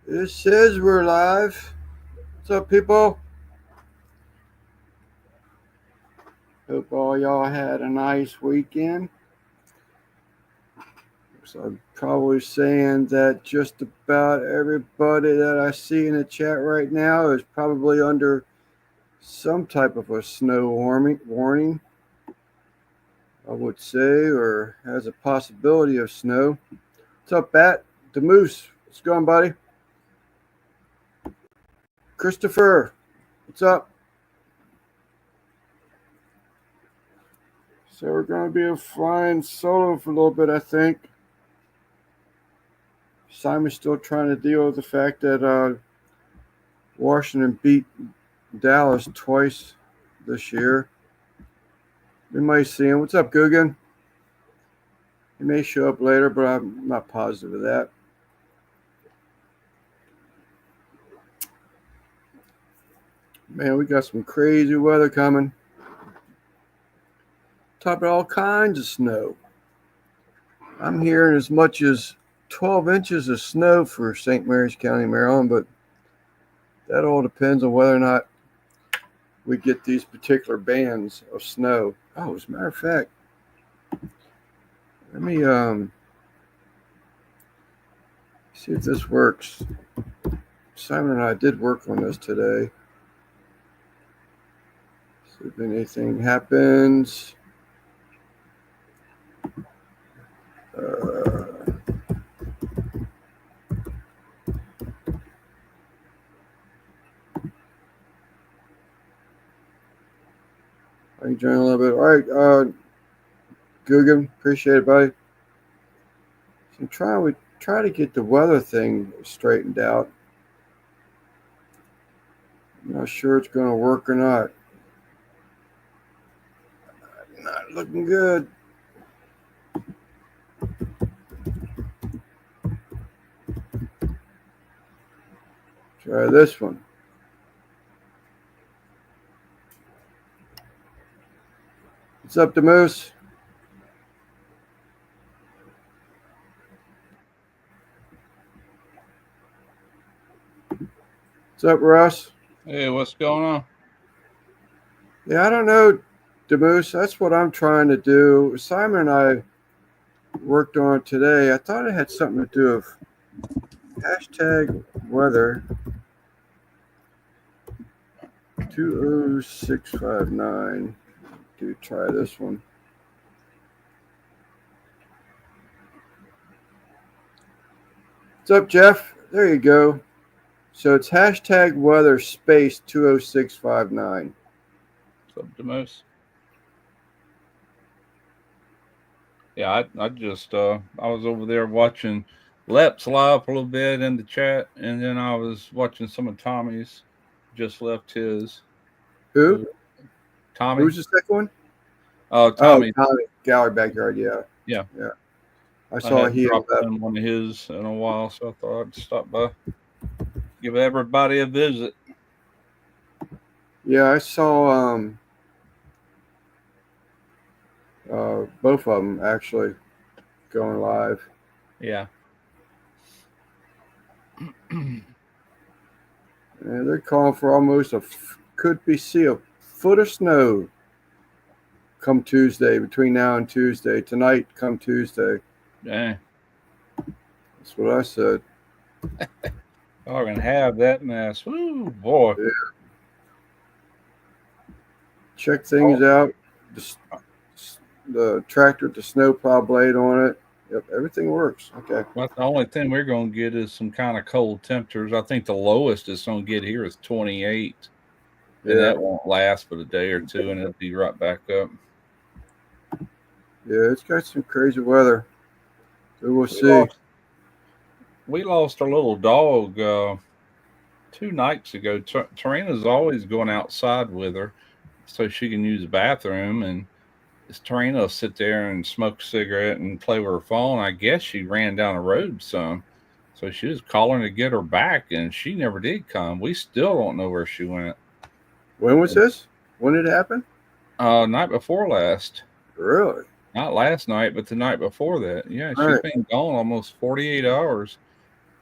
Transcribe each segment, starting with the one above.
It says we're live. What's up, people? Hope all y'all had a nice weekend. So I'm probably saying that just about everybody that I see in the chat right now is probably under some type of a snow warning, I would say, or has a possibility of snow. What's up, Bat? The Moose. What's going, buddy? Christopher. What's up? So we're going to be flying solo for a little bit, I think. Simon's still trying to deal with the fact that Washington beat Dallas twice this year. We might see him. What's up, Guggen? He may show up later, but I'm not positive of that. Man, we got some crazy weather coming. Top of all kinds of snow. I'm hearing as much as 12 inches of snow for St. Mary's County, Maryland, but that all depends on whether or not we get these particular bands of snow. Oh, as a matter of fact, let me see if this works. Simon and I did work on this today. See if anything happens. I can join a little bit. All right, Guggen, appreciate it, buddy. So we try to get the weather thing straightened out. I'm not sure it's going to work or not. Not looking good. Try this one. What's up, the Moose? What's up, Russ? Hey, what's going on? Yeah, I don't know, the Moose. That's what I'm trying to do. Simon and I worked on it today. I thought it had something to do with hashtag weather 20659. Do try this one. What's up, Jeff? There you go. So it's hashtag weather space 20659. What's up, Demus? Yeah, I just I was over there watching Leps live for a little bit in the chat, and then I was watching some of Tommy's. Just left his. Who? Uh, Tommy. Who's the second one? Oh, Oh, Tommy. Tommy. Gallery Backyard. Yeah. Yeah, Yeah. I I saw hadn't he dropped left. in one of his in a while, so I thought I'd stop by, give everybody a visit. Yeah, I saw both of them actually going live. Yeah. And they're calling for almost could be see a foot of snow come Tuesday, between now and Tuesday. Tonight, come Tuesday. Dang. That's what I said. Y'all gonna have that mess. Woo, boy. Yeah. Check things Oh, out. The tractor with the snowplow blade on it. Yep, everything works. Okay. well, the only thing we're gonna get is some kind of cold temperatures. I think the lowest it's gonna get here is 28, and Yeah. that won't last but a day or two, and it'll be right back up. Yeah, it's got some crazy weather. So we'll We see. lost we lost our little dog 2 nights ago. Tarina's always going outside with her so she can use the bathroom, and this Tarina will sit there and smoke a cigarette and play with her phone. I guess she ran down the road some. So she was calling to get her back, and she never did come. We still don't know where she went. When was this? When did it happen? Night before last. Really? Not last night, but the night before that. Yeah, All she's right. been gone almost 48 hours.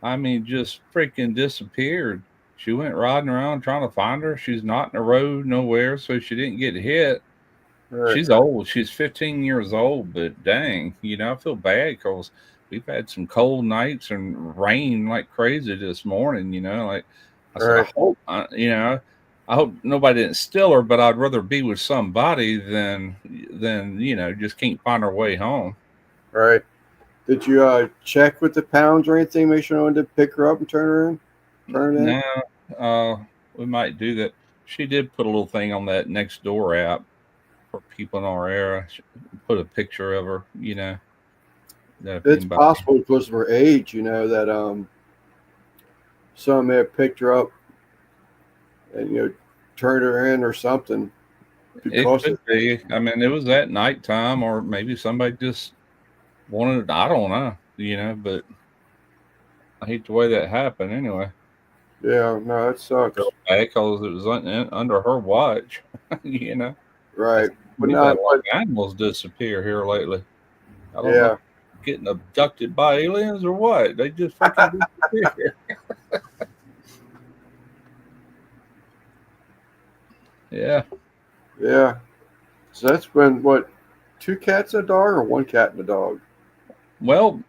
I mean, just freaking disappeared. She went riding around trying to find her. She's not in the road nowhere, so she didn't get hit. Right. She's old. She's 15 years old, but dang, I feel bad because we've had some cold nights and rain like crazy this morning. Like I said, I Right. hope, I hope nobody didn't steal her, but I'd rather be with somebody than just can't find her way home. Right. Did you check with the pounds or anything? Make sure no one did pick her up and turn her in. Now, we might do that. She did put a little thing on that next door app for people in our area. She put a picture of her, that if It's anybody. possible because of her age, that someone may have picked her up and turned her in or something It because could be. I mean, it was at nighttime, or maybe somebody just wanted. I don't know, but I hate the way that happened. Anyway, yeah, no, that sucks. felt bad because it was under her watch. Right, but We've had not, a lot but of animals disappear here lately. I don't know if yeah, they're getting abducted by aliens or what. They just freaking disappear. Yeah. yeah. So that's been what, two cats and a dog, or one cat and a dog? Well,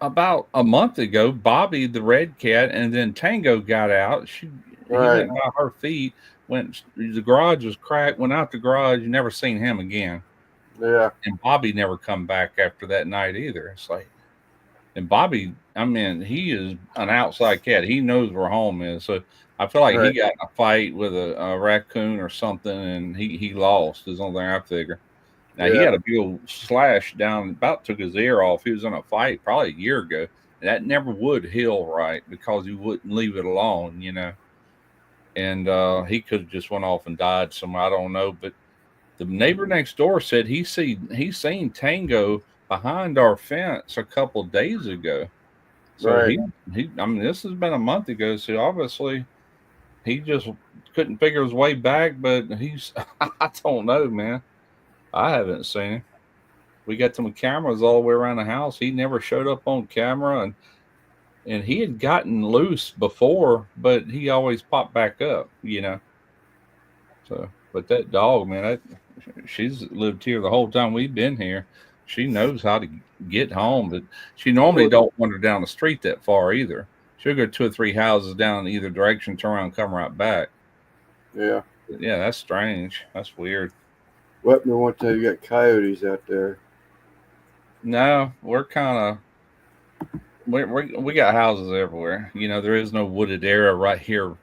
about a month ago, Bobby the red cat, and then Tango got out. He Right, went by her feet. Went the garage was cracked. Went out the garage. You never seen him again. yeah, And Bobby never come back after that night either. It's like, and Bobby, I mean, he is an outside cat. He knows where home is. So I feel like he right, got in a fight with a raccoon or something, and he lost. Is the only thing I figure. Now he yeah, had a big old slash down, about took his ear off. He was in a fight probably a year ago. And that never would heal right because he wouldn't leave it alone. And he could have just went off and died somewhere. I don't know. But the neighbor next door said he seen Tango behind our fence a couple days ago. So right. he I mean this has been a month ago. So obviously he just couldn't figure his way back. But he's I don't know, man. I haven't seen him. We got some cameras all the way around the house. He never showed up on camera, and he had gotten loose before, but he always popped back up. So, but that dog, man, she's lived here the whole time we've been here. She knows how to get home, but she normally Well, don't wander down the street that far either. She'll go two or three houses down in either direction, turn around, come right back. yeah. But yeah, that's strange. That's weird. Let me want to. You got coyotes out there. No, we're kind of we got houses everywhere. There is no wooded area right here.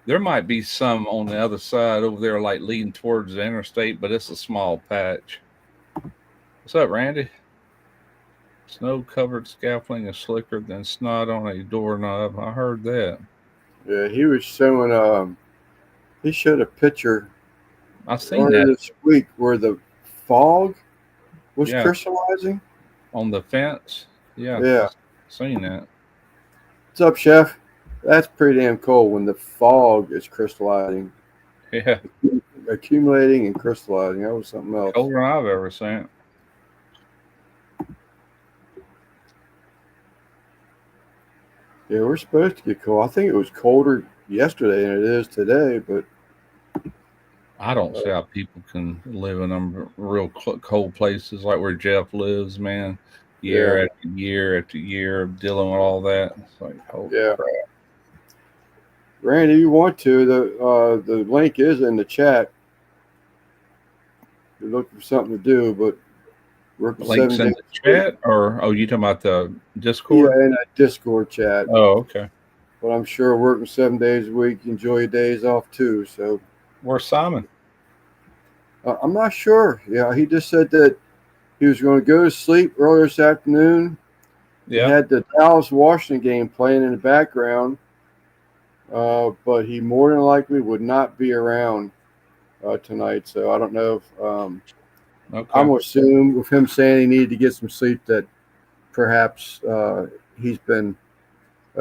There might be some on the other side over there, like leading towards the interstate, but it's a small patch. What's up, Randy? Snow covered scaffolding is slicker than snot on a doorknob. I heard that. Yeah, he was showing. He showed a picture I seen earlier that. this week where the fog was Yeah, crystallizing. on the fence. Yeah, Yeah. seen that. What's up, Chef? That's pretty damn cool when the fog is crystallizing, Yeah, accumulating and crystallizing. That was something else. colder than I've ever seen it. Yeah, we're supposed to get cold. I think it was colder yesterday than it is today, but I don't see how people can live in them real cold places like where Jeff lives, man. yeah, Year after year after year of dealing with all that. It's like, holy yeah. crap. Randy, you want to? The link is in the chat. You're looking for something to do, but working Links 7 in days. the chat, or you talking about the Yeah, Discord? in a Discord chat. Oh, okay. But I'm sure working 7 days a week, you enjoy your days off too. So Where's Simon? I'm not sure. Yeah, he just said that he was going to go to sleep earlier this afternoon. He Yeah. had the Dallas Washington game playing in the background, but he more than likely would not be around tonight. So I don't know if Okay. I'm going to assume with him saying he needed to get some sleep that perhaps he's been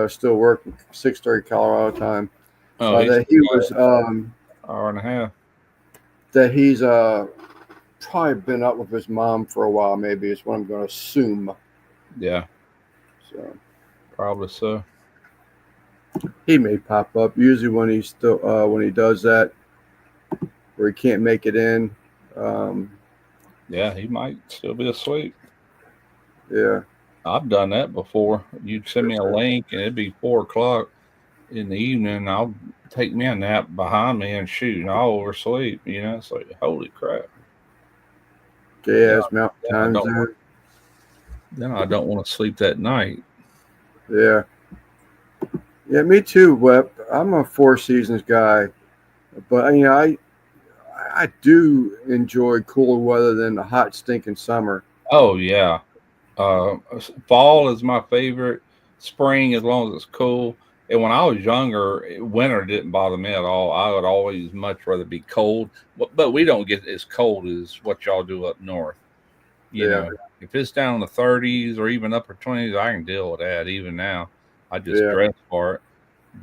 still working 6:30 Colorado time. Oh, he's That he was hour and a half. that he's probably been up with his mom for a while. Maybe is what I'm going to assume. Yeah, So probably so. He may pop up. Usually when he does that, where he can't make it in. Um, Yeah, he might still be asleep. yeah. I've done that before. You'd send me a link and it'd be 4 o'clock in the evening. I'll take me a nap behind me and shoot, and I'll oversleep. It's like, holy crap. Then, Gas Mountain then I Time don't. Zone. Then I don't want to sleep that night. Yeah. Yeah, me too, Web. I'm a Four Seasons guy, but I do enjoy cooler weather than the hot stinking summer. Oh yeah, fall is my favorite. Spring, as long as it's cool. And when I was younger, winter didn't bother me at all. I would always much rather be cold. But we don't get as cold as what y'all do up north. You Yeah, know, if it's down in the 30s or even upper 20s, I can deal with that. Even now, I just yeah, dress for it.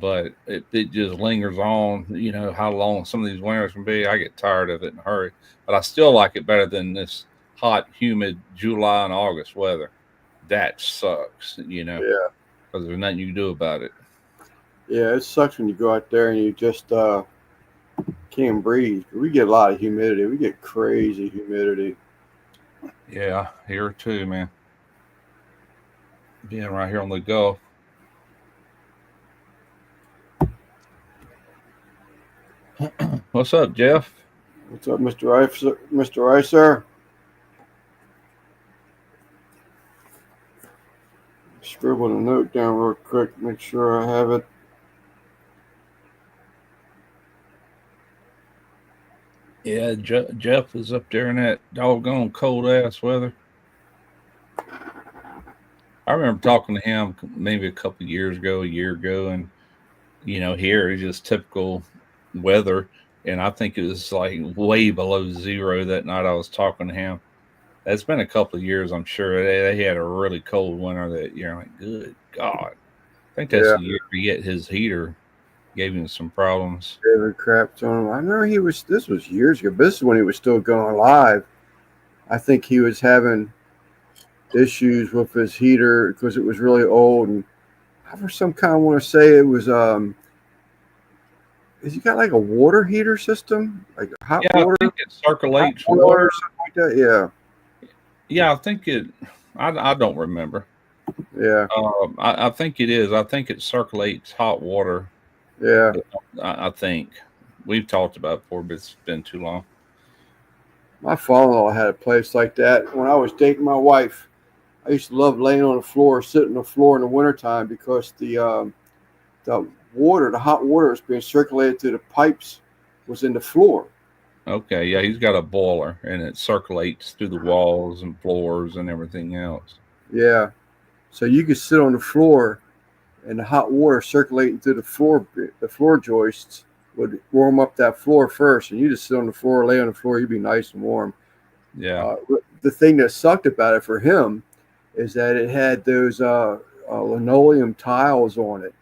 But it just lingers on. How long some of these winters can be. I get tired of it in a hurry. But I still like it better than this hot, humid July and August weather. That sucks. yeah, Because there's nothing you can do about it. yeah. It sucks when you go out there and you just can't breathe. We get a lot of humidity. We get crazy humidity. Yeah, here too, man. Being right here on the Gulf. What's up, Jeff? What's up, Mr. Icer? Mr. Icer? Scribble a note down real quick. Make sure I have it. Yeah, Jeff is up there in that doggone cold ass weather. I remember talking to him maybe a couple of years ago, a year ago, and here is just typical weather. And I think it was like way below zero that night I was talking to him. That's been a couple of years, I'm sure. They had a really cold winter that year. I'm like, good God. I think that's Yeah, the year he get his heater gave him some problems. David Crap's on him. I remember this was years ago, but this is when he was still going live. I think he was having issues with his heater because it was really old. And I for some kind of want to say it was, has he got like a water heater system? Like hot Yeah, I water? think it circulates Or water. something like that? Yeah. Yeah, I think it. I don't remember. Yeah. I think it is. I think it circulates hot water. Yeah. I think we've talked about it before, but it's been too long. My father-in-law had a place like that when I was dating my wife. I used to love laying on the floor, sitting on the floor in the wintertime because the water, the hot water was being circulated through the pipes was in the floor. Okay, yeah, he's got a boiler and it circulates through the walls and floors and everything else. Yeah. So you could sit on the floor and the hot water circulating through the floor joists would warm up that floor first, and you just sit on the floor, lay on the floor, you'd be nice and warm. Yeah, The thing that sucked about it for him is that it had those linoleum tiles on it,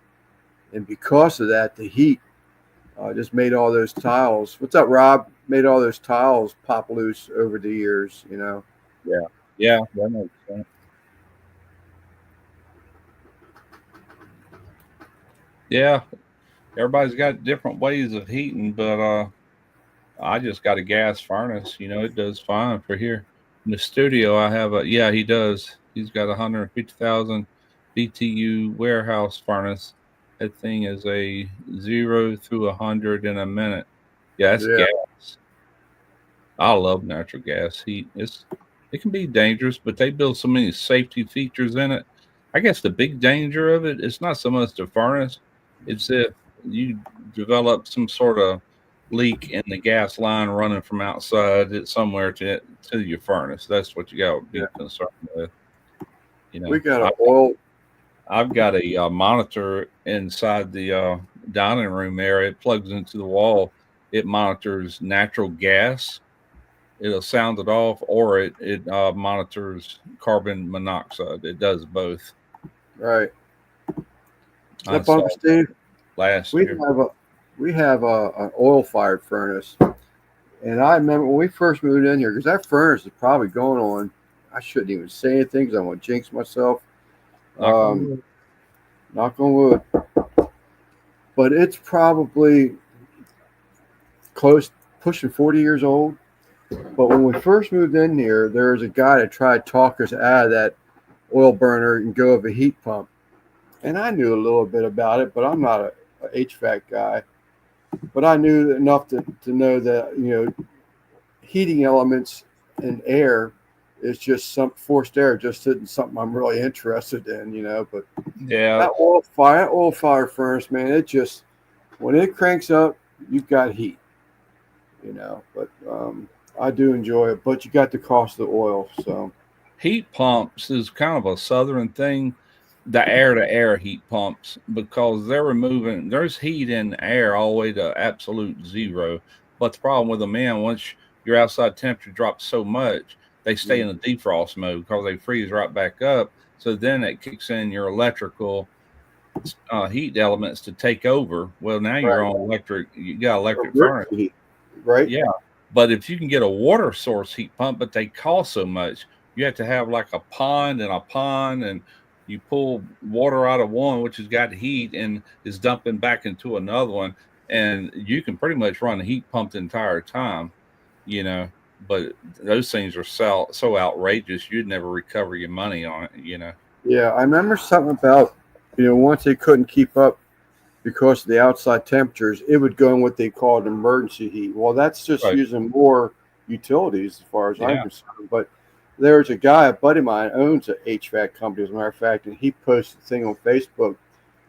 and because of that, the heat just made all those tiles. What's up, Rob? Made all those tiles pop loose over the years. yeah, yeah. That makes sense. Yeah, everybody's got different ways of heating, but I just got a gas furnace. It does fine for here. In the studio, I have a yeah, he does. He's got 150,000 BTU warehouse furnace. That thing is a 0 through 100 in a minute. Yeah, that's Yeah, gas. I love natural gas heat. It can be dangerous, but they build so many safety features in it. I guess the big danger of it is not so much the furnace, it's if you develop some sort of leak in the gas line running from outside it somewhere to your furnace. That's what you got to yeah. be concerned with. We got I, an oil. I've got a monitor inside the dining room area. It plugs into the wall. It monitors natural gas. It'll sound it off, or it monitors carbon monoxide. It does both. Right. I Up on saw Steve. last We year. have a we have an oil fired furnace, and I remember when we first moved in here because that furnace is probably going on. I shouldn't even say anything because I'm gonna jinx myself. Knock on Um, wood. knock on wood. but it's probably close, pushing 40 years old. But when we first moved in here, there was a guy that tried to talk us out of that oil burner and go with a heat pump. And I knew a little bit about it, but I'm not a HVAC guy. But I knew enough to know that, heating elements and air is just some forced air, just isn't something I'm really interested in, But Yeah, that oil fire furnace, man, it just, when it cranks up, you've got heat, But I do enjoy it, but you got the cost of the oil, so. heat pumps is kind of a southern thing, the air to air heat pumps, because there's heat in air all the way to absolute zero. But the problem with them, man, once your outside temperature drops so much, they stay in a defrost mode because they freeze right back up. So then it kicks in your electrical heat elements to take over. Well, now you're Right. on electric, you got electric furnace. Emergency heat, right? Yeah. But if you can get a water source heat pump, but they cost so much, you have to have like a pond, and you pull water out of one, which has got heat and is dumping back into another one. And you can pretty much run a heat pump the entire time, you know. But those things are so outrageous, you'd never recover your money on it. Yeah, I remember something about, once they couldn't keep up because of the outside temperatures, it would go in what they called emergency heat. Well, that's just Right. using more utilities as far as I'm Yeah. concerned. But there's a guy, a buddy of mine, owns an HVAC company, as a matter of fact, and he posted a thing on Facebook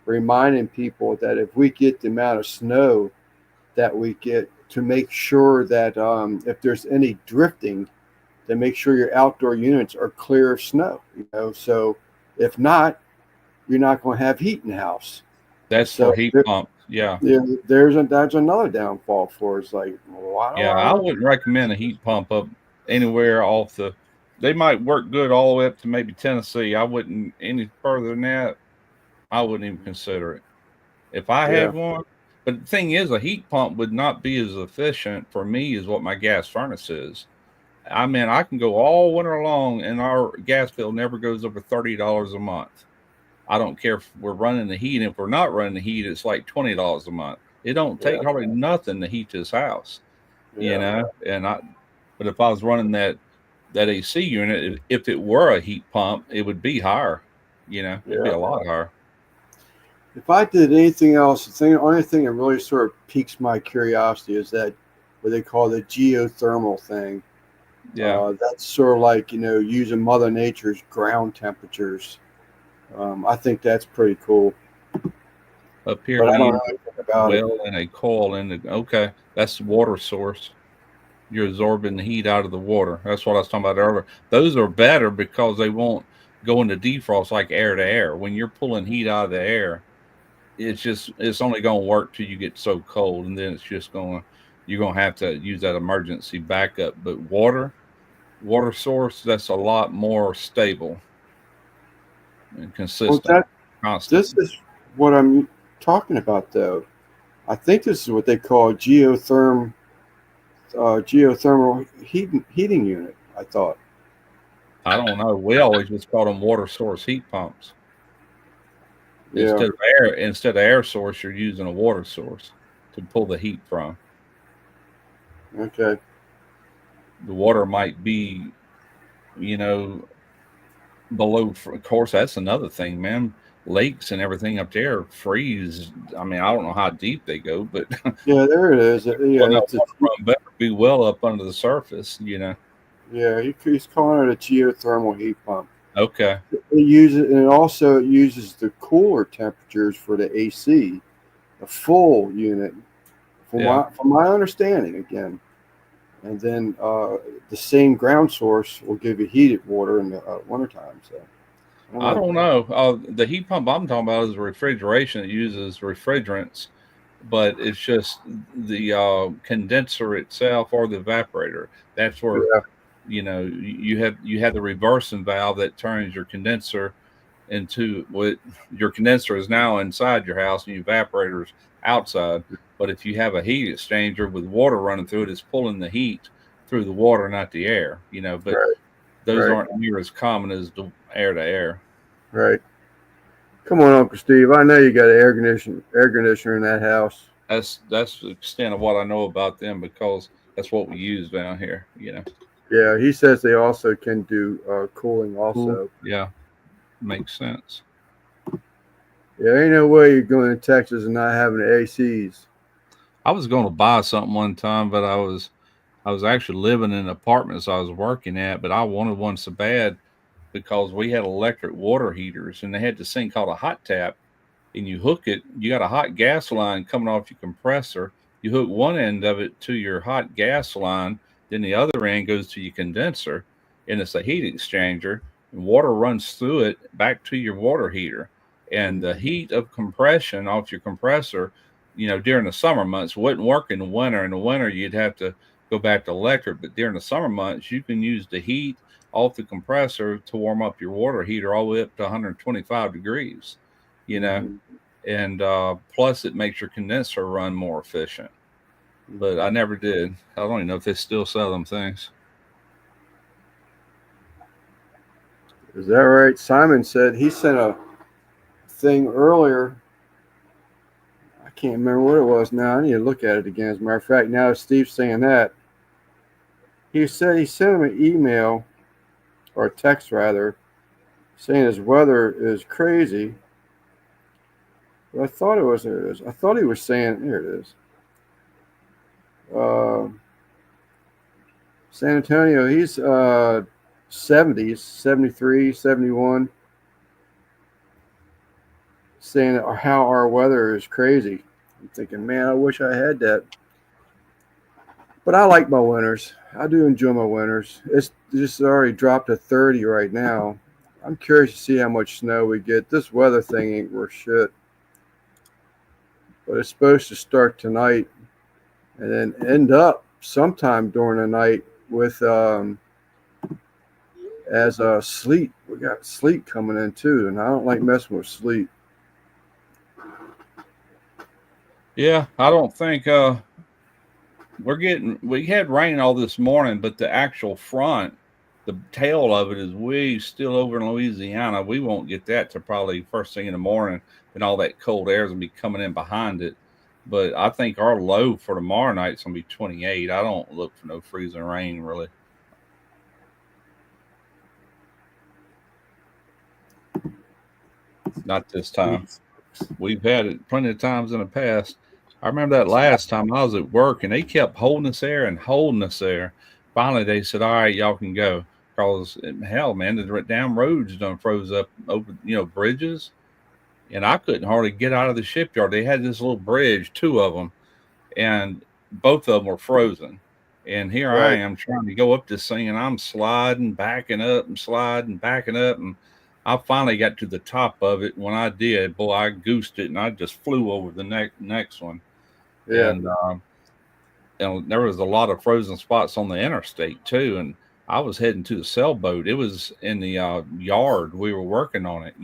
reminding people that if we get the amount of snow that we get, to make sure that if there's any drifting, then make sure your outdoor units are clear of snow. So if not, you're not going to have heat in the house. That's So for heat pumps. Yeah. that's another downfall for us. Like, why do Yeah, I I want? wouldn't recommend a heat pump up anywhere off the. They might work good all the way up to maybe Tennessee. I wouldn't any further than that. I wouldn't even consider it if I Yeah, had one. But the thing is, a heat pump would not be as efficient for me as what my gas furnace is. I mean, I can go all winter long, and our gas bill never goes over $30 a month. I don't care if we're running the heat. If we're not running the heat, it's like $20 a month. It don't yeah, take hardly nothing to heat this house. yeah, And but if I was running that AC unit, if it were a heat pump, it would be higher. It'd be yeah. a lot higher. If I did anything else, only thing that really sort of piques my curiosity is that what they call the geothermal thing. Yeah, That's sort of like using Mother Nature's ground temperatures. I think that's pretty cool, up here but I we don't know use anything a about it. well and a coil okay, that's the water source. You're absorbing the heat out of the water. That's what I was talking about earlier. Those are better because they won't go into defrost like air to air. When you're pulling heat out of the air, it's only going to work till you get so cold, and then you're going to have to use that emergency backup. But water source, that's a lot more stable and Well, consistent, constant. this is what I'm talking about, though. I think this is what they call geothermal heating unit. I thought. I don't know. We always just call them water source heat pumps. Yeah. Instead of air source, you're using a water source to pull the heat from. Okay. The water might be, you know, below. Of course, that's another thing, man. Lakes and everything up there freeze. I mean, I don't know how deep they go, but Yeah, there it is. well, Yeah, that water run better be well up under the surface. yeah. He's calling it a geothermal heat pump. Okay. It uses the cooler temperatures for the AC, a full unit, Yeah. from my understanding again. And then the same ground source will give you heated water in the wintertime. So I don't know. The heat pump I'm talking about is refrigeration. It uses refrigerants, but it's just the condenser itself or the evaporator. That's where Yeah, you have the reversing valve that turns your condenser into what your condenser is now inside your house and your evaporator's outside. But if you have a heat exchanger with water running through it, it's pulling the heat through the water, not the air. But right, those right, aren't near as common as the air to air. right. Come on, Uncle Steve. I know you got an air conditioner in that house. That's the extent of what I know about them because that's what we use down here. You know. Yeah, he says they also can do cooling Cool. also. Yeah, makes sense. Yeah, ain't no way you're going to Texas and not having ACs. I was going to buy something one time, but I was actually living in an apartment I was working at, but I wanted one so bad because we had electric water heaters and they had this thing called a hot tap and you hook it, you got a hot gas line coming off your compressor. You hook one end of it to your hot gas line, then the other end goes to your condenser, and it's a heat exchanger, and water runs through it back to your water heater. And the heat of compression off your compressor, during the summer months wouldn't work in the winter. In the winter, you'd have to go back to electric, but during the summer months, you can use the heat off the compressor to warm up your water heater all the way up to 125 degrees. You know, Mhm. and plus it makes your condenser run more efficient. But I never did. I don't even know if they still sell them things. Is that right? Simon said he sent a thing earlier. I can't remember what it was now. I need to look at it again. As a matter of fact, now Steve's saying that, he said he sent him an email or a text rather, saying his weather is crazy. But I thought it was there. It is. I thought he was saying here it is. Uh, San Antonio, he's 70s, 73, 71, saying how our weather is crazy. I'm thinking, man, I wish I had that. But I like my winters. I do enjoy my winters. It's just already dropped to 30 right now. I'm curious to see how much snow we get. This weather thing ain't worth shit. But it's supposed to start tonight and then end up sometime during the night with as sleet. We got sleet coming in too, and I don't like messing with sleet. Yeah, I don't think we had rain all this morning, but the actual front, the tail of it is way still over in Louisiana. We won't get that to probably first thing in the morning, and all that cold air is gonna be coming in behind it. But I think our low for tomorrow night is gonna be 28. I don't look for no freezing rain really. Not this time. We've had it plenty of times in the past. I remember that last time I was at work and they kept holding us there and holding us there. Finally, they said, "All right, y'all can go." Because hell, man, the damn roads done froze up over, bridges, and I couldn't hardly get out of the shipyard. They had this little bridge, two of them, and both of them were frozen. And here I Right. am trying to go up this thing, and I'm sliding, backing up, and sliding, backing up, and I finally got to the top of it. When I did, boy, I goosed it, and I just flew over the next one. Yeah. And there was a lot of frozen spots on the interstate too. And I was heading to the sailboat. It was in the yard. We were working on it,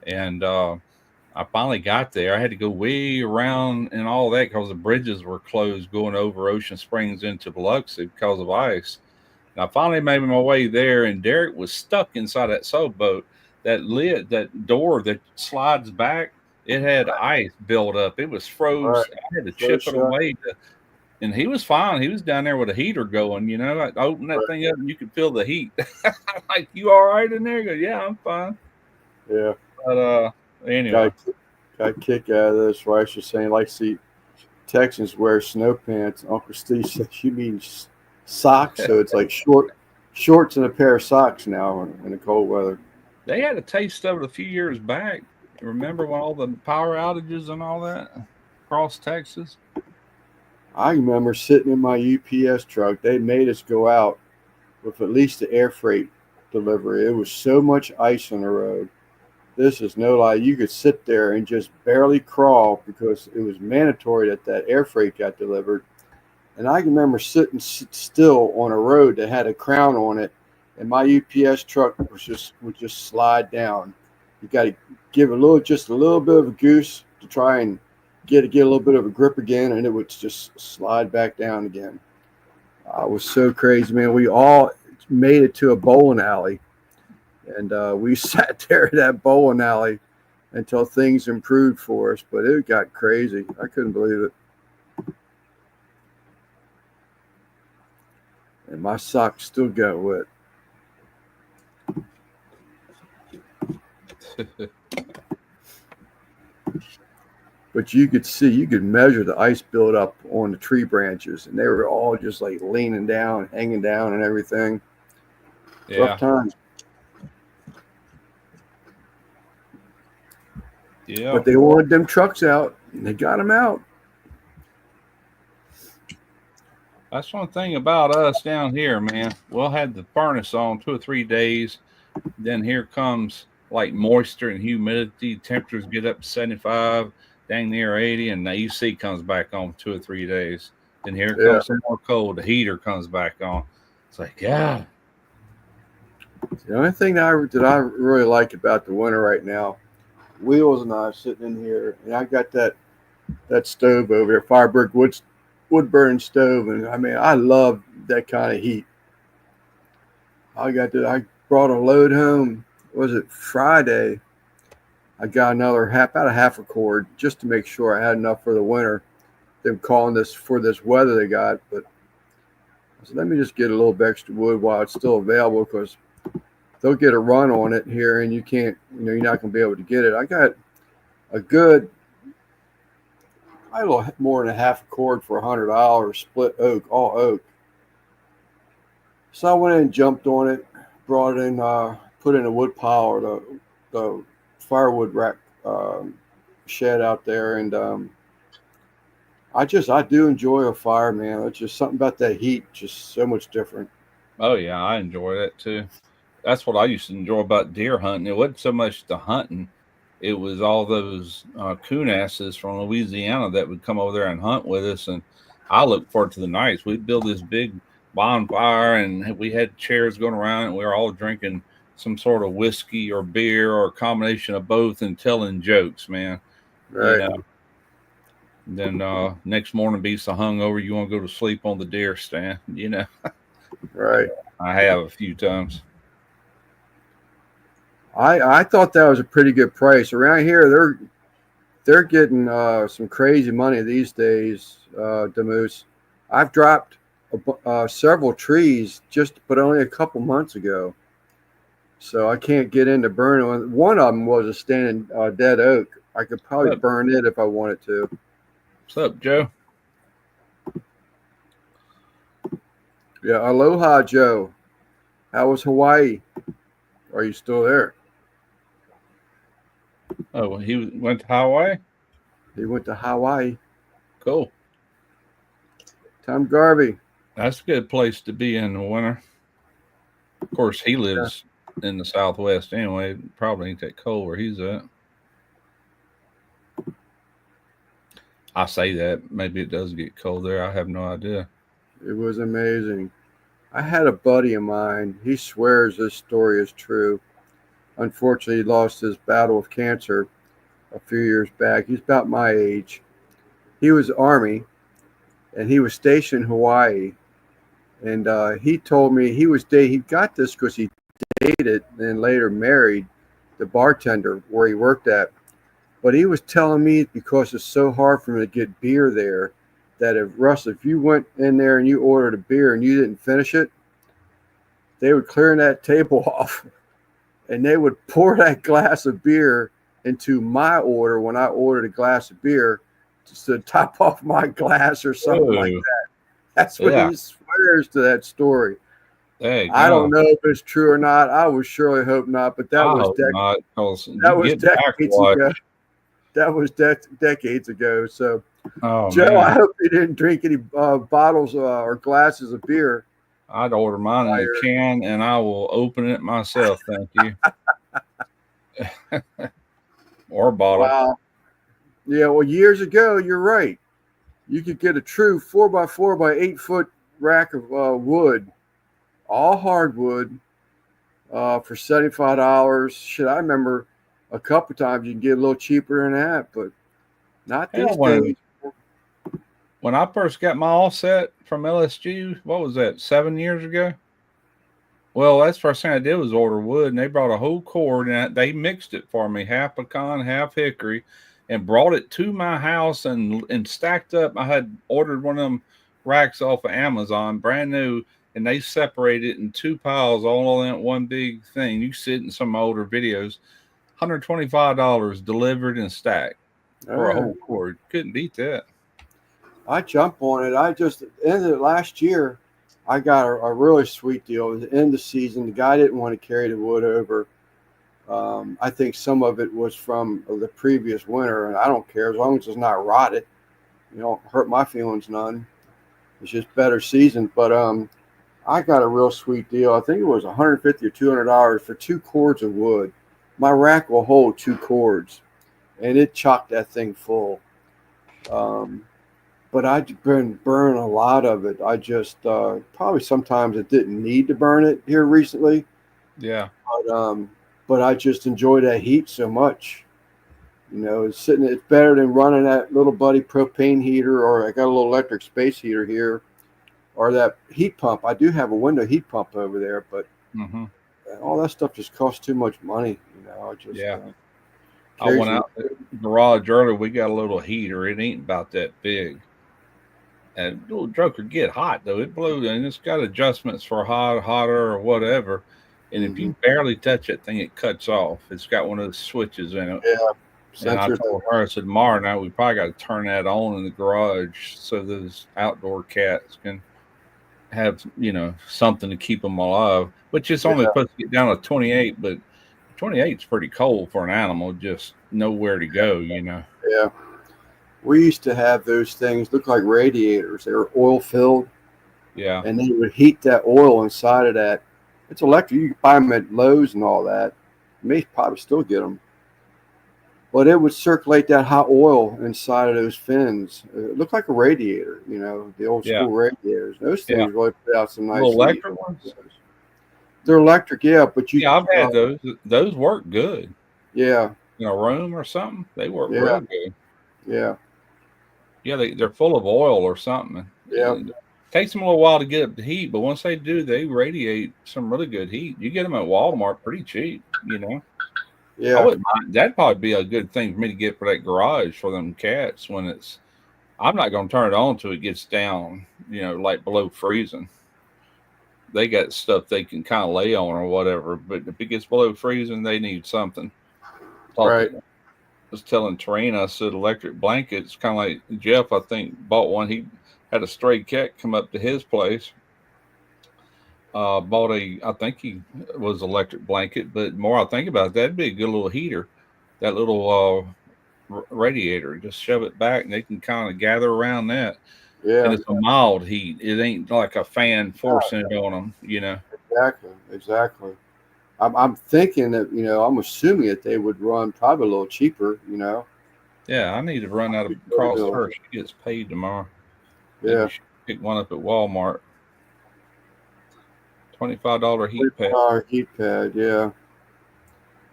and I finally got there. I had to go way around and all that because the bridges were closed going over Ocean Springs into Biloxi because of ice. And I finally made my way there, and Derek was stuck inside that sailboat. That lid, that door that slides back, it had ice built up. It was Right. froze. I had to So chip it shut. away. And he was fine. He was down there with a heater going. I opened that Right. thing up, and you could feel the heat. I'm like, "You all right in there?" He goes, "Yeah, I'm fine." Yeah. But anyway. Got got a kick out of this. Right? She's saying like see Texans wear snow pants. Uncle Steve said she means socks, so it's like shorts and a pair of socks now in the cold weather. They had a taste of it a few years back. Remember when all the power outages and all that across Texas? I remember sitting in my UPS truck. They made us go out with at least the air freight delivery. It was so much ice on the road. This is no lie. You could sit there and just barely crawl because it was mandatory that that air freight got delivered. And I remember sitting still on a road that had a crown on it, and my UPS truck would just slide down. You got to give just a little bit of a goose to try and get a little bit of a grip again, and it would just slide back down again. It was so crazy, man. We all made it to a bowling alley, and we sat there at that bowling alley. until things improved for us. But it got crazy. I couldn't believe it. And my socks still got wet. But you could measure the ice buildup on the tree branches, and they were all just like leaning down, hanging down, and everything. Yeah. Rough times. Yeah. But they wanted them trucks out, and they got them out. That's one thing about us down here, man. We'll have the furnace on 2 or 3 days. Then here comes like moisture and humidity. Temperatures get up to 75, dang near 80, and the AC comes back on 2 or 3 days. Then here comes some more cold. The heater comes back on. It's like, yeah. The only thing that I really like about the winter right now, Wheels and I are sitting in here, and I got that stove over there, Firebird wood burning stove, and I mean I love that kind of heat. I brought a load home. Was it Friday? I got about a half a cord just to make sure I had enough for the winter. Them calling this for this weather they got, but I said let me just get a little bit extra wood while it's still available because they'll get a run on it here, and you're not going to be able to get it. I got a good, a little more than a half a cord for $100, split oak, all oak. So I went in and jumped on it, brought it in, put in a wood pile or the firewood rack shed out there, and I do enjoy a fire, man. It's just something about that heat, just so much different. Oh yeah, I enjoy that too. That's what I used to enjoy about deer hunting. It wasn't so much the hunting; it was all those coon asses from Louisiana that would come over there and hunt with us. And I look forward to the nights. We'd build this big bonfire, and we had chairs going around, and we were all drinking some sort of whiskey or beer or a combination of both, and telling jokes, man. Right. You know? Then next morning, be so hungover, you want to go to sleep on the deer stand. Right. I have a few times. I thought that was a pretty good price. Around here, they're getting some crazy money these days, Demoose. I've dropped several trees but only a couple months ago. So I can't get into burning. One of them was a standing dead oak. I could probably burn it if I wanted to. What's up, Joe? Yeah, aloha, Joe. How was Hawaii? Are you still there? Oh, he went to Hawaii? He went to Hawaii. Cool. Tom Garvey. That's a good place to be in the winter. Of course, he lives in the Southwest anyway. Probably ain't that cold where he's at. I say that. Maybe it does get cold there. I have no idea. It was amazing. I had a buddy of mine. He swears this story is true. Unfortunately, he lost his battle with cancer a few years back. He's about my age. He was Army, and he was stationed in Hawaii. And he told me he got this because he dated and then later married the bartender where he worked at. But he was telling me because it's so hard for him to get beer there, that if you went in there and you ordered a beer and you didn't finish it, they would clear that table off, and they would pour that glass of beer into my order when I ordered a glass of beer just to top off my glass or something like that. That's what he swears to that story. I don't know if it's true or not. I would surely hope not, but that was decades ago. That was decades ago. So, Joe, man. I hope you didn't drink any bottles or glasses of beer. I'd order mine in a can, and I will open it myself. Thank you. Or a bottle. Wow. Yeah, well, years ago, you're right. You could get a true 4x4 by 8 foot rack of wood, all hardwood, for $75. Shit, I remember a couple times you can get a little cheaper than that, but not these days. When I first got my all set from LSG, what was that, 7 years ago? Well, that's the first thing I did was order wood, and they brought a whole cord, and they mixed it for me, half pecan, half hickory, and brought it to my house and stacked up. I had ordered one of them racks off of Amazon, brand new, and they separated it in two piles, all in one big thing. You see it in some older videos. $125 delivered and stacked for a Yeah. whole cord. Couldn't beat that. I jump on it. I just ended it last year. I got a really sweet deal. At the end of the season, the guy didn't want to carry the wood over. I think some of it was from the previous winter, and I don't care as long as it's not rotted. You don't hurt my feelings none. It's just better seasoned. But I got a real sweet deal. I think it was $150 or $200 for 2 cords of wood. My rack will hold 2 cords, and it chocked that thing full. But I've been burning a lot of it. I just probably sometimes it didn't need to burn it here recently, Yeah. but I just enjoy that heat so much. It's better than running that little buddy propane heater, or I got a little electric space heater here, or that heat pump. I do have a window heat pump over there, but all that stuff just costs too much money. Yeah. I went out to the garage earlier. We got a little heater. It ain't about that big. And little joker get hot though. It blew, and it's got adjustments for hot, hotter, or whatever. And if you barely touch that thing, it cuts off. It's got one of those switches in it. Yeah. And I told her, I said, tomorrow night we probably got to turn that on in the garage so those outdoor cats can have something to keep them alive. Which is only supposed to get down to 28, but 28 is pretty cold for an animal. Just nowhere to go. Yeah. We used to have those things look like radiators. They were oil filled. Yeah. And they would heat that oil inside of that. It's electric. You can buy them at Lowe's and all that. You may probably still get them. But it would circulate that hot oil inside of those fins. It looked like a radiator, the old school radiators. Those things really put out some nice electric ones. They're electric, yeah. But I've had those. Those work good. Yeah. In a room or something, they work real good. Yeah. Yeah, they're full of oil or something. Yeah. It takes them a little while to get up to heat, but once they do, they radiate some really good heat. You get them at Walmart pretty cheap, Yeah. I wouldn't mind. That'd probably be a good thing for me to get for that garage for them cats when it's. I'm not going to turn it on until it gets down, like below freezing. They got stuff they can kind of lay on or whatever, but if it gets below freezing, they need something. Right. Was telling Tarina, I said electric blankets, kind of like Jeff, I think, bought one. He had a stray cat come up to his place. Bought I think he was electric blanket, but more I think about it, that'd be a good little heater. That little radiator, just shove it back and they can kind of gather around that. Yeah. And it's a mild heat. It ain't like a fan forcing it on them, Exactly. I'm thinking that, I'm assuming that they would run probably a little cheaper, Yeah, I need to run out across her. She gets paid tomorrow. Yeah. Pick one up at Walmart. $25 heat pad. Heat pad, yeah.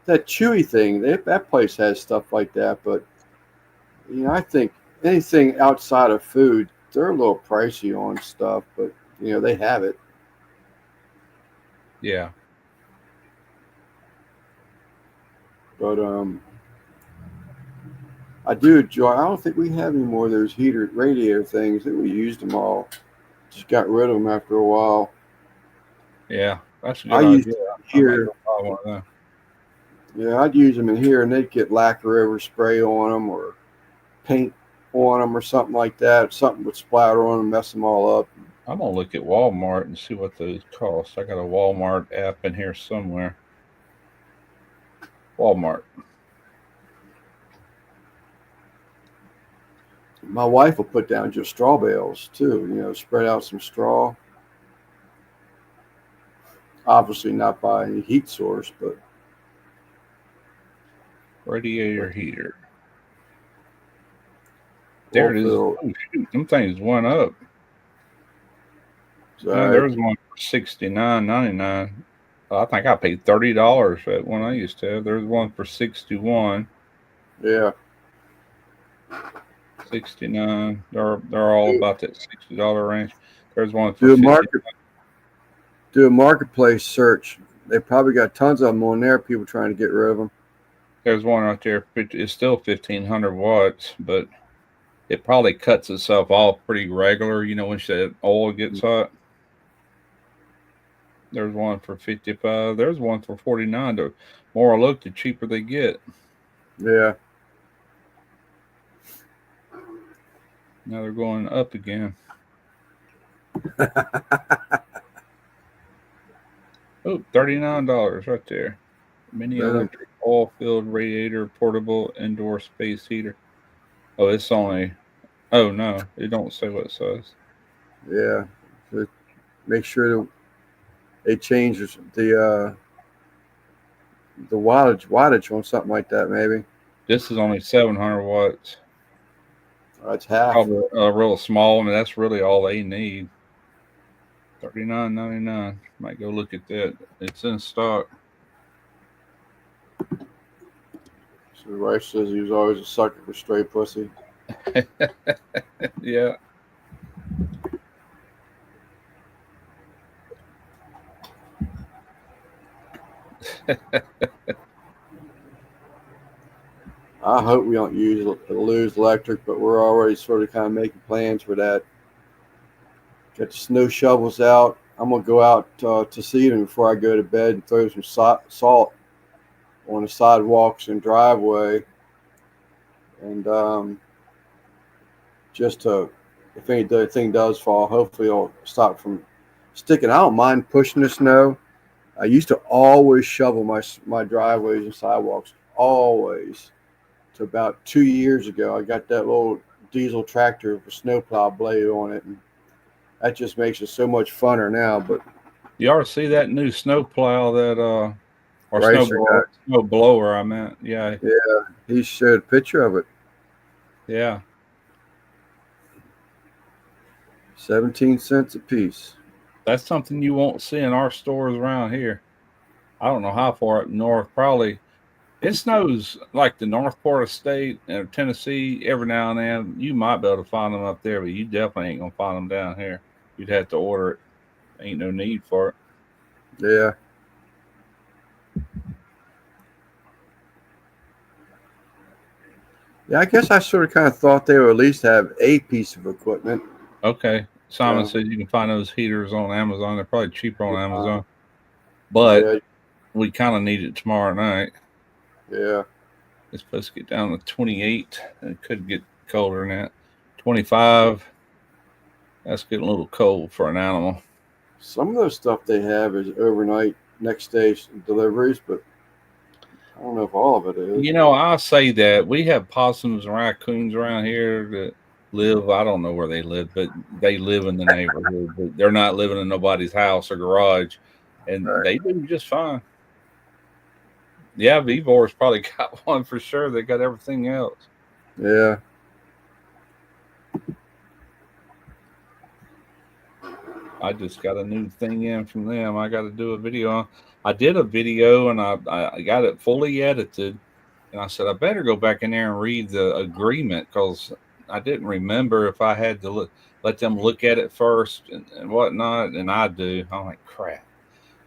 That Chewy thing, that place has stuff like that, but I think anything outside of food, they're a little pricey on stuff, but they have it. Yeah. But I do enjoy. I don't think we have any more of those radiator things. That we used them all. Just got rid of them after a while. Yeah, that's a good I idea. used here. Yeah, I'd use them in here, and they'd get lacquer overspray on them or paint on them or something like that. Something would splatter on them, mess them all up. I'm gonna look at Walmart and see what those cost. I got a Walmart app in here somewhere. Walmart. My wife will put down just straw bales too. Spread out some straw. Obviously not by any heat source, but radiator heater. There it is. Oh, shoot, them things went up. There's one for $69.99. I think I paid $30 for that one I used to have. There's one for $61. Yeah. $69. They're all about that $60 range. There's one for $59. do a marketplace search. They probably got tons of them on there. People trying to get rid of them. There's one right there. It's still 1,500 watts, but it probably cuts itself off pretty regular. You know, when that oil gets hot. There's one for 55. There's one for 49. The more I look, the cheaper they get. Yeah. Now they're going up again. Oh, $39 right there. Mini electric oil-filled radiator portable indoor space heater. Oh, it's only. Oh no, it don't say what it says. Yeah. So make sure they change the wattage on something like that. Maybe this is only 700 watts. That's half. Probably real small. I mean, that's really all they need. $39.99. Might go look at that. It's in stock. So the wife says he was always a sucker for stray pussy. Yeah. I hope we don't lose electric, but we're already sort of kind of making plans for that. Get the snow shovels out. I'm gonna go out to see them before I go to bed and throw some salt on the sidewalks and driveway, and just to, if anything does fall, hopefully it'll stop from sticking. I don't mind pushing the snow. I used to always shovel my driveways and sidewalks, always. To about 2 years ago, I got that little diesel tractor with a snowplow blade on it, and that just makes it so much funner now. But you already see that new snowplow that or snow blower, I meant. Yeah. He showed a picture of it. Yeah. 17 cents a piece. That's something you won't see in our stores around here. I don't know how far up north. Probably it snows like the north part of state and Tennessee every now and then. You might be able to find them up there, but you definitely ain't gonna find them down here. You'd have to order it. Ain't no need for it. Yeah. Yeah, I guess I sort of kind of thought they would at least have a piece of equipment. Okay. Simon says you can find those heaters on Amazon. They're probably cheaper on Amazon. But we kind of need it tomorrow night. Yeah. It's supposed to get down to 28. It could get colder than that. 25. That's getting a little cold for an animal. Some of those stuff they have is overnight, next day deliveries, but I don't know if all of it is. You know, I say that we have possums and raccoons around here that live. I don't know where they live, but they live in the neighborhood. But they're not living in nobody's house or garage, and they do just fine. Yeah, Vivor's probably got one for sure. They got everything else. Yeah. I just got a new thing in from them. I got to do a video on. I did a video and I got it fully edited, and I said I better go back in there and read the agreement because I didn't remember if I had to let them look at it first and whatnot, and I do. I'm like, crap.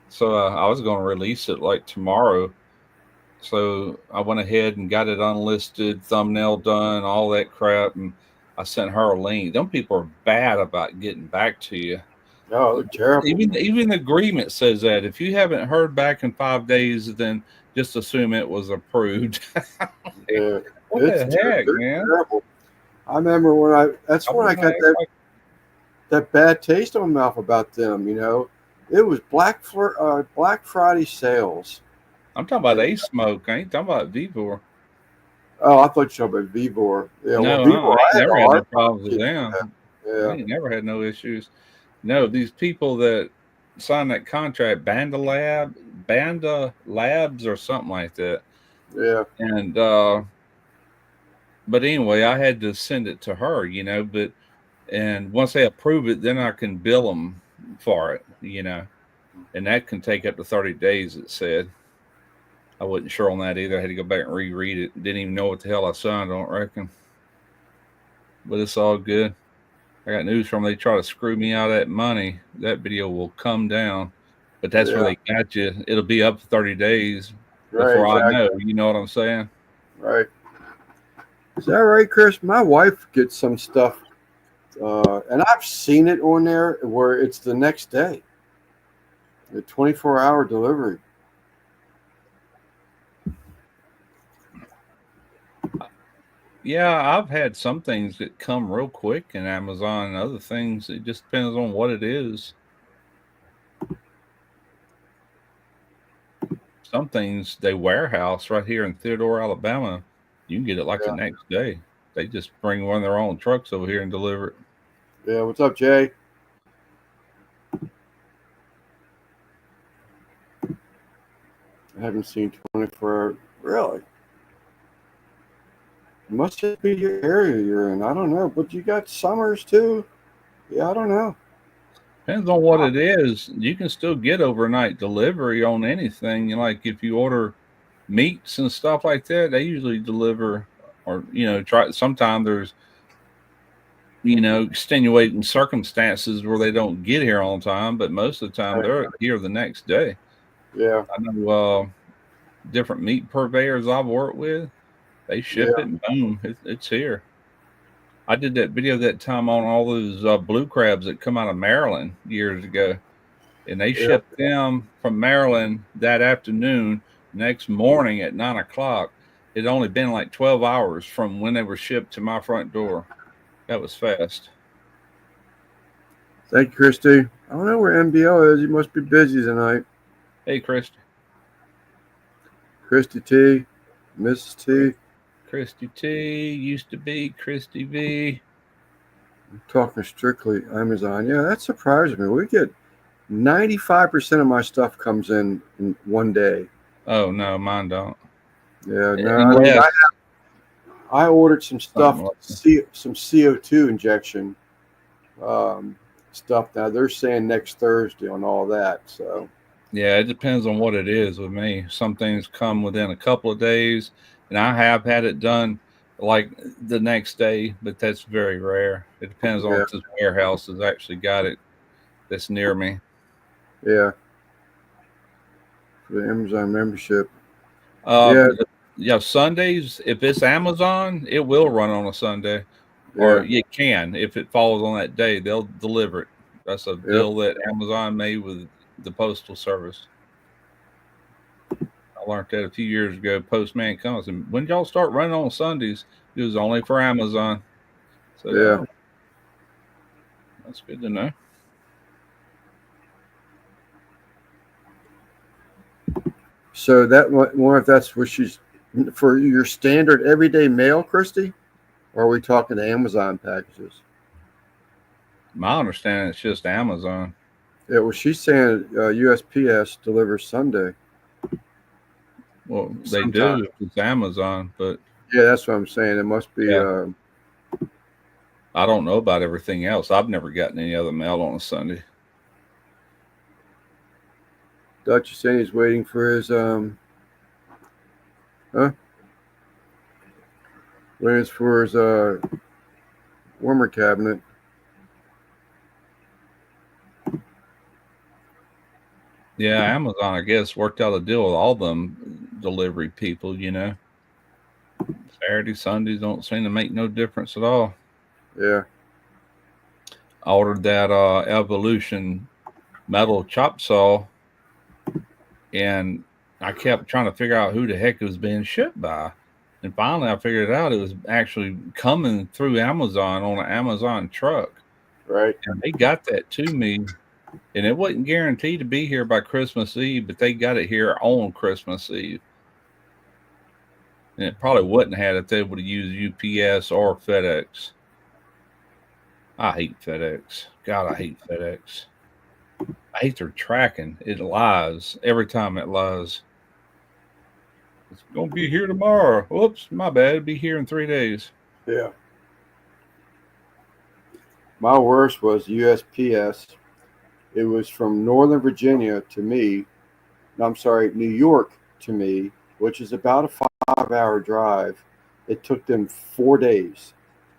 So I was going to release it like tomorrow. So I went ahead and got it unlisted, thumbnail done, all that crap, and I sent her a link. Them people are bad about getting back to you. Oh, they're terrible. Even the agreement says that if you haven't heard back in 5 days, then just assume it was approved. Yeah. What the heck, man? Terrible. I remember when I got that bad taste in my mouth about them. You know, it was Black Friday sales. I'm talking about Ace Smoke. I ain't talking about Vivor. Oh, I thought you were talking about Vivor. Yeah, no, Vivor, I never had no problems with them. Yeah. I ain't never had no issues. No, these people that signed that contract, Banda Labs or something like that. Yeah. And but anyway, I had to send it to her, you know, and once they approve it, then I can bill them for it, you know. And that can take up to 30 days, it said. I wasn't sure on that either. I had to go back and reread it. Didn't even know what the hell I signed, I don't reckon. But it's all good. I got news from them. They try to screw me out of that money. That video will come down. but that's where Yeah. they got you. It'll be up for 30 days Right. before I Exactly. know. You know what I'm saying? Right. Is that right, Chris? My wife gets some stuff, and I've seen it on there where it's the next day, the 24-hour delivery. Yeah, I've had some things that come real quick in Amazon, and other things it just depends on what it is. Some things they warehouse right here in Theodore, Alabama. You can get it like the Yeah. next day. They just bring one of their own trucks over here and deliver it. Yeah. What's up, Jay? I haven't seen 24-hour. Really? It must just be your area you're in. I don't know. But you got summers too. Yeah, I don't know. Depends on what it is. You can still get overnight delivery on anything. Like if you order meats and stuff like that, they usually deliver, or try. Sometimes there's extenuating circumstances where they don't get here on time, but most of the time Right. they're here the next day. Yeah. I know different meat purveyors I've worked with, they ship Yeah. it and boom, it's here. I did that video that time on all those blue crabs that come out of Maryland years ago, and they Yeah. shipped them from Maryland that afternoon. Next morning at 9 o'clock, it only been like 12 hours from when they were shipped to my front door. That was fast. Thank you, Christy. I don't know where MBO is. He must be busy tonight. Hey, Christy. Christy T, Mrs. T. Christy T used to be Christy V. I'm talking strictly Amazon. Yeah, that surprises me. We get 95% of my stuff comes in one day. Oh no, mine don't. Yeah, no, I mean, Unless I ordered some stuff, something like some CO2 injection stuff. Now they're saying next Thursday on all that. So yeah, it depends on what it is with me. Some things come within a couple of days, and I have had it done like the next day, but that's very rare. It depends on yeah, if this warehouse has actually got it that's near me. yeah, for the Amazon membership. Uh, Yeah, yeah, Sundays, if it's Amazon, it will run on a Sunday, or yeah, it can. If it falls on that day, they'll deliver it. That's a yep. deal that Amazon made with the Postal Service. I learned that a few years ago. Postman comes and when y'all start running on Sundays, it was only for Amazon. So Yeah. that's good to know. So that more if that's what she's for your standard everyday mail, Christy, or are we talking to Amazon packages? My understanding it's just Amazon. Yeah, well, she's saying USPS delivers Sunday. Well, they Sometime. do if it's Amazon, but Yeah, that's what I'm saying. It must be. yeah. I don't know about everything else. I've never gotten any other mail on a Sunday. Dutch is saying he's waiting for his waiting for his warmer cabinet. Yeah, Amazon, I guess, worked out a deal with all them delivery people, Saturday, Sundays don't seem to make no difference at all. Yeah. I ordered that Evolution metal chop saw, and I kept trying to figure out who the heck it was being shipped by. And finally, I figured it out. It was actually coming through Amazon on an Amazon truck. Right. And they got that to me, and it wasn't guaranteed to be here by Christmas Eve, but they got it here on Christmas Eve. And it probably wouldn't have if they would have used UPS or FedEx. I hate FedEx. God, I hate FedEx. I hate their tracking. It lies every time it lies. It's going to be here tomorrow. Whoops, my bad. It'll be here in 3 days. Yeah. My worst was USPS. It was from Northern Virginia to me. No, I'm sorry, New York to me, which is about a 5-hour drive. It took them 4 days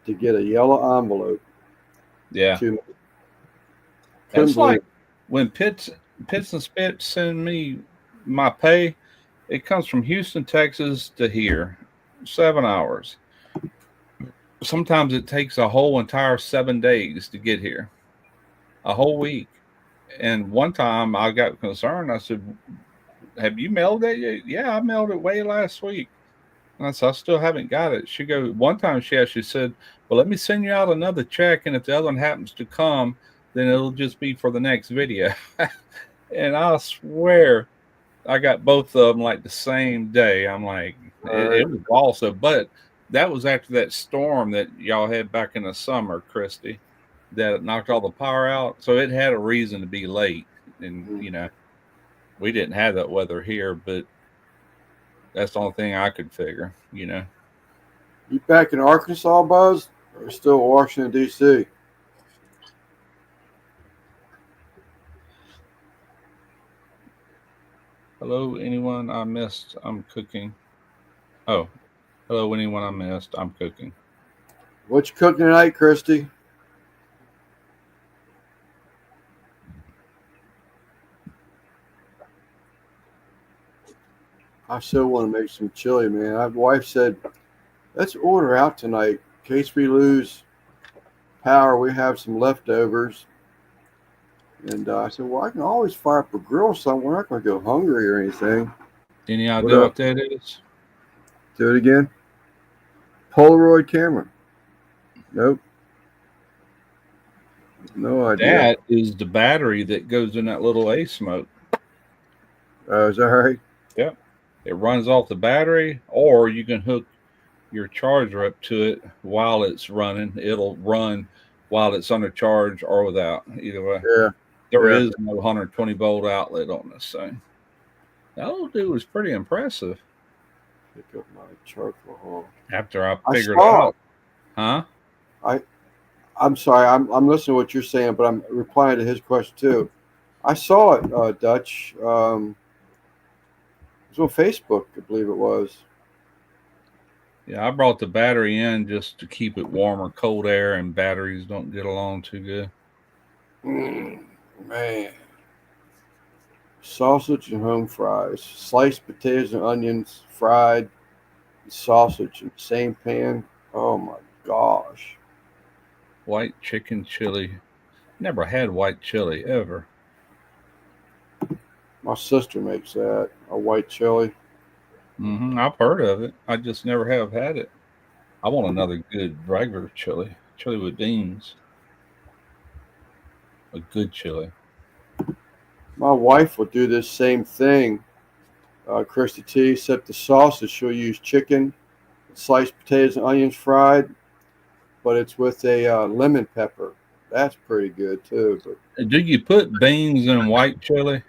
to get a yellow envelope. Yeah. To It's like when Pitts Pits and Spit send me my pay. It comes from Houston, Texas to here, 7 hours. Sometimes it takes a whole entire 7 days to get here, a whole week. And one time I got concerned. I said, "Have you mailed that yet?" "Yeah, I mailed it way last week." And I said, "I still haven't got it." She goes, one time she actually said, "Well, let me send you out another check, and if the other one happens to come, then it'll just be for the next video." And I swear I got both of them like the same day. I'm like, All it right. was awesome. But that was after that storm that y'all had back in the summer, Christy, that knocked all the power out. So it had a reason to be late. And, Mm. we didn't have that weather here, but that's the only thing I could figure. You back in Arkansas, Buzz, or still Washington D.C.? Hello, anyone I missed? I'm cooking. Oh, hello, anyone I missed? I'm cooking. What you cooking tonight, Christy? I still want to make some chili, man. My wife said, let's order out tonight in case we lose power. We have some leftovers. And I said, well, I can always fire up a grill somewhere. We're not going to go hungry or anything. Any What idea up? what that is? Do it again. Polaroid camera. Nope. No idea. That is the battery that goes in that little A smoke. Is that right? Yep. It runs off the battery, or you can hook your charger up to it while it's running. It'll run while it's under charge or without. Either way. Yeah. There Yeah. is no 120-volt outlet on this thing. That little dude was pretty impressive Pick up my charcoal hole. after I I figured saw. out. Huh? I'm sorry. I'm listening to what you're saying, but I'm replying to his question too. I saw it, Dutch. It was on Facebook, I believe it was. Yeah, I brought the battery in just to keep it warmer. Cold air and batteries don't get along too good. Man. Sausage and home fries. Sliced potatoes and onions, fried sausage in the same pan. Oh my gosh. White chicken chili. Never had white chili ever. My sister makes that. A white chili. I've heard of it. I just never have had it. I want another good regular chili. Chili with beans. A good chili. My wife will do this same thing, Christy T, except the sausage she'll use chicken, sliced potatoes and onions fried, but it's with a lemon pepper. That's pretty good too. Do you put beans in white chili?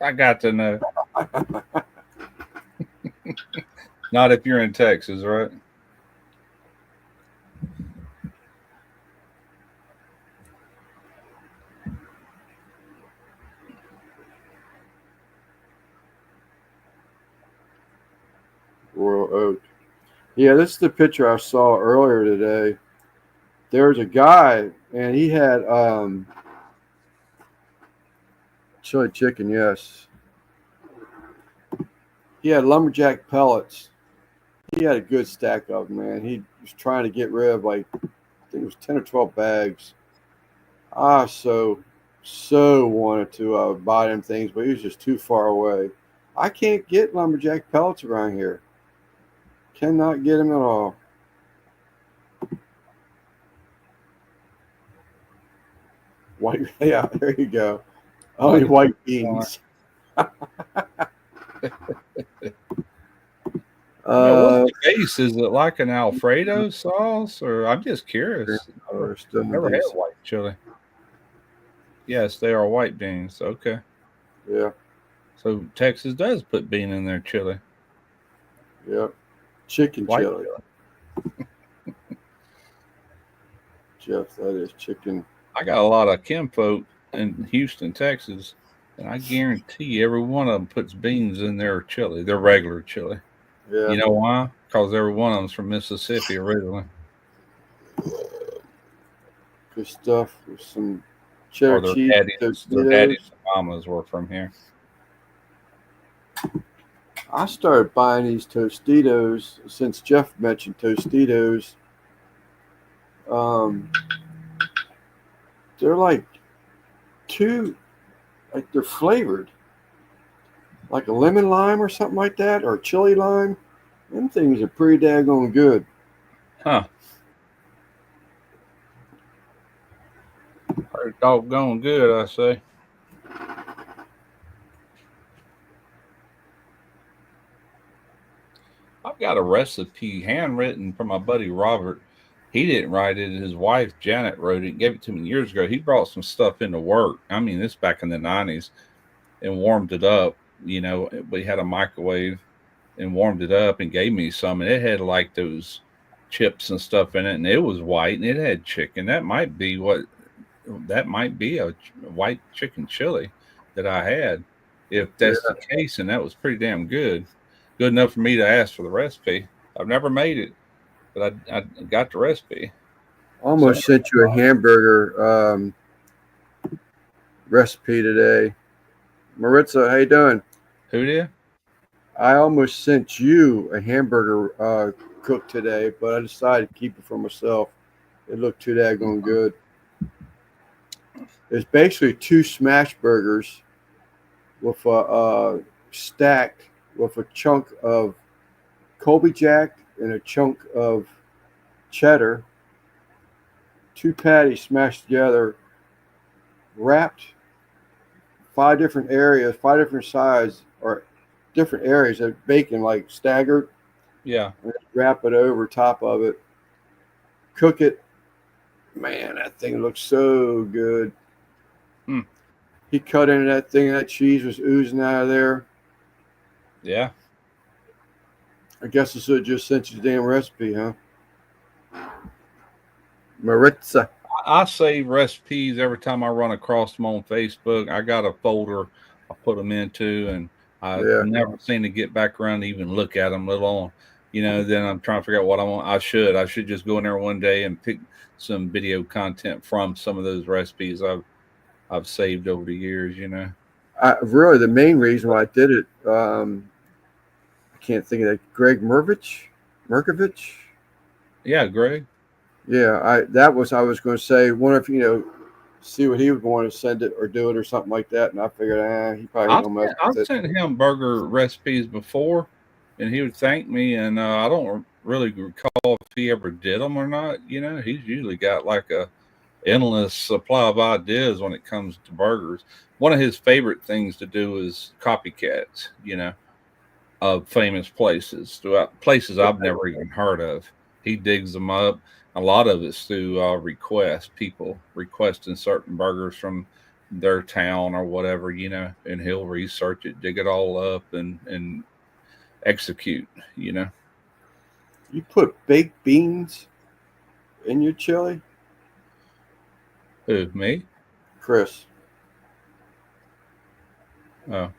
I got to know. But Not if you're in Texas, right? Royal Oak. Yeah, this is the picture I saw earlier today. There was a guy, and he had chili chicken. Yes, he had lumberjack pellets. He had a good stack of them, man. He was trying to get rid of like I think it was 10 or 12 bags. I so wanted to buy them things, but he was just too far away. I can't get lumberjack pellets around here. Cannot get them at all. White, yeah, there you go. Only white beans. What's the base? Is it like an Alfredo sauce, or I'm just curious. Never had white chili. Yes, they are white beans. Okay. Yeah. So Texas does put bean in their chili. Yeah. Chicken White chili. Jeff, that is chicken. I got a lot of kinfolk in Houston, Texas, and I guarantee every one of them puts beans in their chili, their regular chili. Yeah. You know why? Because every one of them's from Mississippi originally. Good stuff with some cheddar or cheese, their daddies Tostitos. and mamas were from here. I started buying these Tostitos since Jeff mentioned Tostitos. Um, they're like two, like they're flavored, like a lemon lime or something like that, or chili lime. Them things are pretty daggone good. Huh. Pretty doggone good, I say. I've got a recipe handwritten from my buddy Robert. He didn't write it. His wife Janet wrote it. Gave it to me years ago. He brought some stuff into work. I mean, this back in the '90s, and warmed it up. We had a microwave and warmed it up and gave me some. And it had like those chips and stuff in it, and it was white and it had chicken. That might be a white chicken chili that I had. If Yeah, that's the case, and that was pretty damn good. Good enough for me to ask for the recipe. I've never made it, but I got the recipe. So almost sent you a hamburger recipe today. Maritza, how you doing? who did? I almost sent you a hamburger cooked today, but I decided to keep it for myself. It looked too daggone good. It's basically two smash burgers with a stacked with a chunk of Colby Jack and a chunk of cheddar. Two patties smashed together, wrapped five different areas, five different sides or different areas of bacon, like staggered, Yeah. and wrap it over top of it. Cook it. Man, that thing looks so good. Hmm. He cut into that thing, and that cheese was oozing out of there. Yeah. I guess I should have just sent you the damn recipe, huh? Maritza. I save recipes every time I run across them on Facebook. I got a folder I put them into, and I Yeah. never seem to get back around to even look at them, let alone, then I'm trying to figure out what I want. I should just go in there one day and pick some video content from some of those recipes I've saved over the years. Really, the main reason why I did it, I can't think of that. Greg Merkovich. Yeah, Greg. Yeah, I was going to say. Wonder if see what he would want to send it or do it or something like that. And I figured, he probably ain't I've gonna mess sent, with I've it. sent him burger recipes before, and he would thank me. And I don't really recall if he ever did them or not. He's usually got like a endless supply of ideas when it comes to burgers. One of his favorite things to do is copycats. Of famous places throughout places I've never even heard of. He digs them up. A lot of it's through request, people requesting certain burgers from their town or whatever, and he'll research it, dig it all up, and execute. You put baked beans in your chili, Who, me? Chris? Oh,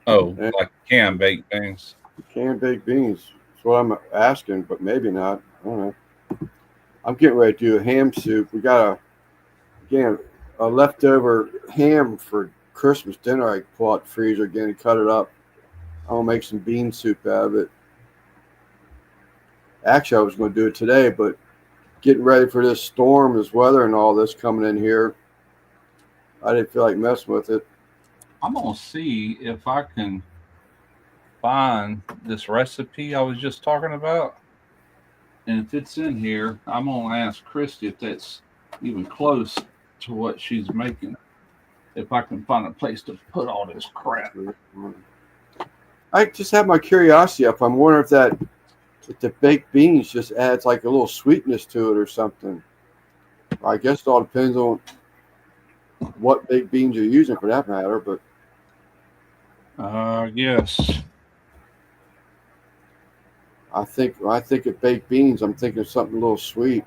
oh, And like canned baked things. canned baked beans. That's what I'm asking, but maybe not. I don't know. I'm getting ready to do a ham soup. We got a leftover ham for Christmas dinner. I pull out the freezer again and cut it up. I'm gonna make some bean soup out of it. Actually, I was going to do it today, but getting ready for this storm, this weather, and all this coming in here, I didn't feel like messing with it. I'm gonna see if I can find this recipe I was just talking about. And if it's in here, I'm gonna ask Christy if that's even close to what she's making. If I can find a place to put all this crap. I just have my curiosity up. I'm wondering if the baked beans just adds like a little sweetness to it or something. I guess it all depends on what baked beans you're using for that matter. But Yes. I think when I think of baked beans, I'm thinking of something a little sweet.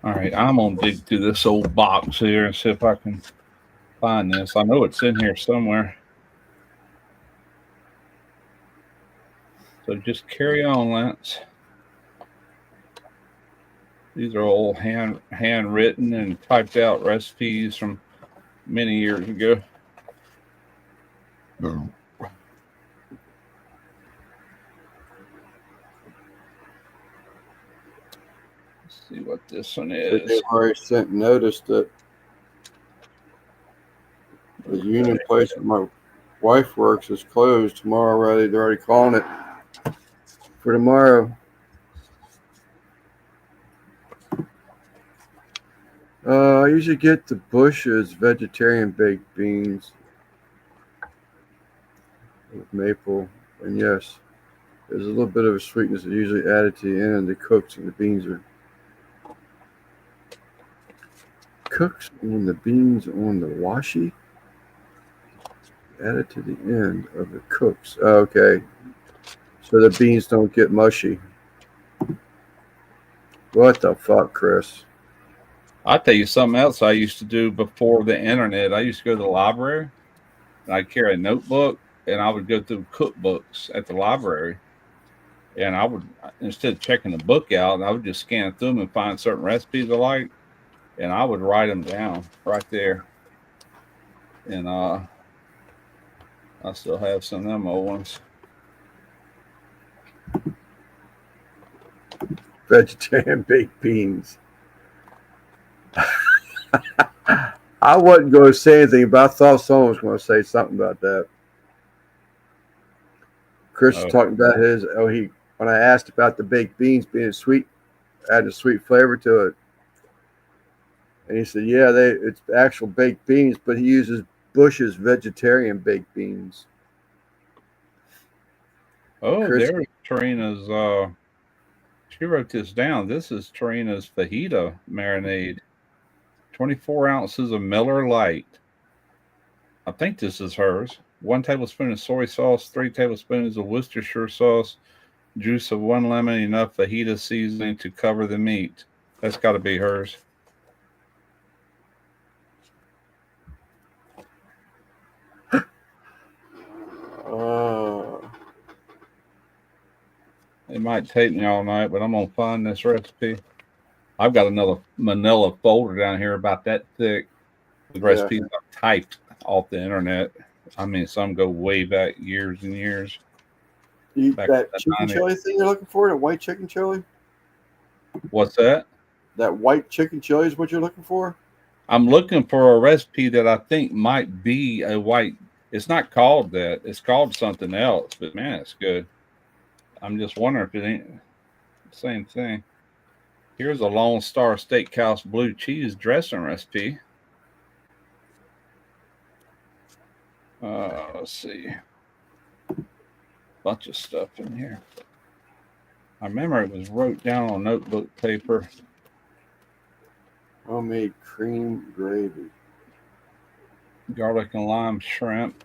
All right, I'm gonna dig through this old box here and see if I can find this. I know it's in here somewhere. So just carry on, Lance. These are all handwritten and typed out recipes from many years ago. Let's see what this one They've is. already sent notice that the union place where my wife works is closed tomorrow already. They're already calling it for tomorrow. I usually get the Bush's vegetarian baked beans with maple, and yes, there's a little bit of a sweetness that usually added to the end. It cooks, and the beans are cooks on the beans on the washi. Added to the end of the cooks. Okay, so the beans don't get mushy. What the fuck, Chris? I'll tell you something else I used to do before the internet. I used to go to the library and I'd carry a notebook and I would go through cookbooks at the library. And I would, instead of checking the book out, I would just scan through them and find certain recipes I like. And I would write them down right there. And I still have some of them old ones. Vegetarian baked beans. I wasn't going to say anything, but I thought someone was going to say something about that. Chris was talking about his. When I asked about the baked beans being sweet, adding a sweet flavor to it, and he said, "Yeah, it's actual baked beans, but he uses Bush's vegetarian baked beans." Oh, Chris, there's Tarina's. She wrote this down. This is Tarina's fajita marinade. 24 ounces of Miller Lite. I think this is hers. 1 tablespoon of soy sauce, 3 tablespoons of Worcestershire sauce, juice of 1 lemon, enough fajita seasoning to cover the meat. That's got to be hers. It might take me all night, but I'm going to find this recipe. I've got another manila folder down here about that thick with recipes I've typed off the internet. I mean, some go way back years and years. That chicken chili thing you're looking for, the white chicken chili? What's that? That white chicken chili is what you're looking for? I'm looking for a recipe that I think might be a white. It's not called that. It's called something else, but man, it's good. I'm just wondering if it ain't the same thing. Here's a Lone Star Steakhouse blue cheese dressing recipe. Let's see. Bunch of stuff in here. I remember it was wrote down on notebook paper. Homemade cream gravy. Garlic and lime shrimp.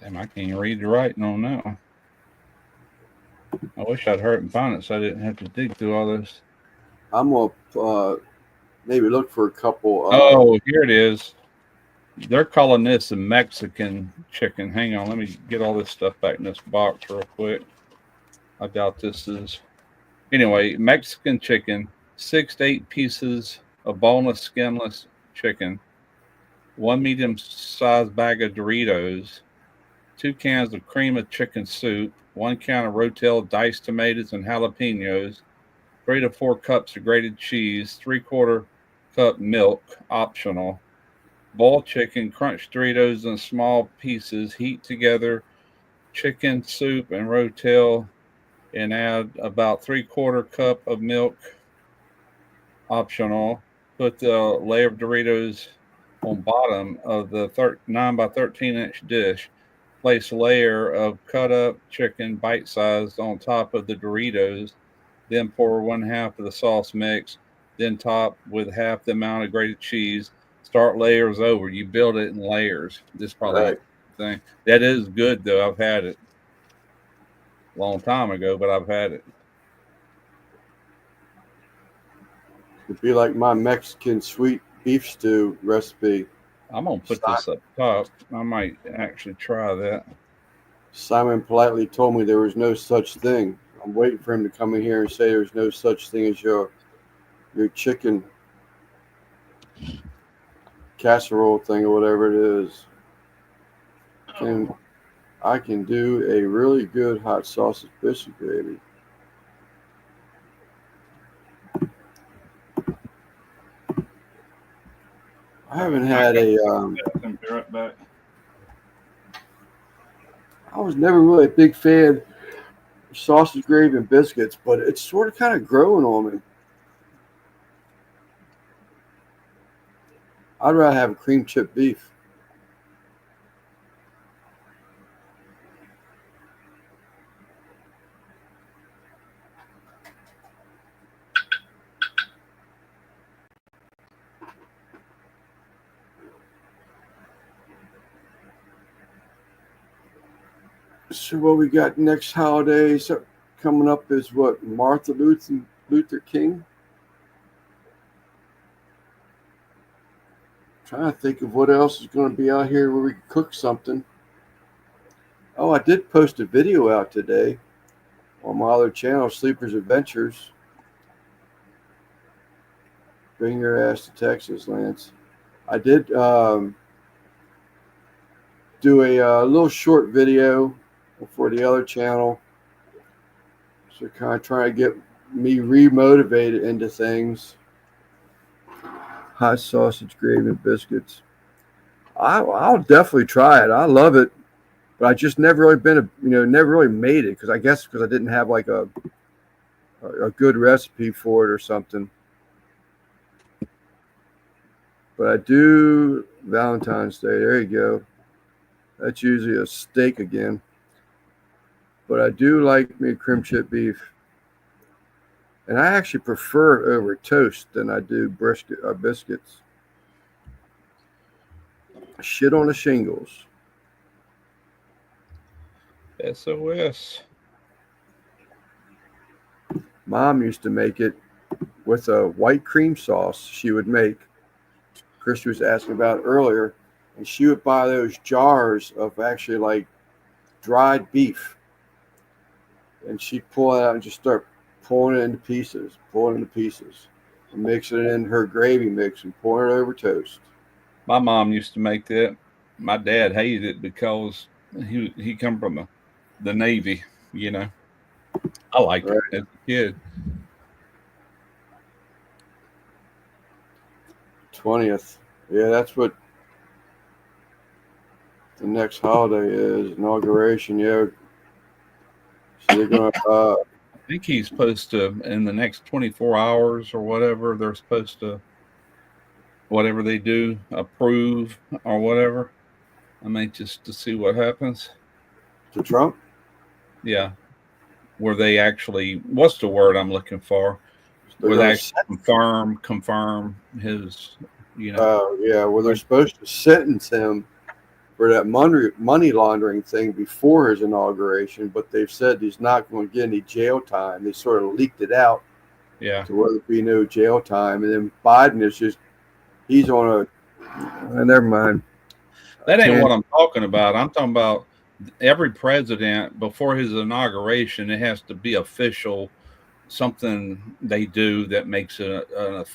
Damn, I can't read the writing on that one. I wish I'd hurry and find it so I didn't have to dig through all this. I'm going to maybe look for a couple. Oh, here it is. They're calling this a Mexican chicken. Hang on, let me get all this stuff back in this box real quick. I doubt this is. Anyway, Mexican chicken, 6 to 8 pieces of boneless, skinless chicken, 1 medium-sized bag of Doritos, 2 cans of cream of chicken soup, 1 can of Rotel diced tomatoes and jalapenos, 3 to 4 cups of grated cheese, 3/4 cup milk, optional. Boil chicken, crunch Doritos in small pieces, heat together chicken soup and Rotel, and add about 3/4 cup of milk, optional. Put the layer of Doritos on bottom of the 9 by 13 inch dish. Place a layer of cut up chicken bite sized on top of the Doritos. Then pour 1/2 of the sauce mix. Then top with half the amount of grated cheese. Start layers over. You build it in layers. This is probably the thing. That is good though. I've had it a long time ago, but I've had it. It'd be like my Mexican sweet beef stew recipe. I'm gonna put this up top. I might actually try that. Simon politely told me there was no such thing. I'm waiting for him to come in here and say there's no such thing as your chicken casserole thing or whatever it is. I can do a really good hot sausage biscuit gravy. I haven't had Be right back. I was never really a big fan of sausage gravy and biscuits, but it's sort of kind of growing on me. I'd rather have a cream chip beef. So what we got next holiday coming up is what, Martin Luther King? Trying to think of what else is going to be out here where we can cook something. Oh, I did post a video out today on my other channel, Sleepers Adventures. Bring your ass to Texas, Lance. I did do a little short video for the other channel. So kind of trying to get me remotivated into things. Hot sausage gravy and biscuits. I'll definitely try it. I love it, but I just never really never really made it because I guess because I didn't have like a good recipe for it or something. But I do Valentine's Day. There you go. That's usually a steak again. But I do like me cream chip beef. And I actually prefer it over toast than I do biscuits. Shit on the shingles. SOS. Mom used to make it with a white cream sauce she would make. Chris was asking about earlier. And she would buy those jars of actually like dried beef. And she'd pull it out and just start pulling it into pieces, and mixing it in her gravy mix and pouring it over toast. My mom used to make that. My dad hated it because he come from the Navy, you know. I liked it as a kid. 20th. Yeah, that's what the next holiday is. Inauguration, yeah. So they're going to... I think he's supposed to, in the next 24 hours or whatever, they're supposed to, whatever they do, approve or whatever. I mean, just to see what happens. To Trump? Yeah. Where they actually, what's the word I'm looking for? Where they actually confirm his, you know. Oh, yeah. Well, they're supposed to sentence him for that money laundering thing before his inauguration, but they've said he's not going to get any jail time. They sort of leaked it out. Yeah. To where there be no jail time. And then Biden is just, he's on never mind. That ain't what I'm talking about. I'm talking about every president before his inauguration, it has to be official, something they do that makes the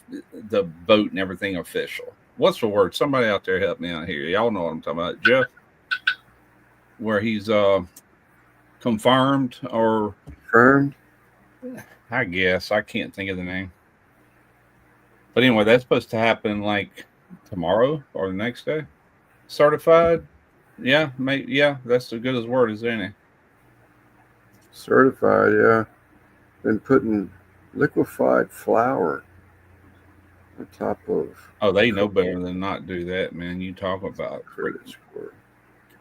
vote and everything official. What's the word? Somebody out there help me out here. Y'all know what I'm talking about, Jeff. Where he's confirmed or confirmed. I guess I can't think of the name. But anyway, that's supposed to happen like tomorrow or the next day. Certified. Yeah, that's as good as word as any. Certified, yeah. Been putting liquefied flour on top of. Oh, they know better than not do that, man. You talk about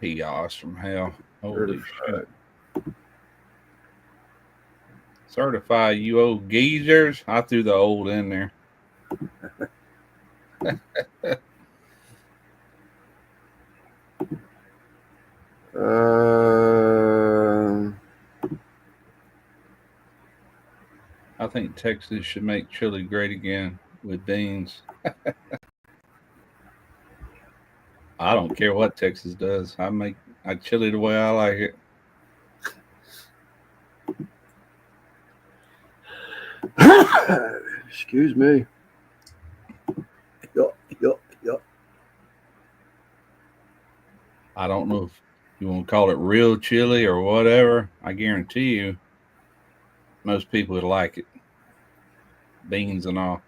chaos from hell. Holy shit. Certified, you old geezers. I threw the old in there. I think Texas should make chili great again with beans. I don't care what Texas does. I chili the way I like it. Excuse me. Yup, yup, yup. I don't know if you want to call it real chili or whatever. I guarantee you, most people would like it. Beans and all.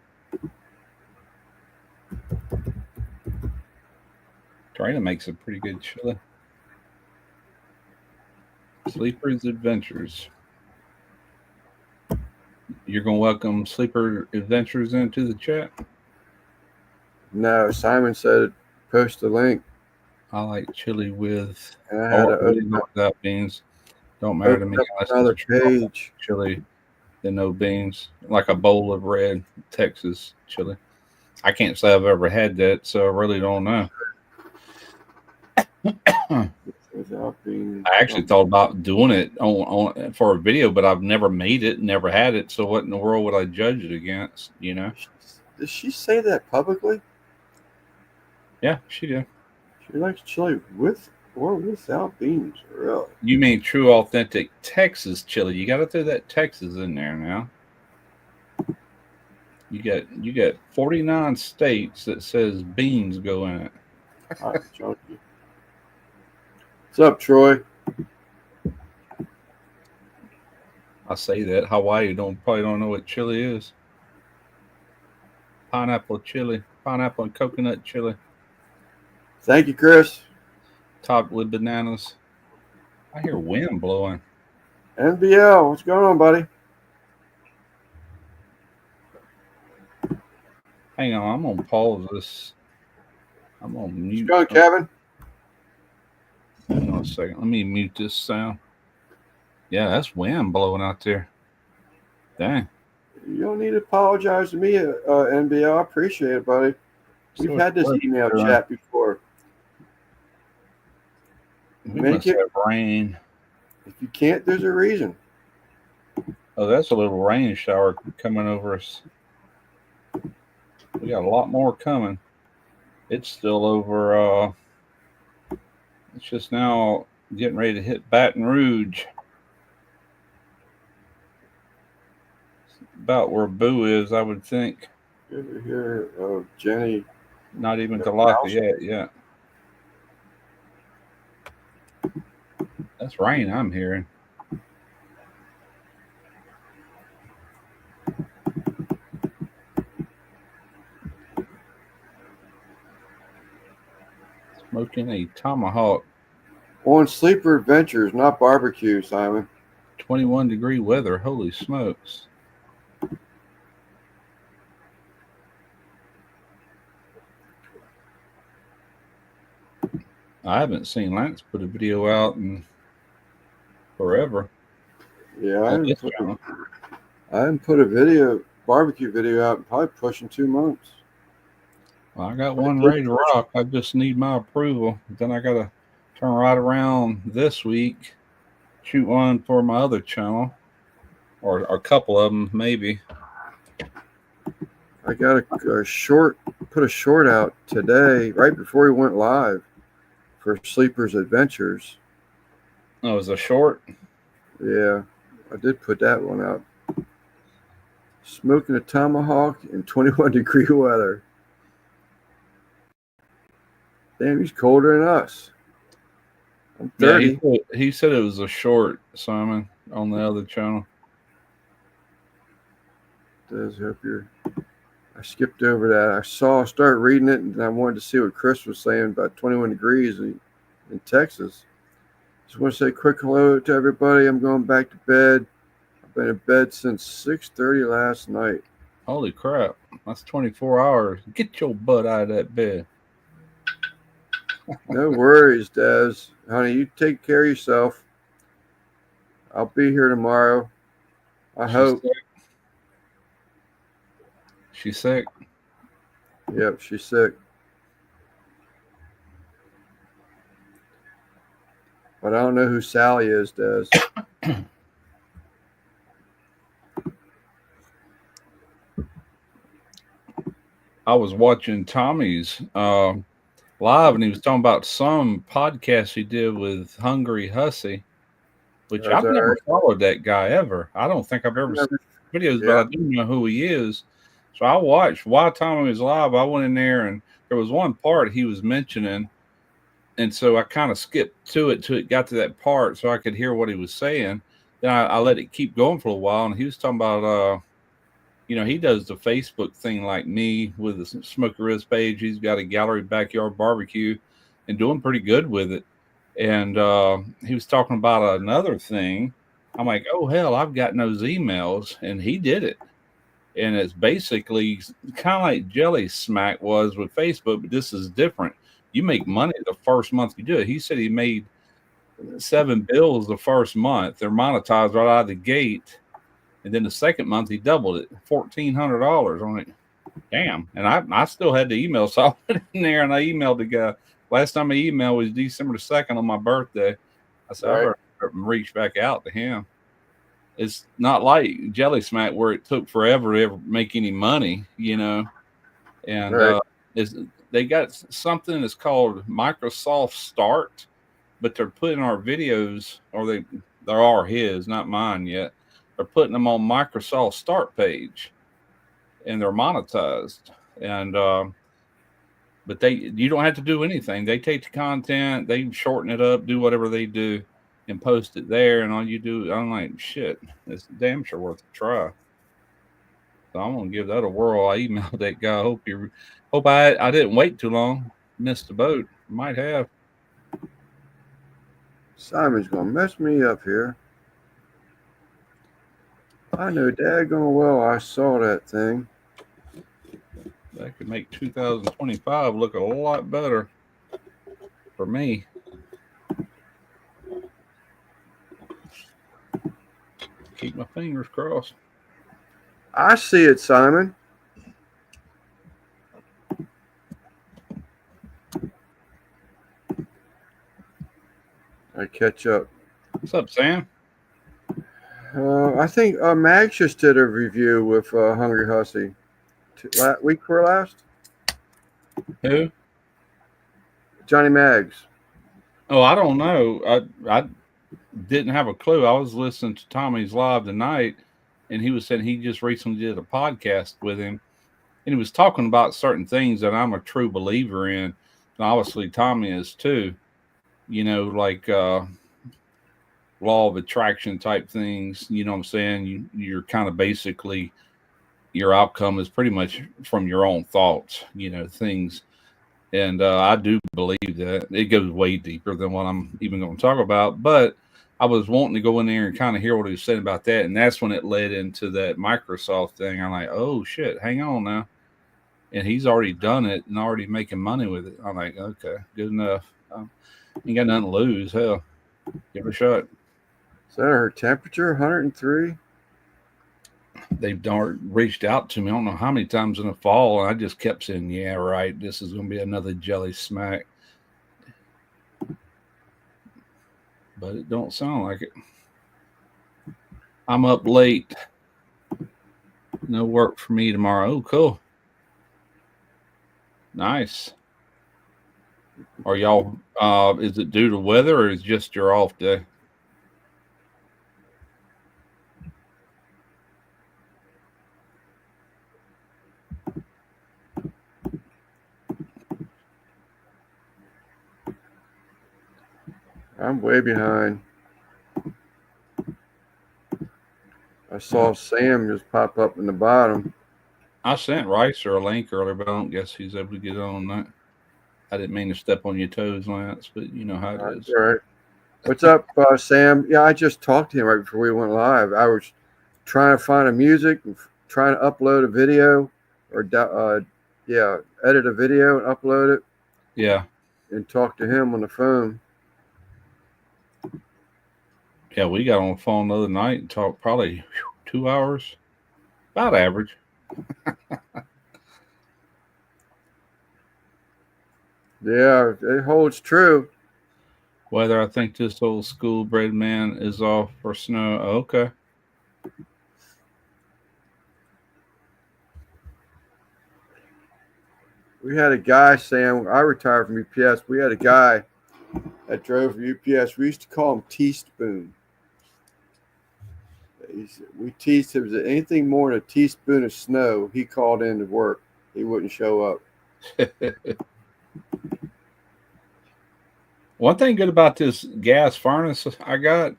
Trina makes a pretty good chili. Sleeper's Adventures. You're going to welcome Sleeper Adventures into the chat? No, Simon said post the link. I like chili with And I had to open without beans. Don't matter to me unless another it's page. chili than no beans. Like a bowl of red Texas chili. I can't say I've ever had that, so I really don't know. Without being, I actually thought about doing it on for a video, but I've never made it, never had it. So what in the world would I judge it against? You know? Did she say that publicly? Yeah, she did. She likes chili with or without beans. Really? You mean true, authentic Texas chili? You got to throw that Texas in there now. You got 49 states that says beans go in it. Junkie. What's up, Troy? I say that Hawaii probably don't know what chili is. Pineapple chili, pineapple and coconut chili. Thank you, Chris. Topped with bananas. I hear wind blowing. NBL, what's going on, buddy? Hang on, I'm gonna pause this. I'm gonna mute. What's going, Kevin? Hang on a second. Let me mute this sound. Yeah, that's wind blowing out there. Dang. You don't need to apologize to me, NBL. I appreciate it, buddy. We've had this email chat before. We must have rain. If you can't, there's a reason. Oh, that's a little rain shower coming over us. We got a lot more coming. It's still over. It's just now getting ready to hit Baton Rouge. About where Boo is, I would think. Over here, Jenny. Not even to Lafayette yet. That's rain I'm hearing. Smoking a tomahawk. On Sleeper Adventures, not barbecue, Simon. 21-degree weather. Holy smokes. I haven't seen Lance put a video out in forever. Yeah, I haven't put a barbecue video out in probably pushing 2 months. Well, I got one ready to rock. I just need my approval. Then I got to turn right around this week, shoot one for my other channel, or a couple of them maybe. I got a short, put a short out today, right before we went live, for Sleeper's Adventures. Oh, it was a short? Yeah, I did put that one out. Smoking a tomahawk in 21-degree weather. Damn, he's colder than us. I'm 30. Yeah, he said it was a short, Simon, on the other channel. Does hope you're. I skipped over that. I started reading it, and I wanted to see what Chris was saying about 21 degrees in Texas. Just want to say a quick hello to everybody. I'm going back to bed. I've been in bed since 6:30 last night. Holy crap. That's 24 hours. Get your butt out of that bed. No worries, Des. Honey, you take care of yourself. I'll be here tomorrow. I hope. Sick? She's sick? Yep, she's sick. But I don't know who Sally is, Des. I was watching Tommy's live, and he was talking about some podcast he did with Hungry Hussy, which That's I've all never right. followed that guy ever. I don't think I've ever seen Never- videos, but Yeah. I do know who he is. So I watched while Tommy was live. I went in there, and there was one part he was mentioning, and so I kind of skipped to it till it got to that part, so I could hear what he was saying. Then I let it keep going for a while, and he was talking about he does the Facebook thing like me with the Smoker page. He's got a gallery backyard barbecue and doing pretty good with it. And he was talking about another thing. I'm like, oh, hell, I've gotten those emails. And he did it. And it's basically kind of like Jelly Smack was with Facebook, but this is different. You make money the first month you do it. He said he made 7 bills the first month. They're monetized right out of the gate. And then the second month he doubled it, $1,400 on it. Damn. And I still had the email, so I went in there and I emailed the guy. Last time I emailed was December the 2nd on my birthday. I said, I Right. better reach back out to him. It's not like Jelly Smack where it took forever to ever make any money, And Right. they got something that's called Microsoft Start, but they're putting our videos, or they are his, not mine yet. They're putting them on Microsoft Start page, and they're monetized. And but you don't have to do anything. They take the content, they shorten it up, do whatever they do, and post it there. And all you do, I'm like, shit, it's damn sure worth a try. So I'm gonna give that a whirl. I emailed that guy. Hope I didn't wait too long. Missed the boat. Might have. Simon's gonna mess me up here. I know daggone well I saw that thing. That could make 2025 look a lot better for me. Keep my fingers crossed. I see it, Simon. I catch up. What's up, Sam? I think Max just did a review with Hungry Hussy. Week before last? Who? Johnny Mags. Oh, I don't know. I didn't have a clue. I was listening to Tommy's live tonight, and he was saying he just recently did a podcast with him, and he was talking about certain things that I'm a true believer in, and obviously Tommy is too. Like law of attraction type things. You know what I'm saying? You're kind of basically your outcome is pretty much from your own thoughts. Things. And I do believe that it goes way deeper than what I'm even going to talk about. But I was wanting to go in there and kind of hear what he was saying about that. And that's when it led into that Microsoft thing. I'm like, oh, shit, hang on now. And he's already done it and already making money with it. I'm like, okay, good enough. Ain't got nothing to lose. Hell, give it a shot. Is that her temperature? 103? They've reached out to me. I don't know how many times in the fall, and I just kept saying, "Yeah, right. This is going to be another Jelly Smack," but it don't sound like it. I'm up late. No work for me tomorrow. Oh, cool. Nice. Are y'all? Is it due to weather, or is it just your off day? I'm way behind. I saw Sam just pop up in the bottom. I sent Ricer a link earlier, but I don't guess he's able to get on that. I didn't mean to step on your toes, Lance, but you know how it is. All right. What's up, Sam? Yeah, I just talked to him right before we went live. I was trying to find a music, trying to upload a video, or edit a video and upload it. Yeah. And talk to him on the phone. Yeah, we got on the phone the other night and talked probably 2 hours, about average. Yeah, it holds true. Whether I think this old school bred man is off for snow. Okay. We had a guy, Sam. I retired from UPS. We had a guy that drove for UPS. We used to call him Teaspoon. We teased him that anything more than a teaspoon of snow, he called in to work. He wouldn't show up. One thing good about this gas furnace I got,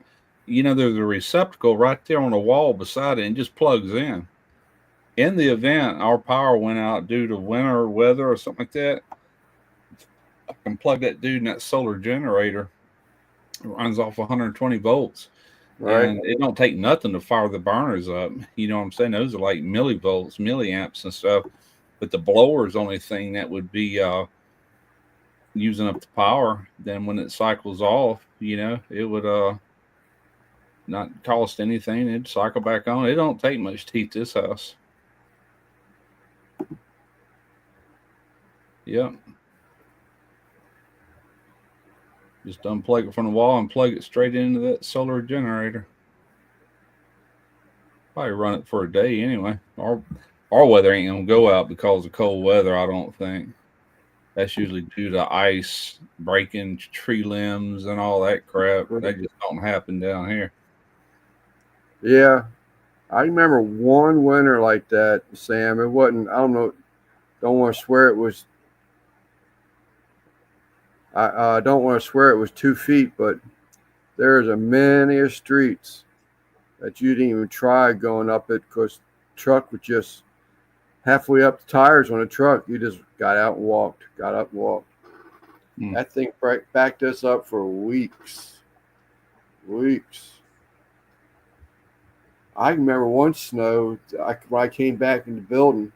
there's a receptacle right there on the wall beside it and just plugs in. In the event our power went out due to winter weather or something like that, I can plug that dude in that solar generator. It runs off 120 volts. Right. And it don't take nothing to fire the burners up. You know what I'm saying? Those are like millivolts, milliamps and stuff. But the blower is the only thing that would be using up the power. Then when it cycles off, it would not cost anything. It'd cycle back on. It don't take much to heat this house. Yep. Just unplug it from the wall and plug it straight into that solar generator. Probably run it for a day anyway. Our weather ain't gonna go out because of cold weather, I don't think. That's usually due to ice breaking tree limbs and all that crap. That just don't happen down here. Yeah. I remember one winter like that, Sam. It wasn't, I don't want to swear it was, I don't want to swear it was 2 feet, but there's a many streets that you didn't even try going up it because the truck was just halfway up the tires on the truck. You just got out and walked, got up and walked. That thing backed us up for weeks. I remember one snow, when I came back in the building,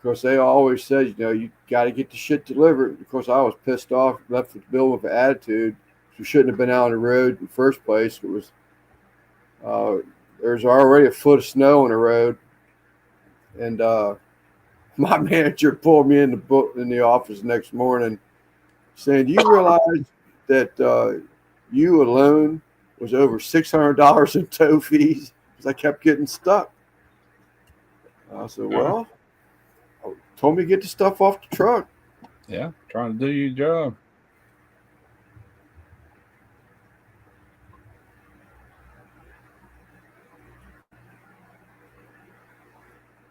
because they always said, you got to get the shit delivered. Of course, I was pissed off, left the building with an attitude. We shouldn't have been out on the road in the first place. It was there's already a foot of snow on the road, and my manager pulled me in the office next morning, saying, "Do you realize that you alone was over $600 in tow fees because I kept getting stuck?" I said, "Well, told me to get the stuff off the truck." Yeah, trying to do your job.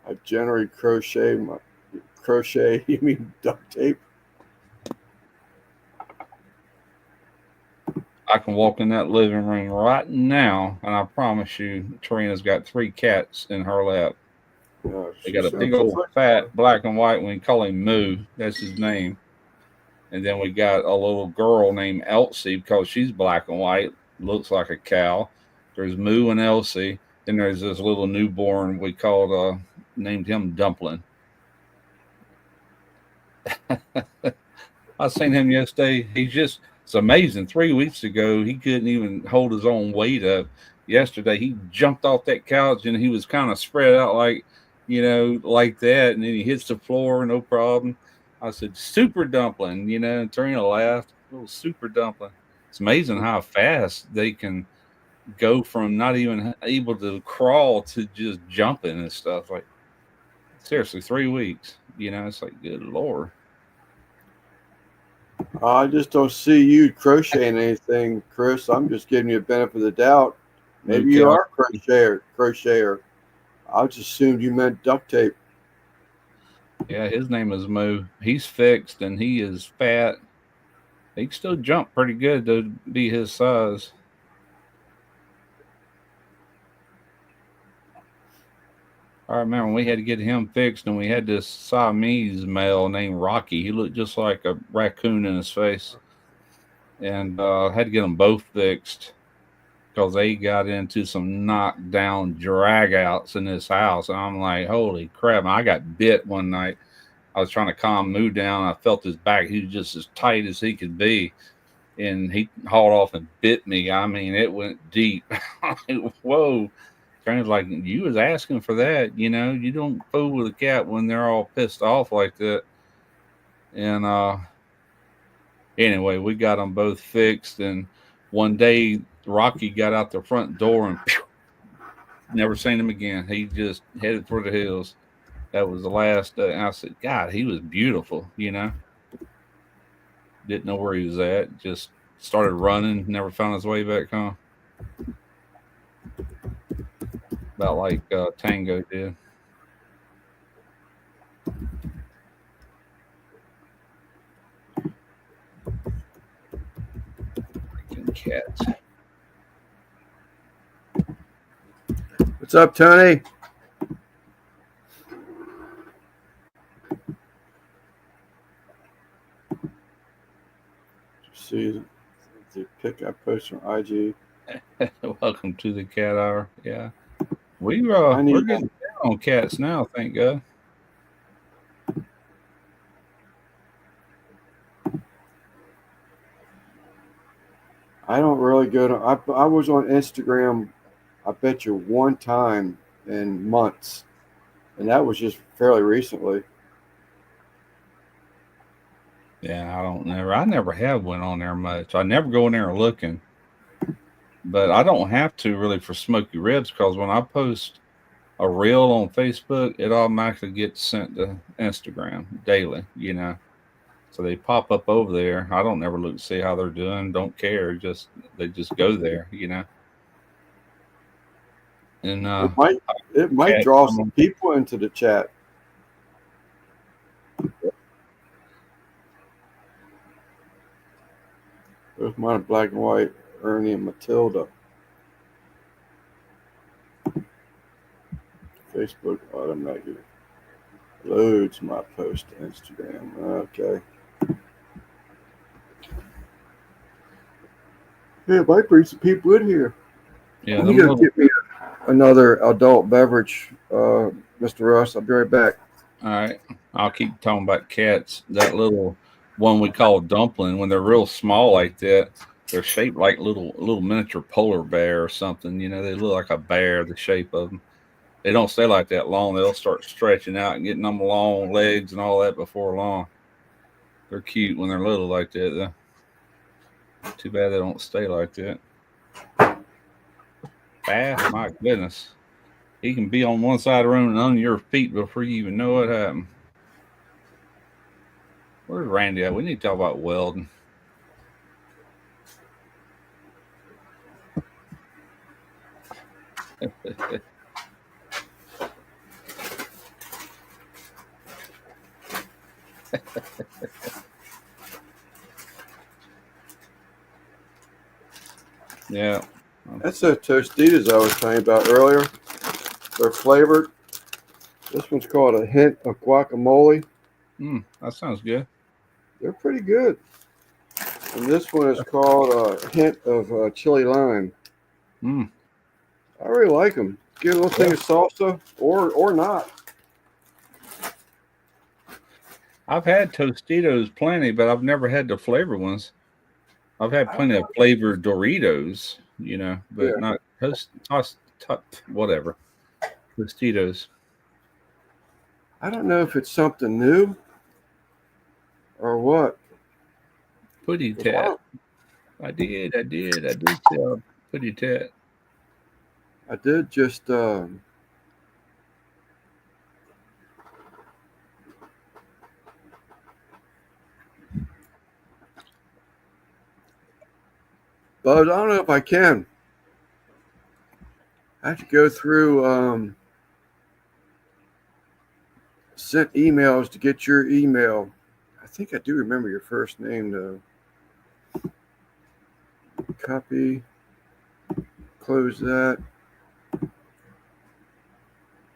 I generally crochet, you mean duct tape? I can walk in that living room right now, and I promise you, Tarina's got 3 cats in her lap. They got a big old fat black and white one. We call him Moo. That's his name. And then we got a little girl named Elsie because she's black and white, looks like a cow. There's Moo and Elsie. Then there's this little newborn we called, named him Dumpling. I seen him yesterday. It's amazing. 3 weeks ago, he couldn't even hold his own weight up. Yesterday, he jumped off that couch and he was kind of spread out like that. And then he hits the floor, no problem. I said, "Super Dumpling," and Trina laughed. Little Super Dumpling. It's amazing how fast they can go from not even able to crawl to just jumping and stuff. Like, seriously, 3 weeks. It's like, good Lord. I just don't see you crocheting anything, Chris. I'm just giving you a benefit of the doubt. Maybe you are a crocheter. I just assumed you meant duct tape. Yeah, his name is Moo. He's fixed and he is fat. He can still jump pretty good to be his size. I remember we had to get him fixed, and we had this Siamese male named Rocky. He looked just like a raccoon in his face, and had to get them both fixed because they got into some knockdown drag-outs in this house. And I'm like, holy crap. And I got bit one night. I was trying to calm Moo down. I felt his back. He was just as tight as he could be. And he hauled off and bit me. I mean, it went deep. Whoa. Trina's like, you was asking for that. You don't fool with a cat when they're all pissed off like that. And anyway, we got them both fixed. And one day, Rocky got out the front door and never seen him again. He just headed for the hills. That was the last day. And I said, God, he was beautiful, you know. Didn't know where he was at. Just started running, never found his way back home. About like Tango did. Freaking cats. What's up, Tony? See the pic I posted on IG. Welcome to the cat hour. Yeah, we're getting down on cats now. Thank God. I don't really go to. I was on Instagram. I bet you one time in months, and that was just fairly recently. Yeah, I never have went on there much. I never go in there looking, but I don't have to really for Smoky Ribs because when I post a reel on Facebook, it automatically gets sent to Instagram daily, you know. So they pop up over there. I don't never look to see how they're doing. Don't care. They just go there, you know. And It might draw some people into the chat. There's mine black and white, Ernie and Matilda. Facebook automatically loads my post to Instagram. Okay. Yeah, it might bring some people in here. Yeah, you gotta get me another adult beverage, Mr. Russ. I'll be right back. All right. I'll keep talking about cats. That little one we call dumpling, when they're real small like that, they're shaped like little miniature polar bear or something. You know, they look like a bear, the shape of them. They don't stay like that long. They'll start stretching out and getting them long legs and all that before long. They're cute when they're little like that, though. Too bad they don't stay like that. Bath, my goodness. He can be on one side of the room and on your feet before you even know what happened. Where's Randy at? We need to talk about welding. Yeah. That's the Tostitas I was telling you about earlier. They're flavored. This one's called a hint of guacamole. That sounds good. They're pretty good. And this one is called a hint of chili lime. I really like them. Get a little thing of salsa or not. I've had Tostitos plenty, but I've never had the flavored ones. I've had plenty of flavored Doritos, you know, but not whatever. Tostitos. I don't know if it's something new or what. Putty tat. I did tell Putty tat. I did just but I don't know if I can. I have to go through sent emails to get your email. I think I do remember your first name though. Copy. Close that.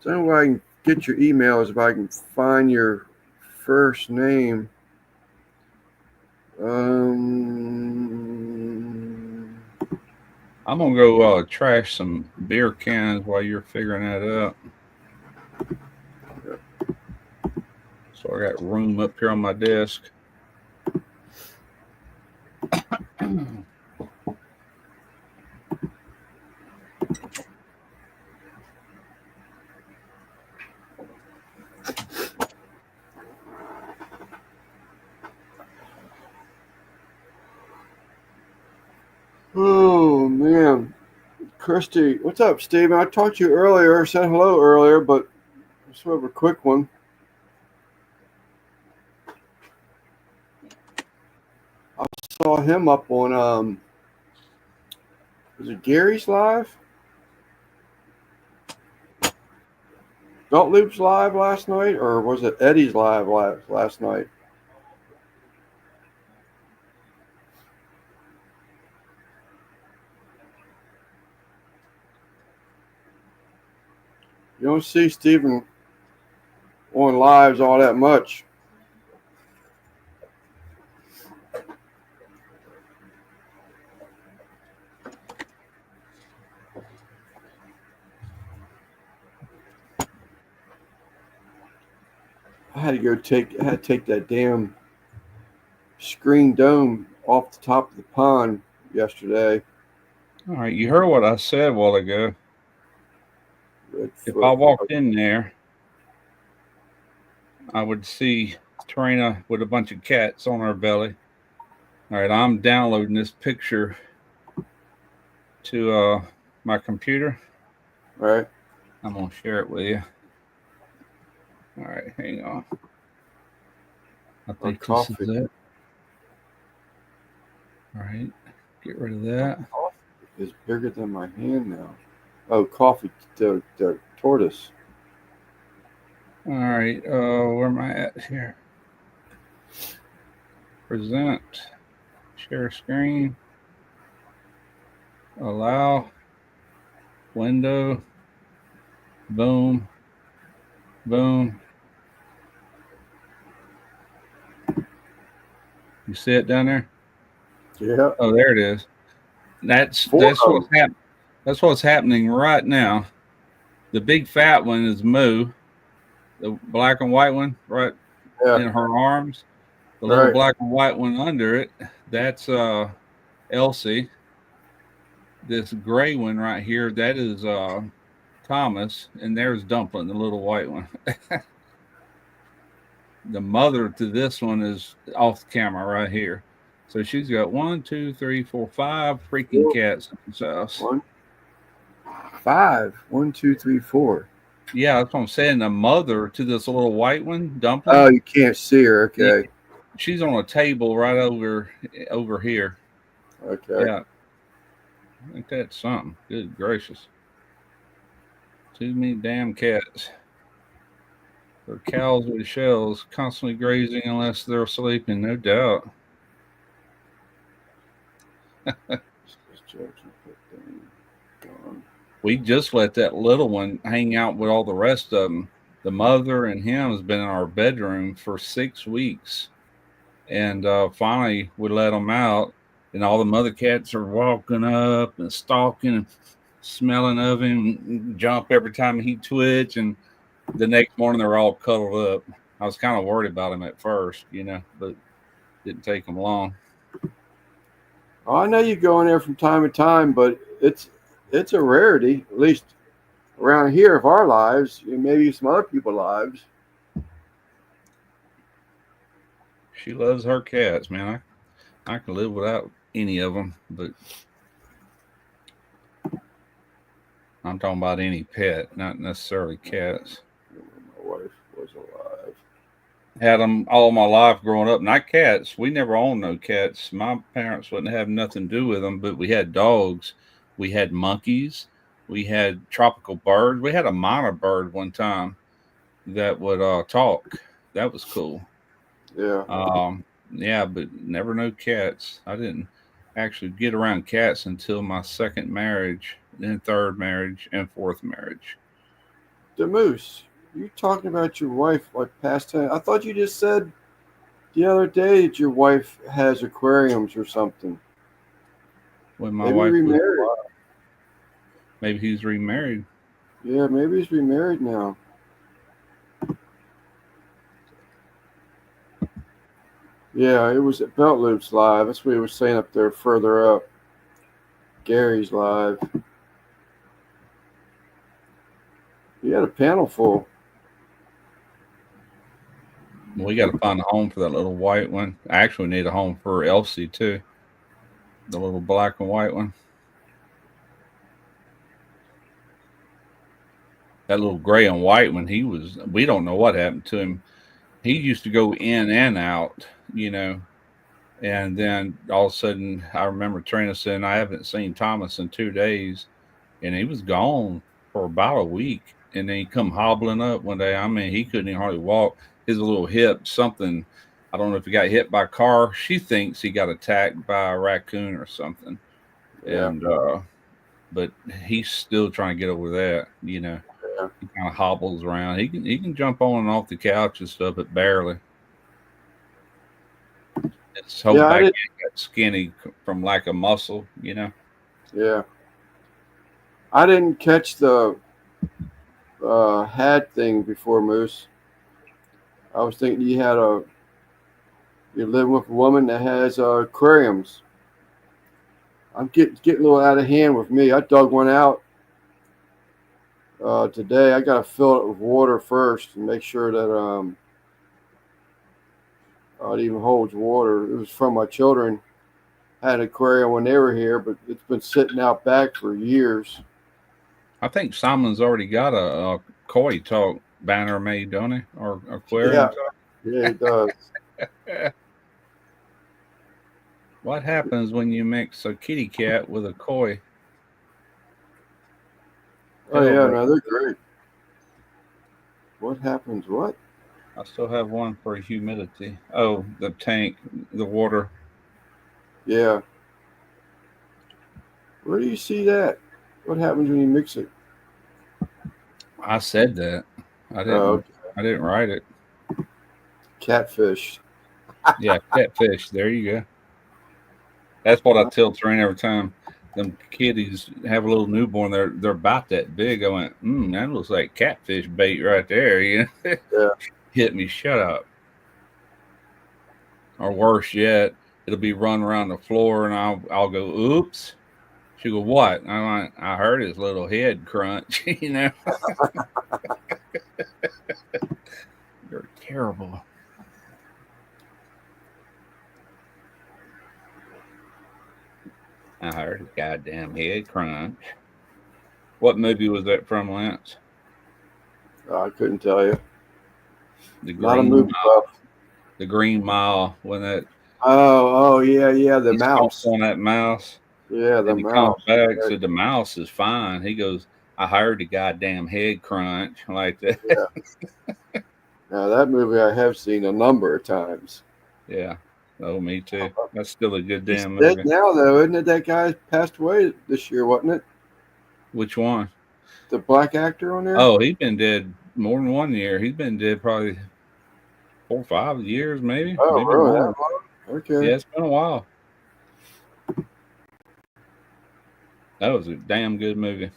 So the only way I can get your email is if I can find your first name. I'm gonna go trash some beer cans while you're figuring that out. So I got room up here on my desk. Oh man, Christy, what's up, Steven? I talked to you earlier, said hello earlier, but sort of a quick one. I saw him up on was it Gary's live? Belt Loop's live last night, or was it Eddie's live last night? You don't see Steven on lives all that much. I had to take that damn screen dome off the top of the pond yesterday. All right, you heard what I said a while ago. If I walked in there, I would see Tarina with a bunch of cats on her belly. All right, I'm downloading this picture to my computer. All right. I'm going to share it with you. All right, hang on. I think this is it. All right, get rid of that. It's bigger than my hand now. Oh, coffee, the tortoise. All right, where am I at here? Present, share screen, allow, window, boom, boom. You see it down there? Yeah. Oh, there it is. That's what's happening right now. The big fat one is Moo, the black and white one, right in her arms. The little black and white one under it, that's Elsie. This gray one right here, that is Thomas, and there's Dumpling, the little white one. The mother to this one is off the camera right here. So she's got 1, 2, 3, 4, 5 freaking cats in this house. 5. 1, 2, 3, 4. Yeah, that's what I'm saying. The mother to this little white one, Dumpling. Oh, you can't see her. Okay. She's on a table right over here. Okay. Yeah. I think that's something. Good gracious. Too many damn cats. They're cows with shells, constantly grazing unless they're sleeping, no doubt. We just let that little one hang out with all the rest of them. The mother and him has been in our bedroom for 6 weeks. And finally, we let them out. And all the mother cats are walking up and stalking and smelling of him, jump every time he twitch. And the next morning, they're all cuddled up. I was kind of worried about him at first, but didn't take him long. Oh, I know you go in there from time to time, but it's a rarity, at least around here of our lives, and maybe some other people's lives. She loves her cats, man. I can live without any of them, but I'm talking about any pet, not necessarily cats. My wife was alive. Had them all my life growing up. Not cats. We never owned no cats. My parents wouldn't have nothing to do with them, but we had dogs. We had monkeys. We had tropical birds. We had a minor bird one time that would talk. That was cool. Yeah. Yeah, but never no cats. I didn't actually get around cats until my second marriage, then third marriage, and fourth marriage. The Moose, you talking about your wife like past tense? I thought you just said the other day that your wife has aquariums or something. When my wife remarried. Maybe he's remarried. Yeah, maybe he's remarried now. Yeah, it was at Belt Loop's live. That's what he was saying up there further up. Gary's live. He had a panel full. We got to find a home for that little white one. I actually need a home for Elsie too. The little black and white one. that little gray and white when we don't know what happened to him. He used to go in and out, you know, and then all of a sudden I remember Trina saying, I haven't seen Thomas in 2 days, and he was gone for about a week. And then he come hobbling up one day. I mean, he couldn't even hardly walk. His little hip, something, I don't know if he got hit by a car. She thinks he got attacked by a raccoon or something. Yeah. And but he's still trying to get over that, you know. Yeah. He kind of hobbles around. He can jump on and off the couch and stuff, but barely. His whole back end got skinny from lack of muscle, you know. Yeah. I didn't catch the hat thing before, Moose. I was thinking you're living with a woman that has aquariums. I'm getting a little out of hand with me. I dug one out today. I got to fill it with water first and make sure that it even holds water. It was from my children. I had an aquarium when they were here, but it's been sitting out back for years. I think Simon's already got a Koi Talk banner made, don't he? Or aquarium. Yeah, he does. What happens when you mix a kitty cat with a koi? Oh, yeah, no, they're great. What happens? What? I still have one for humidity. Oh, the tank, the water. Yeah. Where do you see that? What happens when you mix it? I said that. I didn't write it. Catfish. Yeah, catfish. There you go. That's what I tell Terrain every time. Them kitties have a little newborn. They're about that big. I went, that looks like catfish bait right there. You know? Yeah. Hit me. Shut up. Or worse yet, it'll be run around the floor, and I'll go, oops. She go, what? I heard his little head crunch. You know. You're terrible. I heard his goddamn head crunch. What movie was that from, Lance? I couldn't tell you. Not a movie buff. The Green Mile, when that. Oh yeah, the mouse on that mouse. Yeah, the and he mouse. Comes back, said the mouse is fine. He goes, I heard the goddamn head crunch like that. Yeah. Now that movie I have seen a number of times. Yeah. Oh, me too. That's still a good He's damn movie. dead now, though, isn't it? That guy passed away this year, wasn't it? Which one? The black actor on there? Oh, he's been dead more than 1 year. He's been dead probably 4 or 5 years, maybe. Oh, maybe really? more. Okay. Yeah, it's been a while. That was a damn good movie.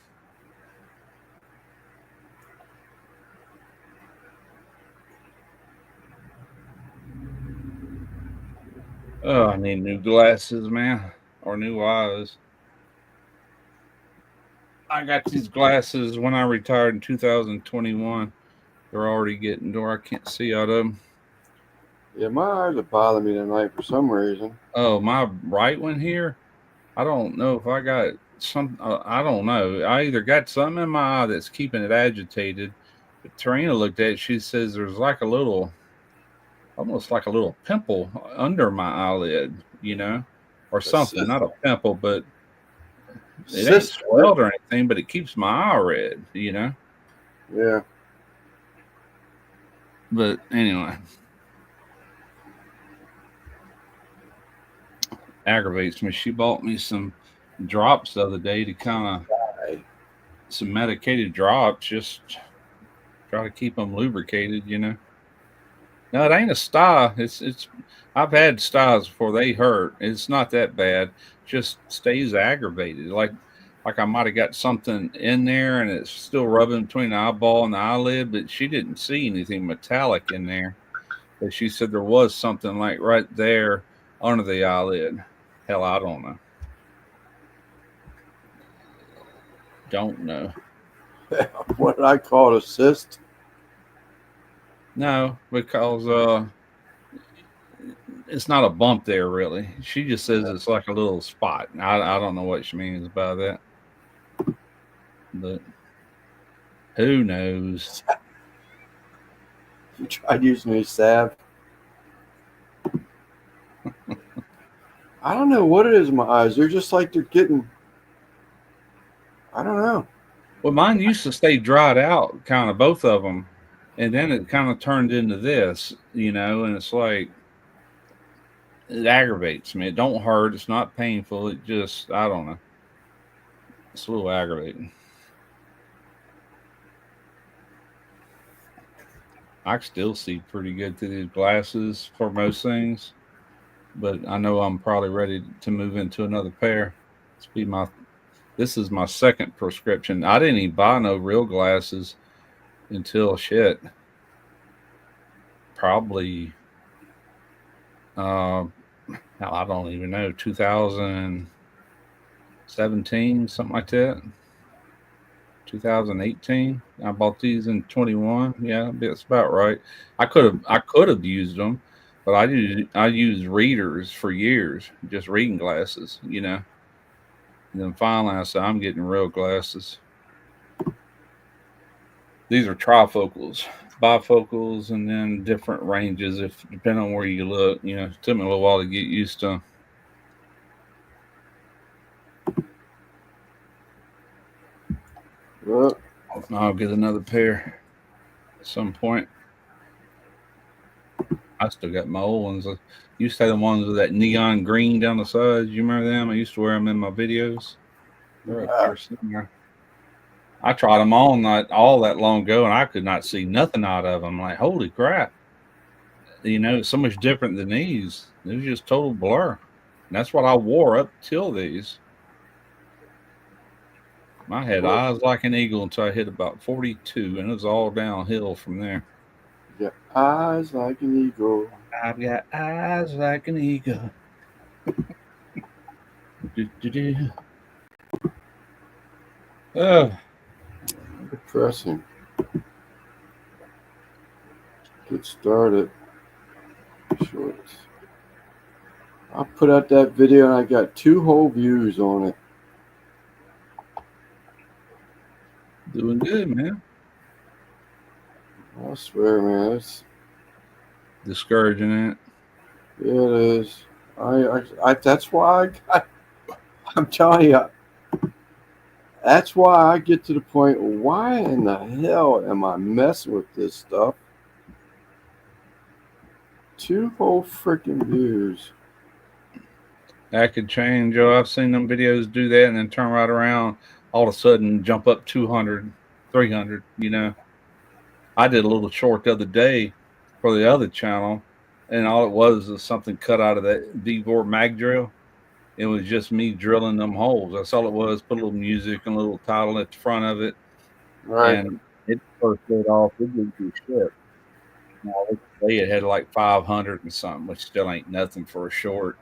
Oh, I need new glasses, man, or new eyes. I got these glasses when I retired in 2021. They're already getting to where I can't see out of them. Yeah, my eyes are bothering me tonight for some reason. Oh, my right one here? I don't know if I got some. I don't know. I either got something in my eye that's keeping it agitated. But Tarina looked at it. She says there's like a little, almost like a little pimple under my eyelid, you know, or something. Not a pimple, but it ain't swelled or anything, but it keeps my eye red, you know. Yeah. But anyway, aggravates me. She bought me some drops the other day to kind of some medicated drops, just try to keep them lubricated, you know. No, it ain't a sty. It's I've had styes before. They hurt. It's not that bad. Just stays aggravated. Like I might have got something in there and it's still rubbing between the eyeball and the eyelid, but she didn't see anything metallic in there. But she said there was something like right there under the eyelid. Hell, I don't know. Don't know. What did I call it, a cyst? No, because it's not a bump there, really. She just says it's like a little spot. I don't know what she means by that. But Who knows? You tried using any salve? I don't know what it is in my eyes. They're just like they're getting. I don't know. Well, mine used to stay dried out, kind of both of them, and then it kind of turned into this, and it's like it aggravates me. It don't hurt. It's not painful. It just, I don't know. It's a little aggravating. I can still see pretty good through these glasses for most things, but I know I'm probably ready to move into another pair. This is my second prescription. I didn't even buy no real glasses until probably I don't even know, 2017, something like that. 2018. I bought these in 21. Yeah, that's about right. I could have used them, but I used readers for years, just reading glasses. And then finally I said I'm getting real glasses. These are trifocals, bifocals, and then different ranges if depending on where you look. It took me a little while to get used to 'em. Well, I'll get another pair at some point. I still got my old ones. I used to have the ones with that neon green down the sides. You remember them? I used to wear them in my videos. They're up here somewhere. I tried them on not all that long ago, and I could not see nothing out of them. Like, holy crap! It's so much different than these. It was just total blur. And that's what I wore up till these. I had eyes like an eagle until I hit about 42, and it was all downhill from there. your eyes like an eagle. I've got eyes like an eagle. Do-do-do. Depressing. Get started. Shorts. I put out that video and I got 2 whole views on it. Doing good, man. I swear, man, it's Discouraging it. it is. I that's why I'm telling you, that's why I get to the point. Why in the hell am I messing with this stuff? 2 whole freaking views. That could change. Joe, I've seen them videos do that and then turn right around, all of a sudden jump up 200, 300. I did a little short the other day for the other channel, and all it was something cut out of that V4 mag drill. It was just me drilling them holes. That's all it was. Put a little music and a little title at the front of it. Right. And it first lit off. It didn't do shit. Now, today it had like 500 and something, which still ain't nothing for a short.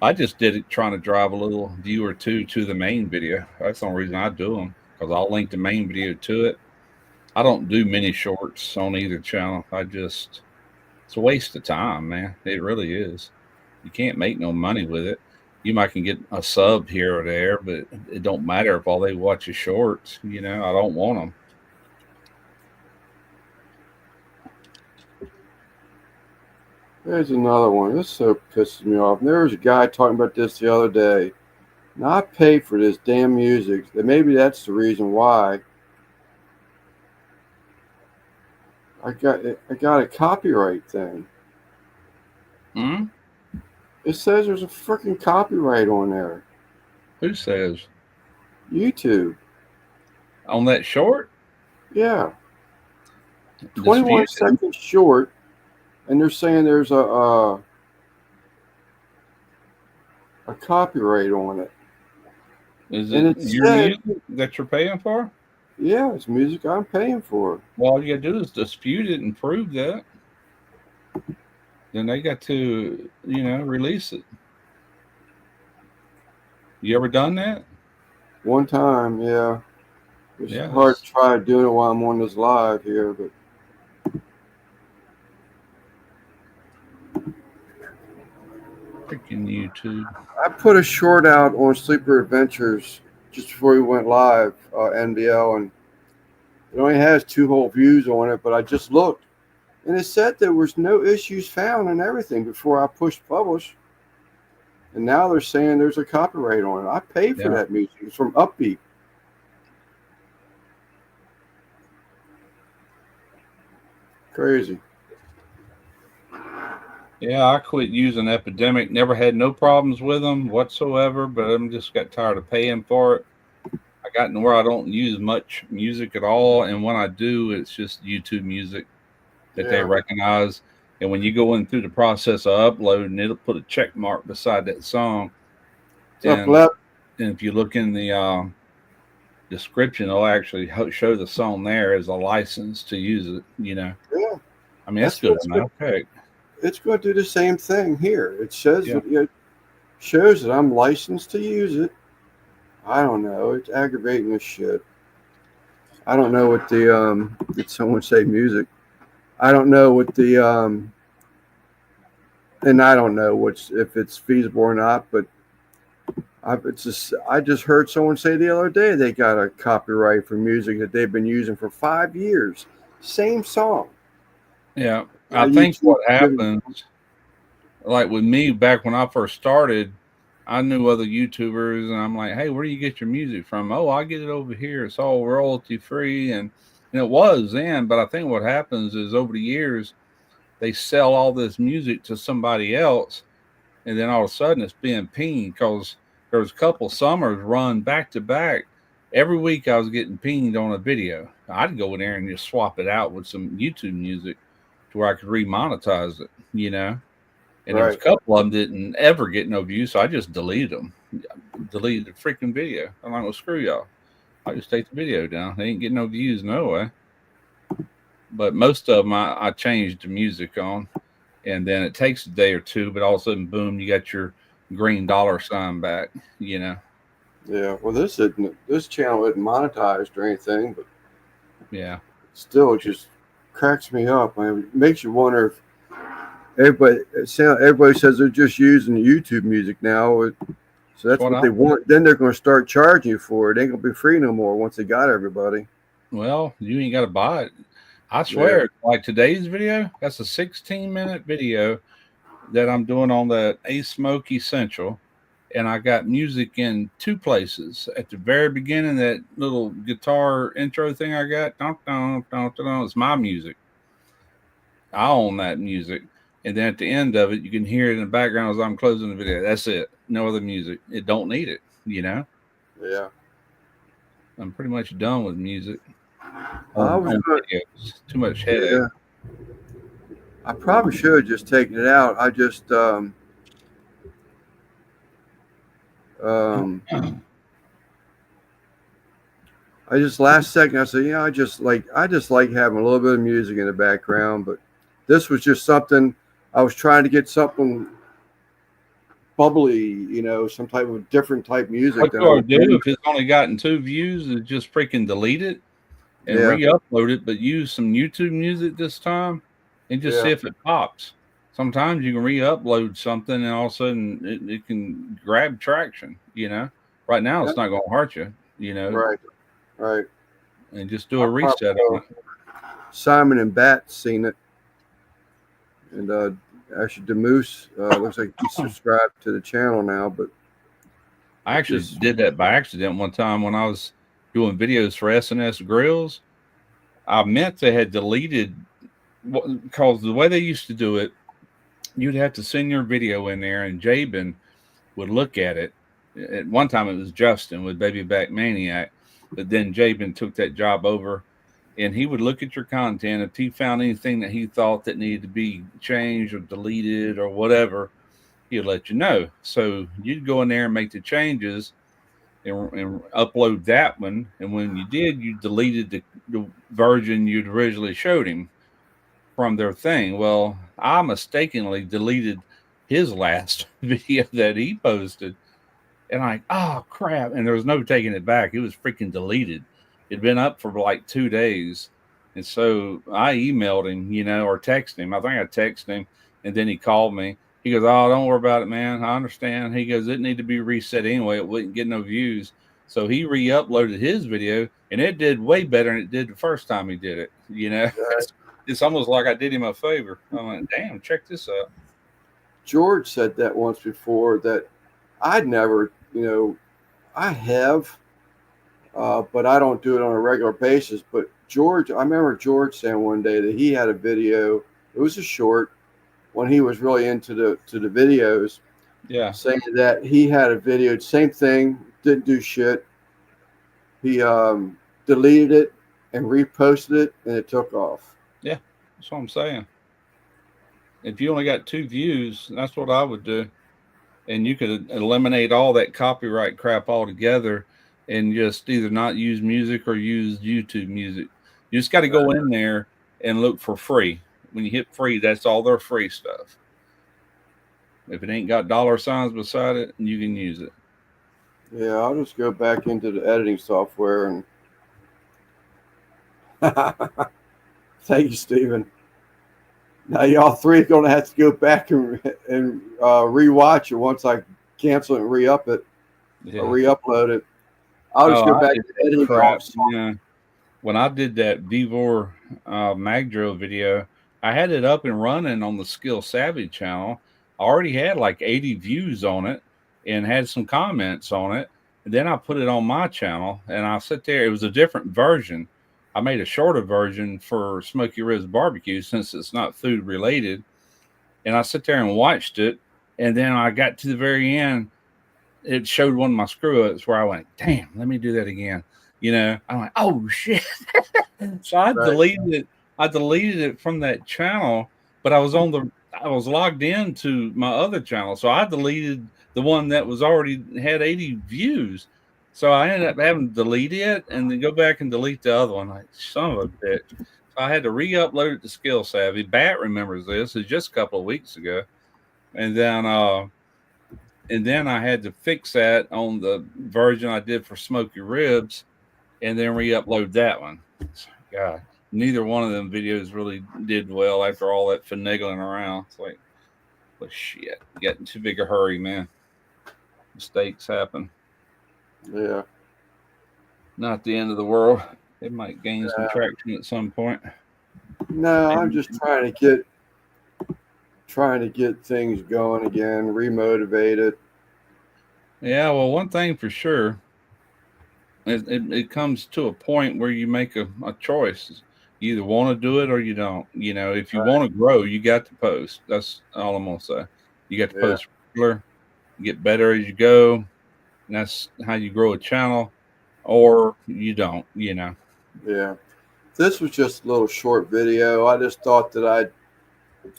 I just did it trying to drive a little view or two to the main video. That's the only reason I do them, because I'll link the main video to it. I don't do many shorts on either channel. It's a waste of time, man. It really is. You can't make no money with it. You might can get a sub here or there, but it don't matter if all they watch is shorts. I don't want them. There's another one. This so pisses me off. And there was a guy talking about this the other day. Now I pay for this damn music. Maybe that's the reason why. I got a copyright thing. Hmm? It says there's a freaking copyright on there. Who says? YouTube. On that short? Yeah. 21-second short, and they're saying there's a copyright on it. Is it your music that you're paying for? Yeah, it's music I'm paying for. Well, all you gotta do is dispute it and prove that. Then they got to, release it. You ever done that? One time, yeah. It's hard to try doing it while I'm on this live here, but freaking YouTube. I put a short out on Sleeper Adventures just before we went live, NBL, and it only has 2 whole views on it. But I just looked, and it said there was no issues found and everything before I pushed publish. And now they're saying there's a copyright on it. I paid for that music. It's from Upbeat. Crazy. Yeah, I quit using Epidemic. Never had no problems with them whatsoever, but I'm just got tired of paying for it. I got to where I don't use much music at all, and when I do, it's just YouTube music that they recognize. And when you go in through the process of uploading, it'll put a check mark beside that song. And if you look in the description, it'll actually show the song there as a license to use it. Yeah. I mean, that's good enough. Okay. It's going to do the same thing here. It says it shows that I'm licensed to use it. I don't know. It's aggravating as shit. I don't know what the did someone say music? I don't know what the and I don't know if it's feasible or not, but I just heard someone say the other day they got a copyright for music that they've been using for 5 years. Same song. Yeah. I think what happens, like with me back when I first started, I knew other YouTubers, and I'm like, hey, where do you get your music from? Oh, I get it over here. It's all royalty free. And it was then, but I think what happens is over the years, they sell all this music to somebody else, and then all of a sudden it's being pinged because there was a couple summers run back to back. Every week I was getting pinged on a video. I'd go in there and just swap it out with some YouTube music to where I could remonetize it, And there was a couple of them didn't ever get no views, so I just deleted them. Deleted the freaking video. I'm like, well, screw y'all. I just take the video down. They ain't getting no views, no way. But most of them I changed the music on, and then it takes a day or two, but all of a sudden, boom, you got your green dollar sign back, Yeah, well, this channel isn't monetized or anything, but still, it just cracks me up. I mean, it makes you wonder if everybody says they're just using YouTube music now, so that's what they want. Then they're going to start charging you for it. It ain't going to be free no more once they got everybody. Well, you ain't got to buy it. I swear, like today's video, that's a 16-minute video that I'm doing on the A Smoke Essential, and I got music in 2 places. At the very beginning, that little guitar intro thing I got, it's my music. I own that music. And then at the end of it, you can hear it in the background as I'm closing the video. That's it. No other music. It don't need it, Yeah. I'm pretty much done with music. Too much headache. Yeah. I probably should have just taken it out. I just last second I said, I just like having a little bit of music in the background, but this was just something I was trying to get something bubbly, some type of different type music. What you do if it's only gotten 2 views is just freaking delete it and re-upload it, but use some YouTube music this time and just see if it pops. Sometimes you can re-upload something and all of a sudden it can grab traction, Right now it's not going to hurt you, Right. And just do a reset on it. Simon and Bat seen it. And actually, Demoose looks like he subscribed to the channel now. But I actually did that by accident one time when I was doing videos for SNS Grills. I meant they had deleted, because the way they used to do it, you'd have to send your video in there, and Jabin would look at it. At one time, it was Justin with Baby Back Maniac, but then Jabin took that job over. And he would look at your content. If he found anything that he thought that needed to be changed or deleted or whatever, he'd let you know. So you'd go in there and make the changes and upload that one. And when you did, you deleted the version you'd originally showed him from their thing. Well, I mistakenly deleted his last video that he posted. And I'm like, oh, crap. And there was no taking it back. It was freaking deleted. It'd been up for like 2 days. And so I emailed him, or texted him. I think I texted him, and then he called me. He goes, oh, don't worry about it, man. I understand. He goes, it needed to be reset anyway. It wouldn't get no views. So he re-uploaded his video, and it did way better than it did the first time he did it. It's almost like I did him a favor. I'm like, damn, check this out. George said that once before that I'd never, I have, but I don't do it on a regular basis. But George, I remember George saying one day that he had a video. It was a short when he was really into the videos. Yeah. Saying that he had a video, same thing, didn't do shit. He deleted it and reposted it, and it took off. Yeah, that's what I'm saying. If you only got 2 views, that's what I would do. And you could eliminate all that copyright crap altogether and just either not use music or use YouTube music. You just got to go in there and look for free. When you hit free, that's all their free stuff. If it ain't got $signs beside it, you can use it. Yeah, I'll just go back into the editing software and thank you, Stephen. Now y'all three are gonna have to go back and rewatch it once I cancel it and re-up it or re-upload it. I'll just go back to editing crap. Yeah. When I did that Vevor Magdro video, I had it up and running on the Skill Savvy channel. I already had like 80 views on it and had some comments on it. And then I put it on my channel and I sit there. It was a different version. I made a shorter version for Smoky Ribs Barbecue since it's not food related. And I sit there and watched it. And then I got to the very end. It showed one of my screw ups where I went, damn, let me do that again. I'm like, oh shit. So I deleted it. I deleted it from that channel, but I was logged into my other channel. So I deleted the one that was already had 80 views. So I ended up having to delete it and then go back and delete the other one. Like, son of a bitch. So I had to re-upload it to Skill Savvy. Bat remembers this. It's just a couple of weeks ago. And then I had to fix that on the version I did for Smoky Ribs and then re-upload that one. God, neither one of them videos really did well after all that finagling around. It's like, well, shit, getting too big a hurry, man. Mistakes happen. Yeah. Not the end of the world. It might gain some traction at some point. No, I'm just trying to get things going again, remotivated. Yeah, well, one thing for sure, it comes to a point where you make a choice. You either want to do it or you don't. If you want to grow, you got to post. That's all I'm going to say. You got to post regular, get better as you go. And that's how you grow a channel, or you don't, Yeah. This was just a little short video. I just thought that I'd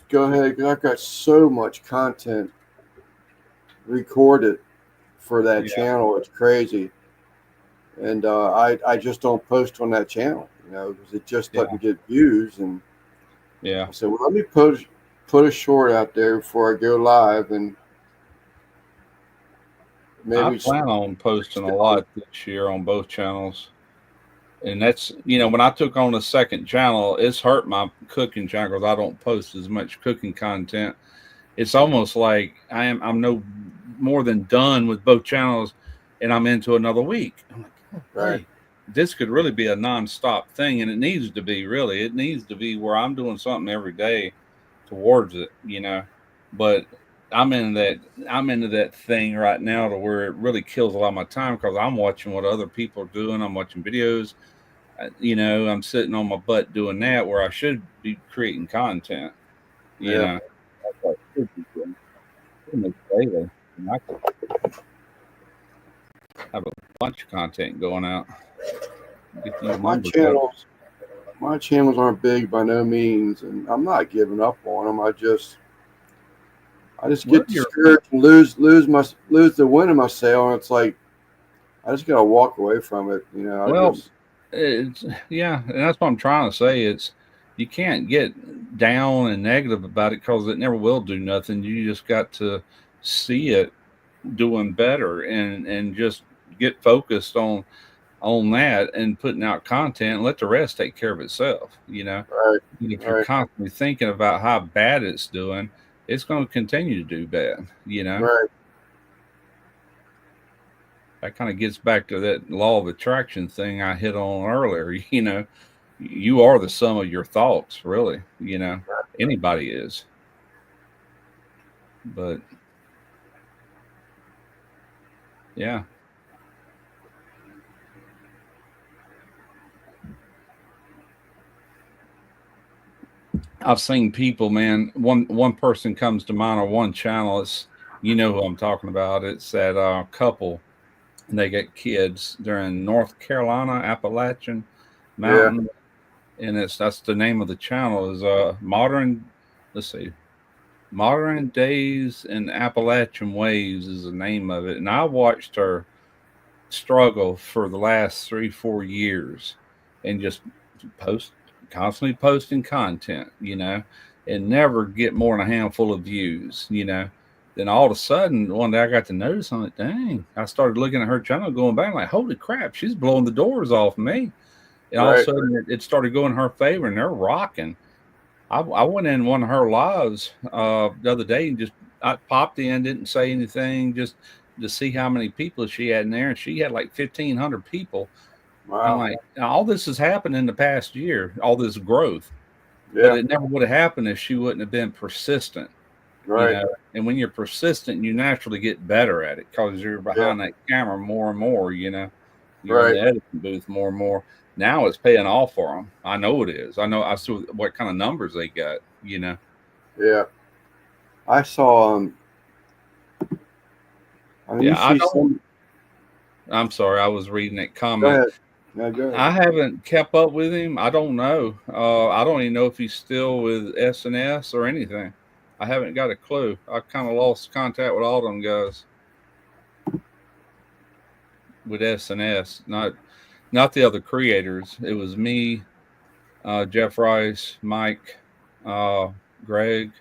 go ahead. I've got so much content recorded for that channel. It's crazy. And I just don't post on that channel, because it just doesn't get views. And I said, well, let me put a short out there before I go live, and maybe I plan on posting a lot this year on both channels. And that's, when I took on a second channel, it's hurt my cooking channel because I don't post as much cooking content. It's almost like I'm no more than done with both channels, and I'm into another week. I'm like, hey, this could really be a nonstop thing, and it needs to be, really. It needs to be where I'm doing something every day towards it, But I'm into that thing right now to where it really kills a lot of my time because I'm watching what other people are doing. I'm watching videos. I'm sitting on my butt doing that where I should be creating content. I have a bunch of content going out. My channels aren't big by no means, and I'm not giving up on them. I just get discouraged and lose the wind in my sail, and it's like I just gotta walk away from it. And that's what I'm trying to say. It's you can't get down and negative about it because it never will do nothing. You just got to see it doing better and just get focused on that and putting out content and let the rest take care of itself. If you're constantly thinking about how bad it's doing, it's going to continue to do bad. that kind of gets back to that law of attraction thing I hit on earlier. You know, you are the sum of your thoughts, really. You know, anybody is. But yeah, I've seen people, man. One person comes to mind on one channel. It's, you know who I'm talking about. It's that couple, and they get kids. They're in North Carolina, Appalachian Yeah. Mountain, and that's the name of the channel is modern. Let's see, Modern Days and Appalachian Waves is the name of it. And I watched her struggle for the last 3 4 years, and just post constantly posting content, you know, and never get more than a handful of views, you know. Then all of a sudden one day I got to notice, I'm like, dang, I started looking at her channel going back, like, holy crap, she's blowing the doors off me. And all of a Right. sudden it started going her favor, and they're rocking. I went in one of her lives the other day and just I popped in, didn't say anything, just to see how many people she had in there, and she had like 1,500 people. I'm Wow. like, all this has happened in the past year, all this growth, but Yeah. it never would have happened if she wouldn't have been persistent, you Right. know. And when you're persistent, you naturally get better at it because you're Yeah. behind that camera more and more, you know. You're in Right. the editing booth more and more. Now it's paying off for them. I know it is. I know. I see what kind of numbers they got, you know. Yeah. I saw I mean, you Yeah, I see don't. some. I'm sorry, I was reading that Go comment. ahead. Yeah. Go ahead. I haven't kept up with him. I don't know. I don't even know if he's still with SNS or anything. I haven't got a clue. I kind of lost contact with all them guys with SNS. Not the other creators. It was me, Jeff Rice, Mike, uh, Greg,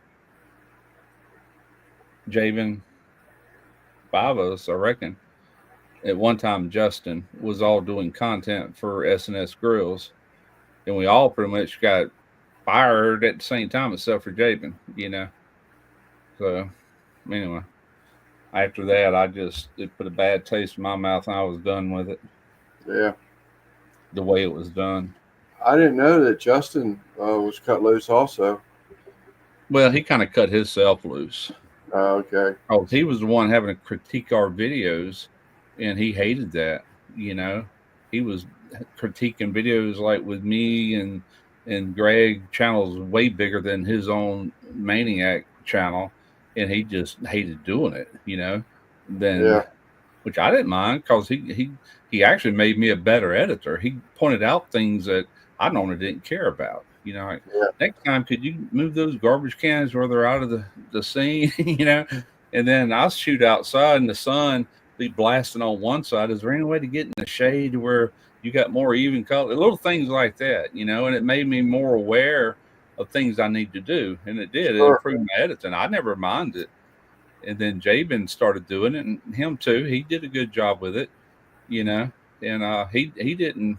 Javen, five of us, I reckon. At one time, Justin was all doing content for SNS Grills, and we all pretty much got fired at the same time, except for Jabin, you know. So anyway, after that, it put a bad taste in my mouth, and I was done with it. Yeah. The way it was done. I didn't know that Justin was cut loose also. Well, he kind of cut himself loose. Okay. Oh, he was the one having to critique our videos, and he hated that. You know, he was critiquing videos like with me and Greg channels way bigger than his own Maniac channel, and he just hated doing it. You know, then Yeah. which I didn't mind because he actually made me a better editor. He pointed out things that I normally didn't care about. You know, like, Yeah. next time could you move those garbage cans where they're out of the scene? You know, and then I'll shoot outside in the sun, be blasting on one side. Is there any way to get in the shade where you got more even color? Little things like that, you know, and it made me more aware of things I need to do, and it did. It Sure. improved my editing. I never minded. And then Jabin started doing it, and him too. He did a good job with it, you know. And he didn't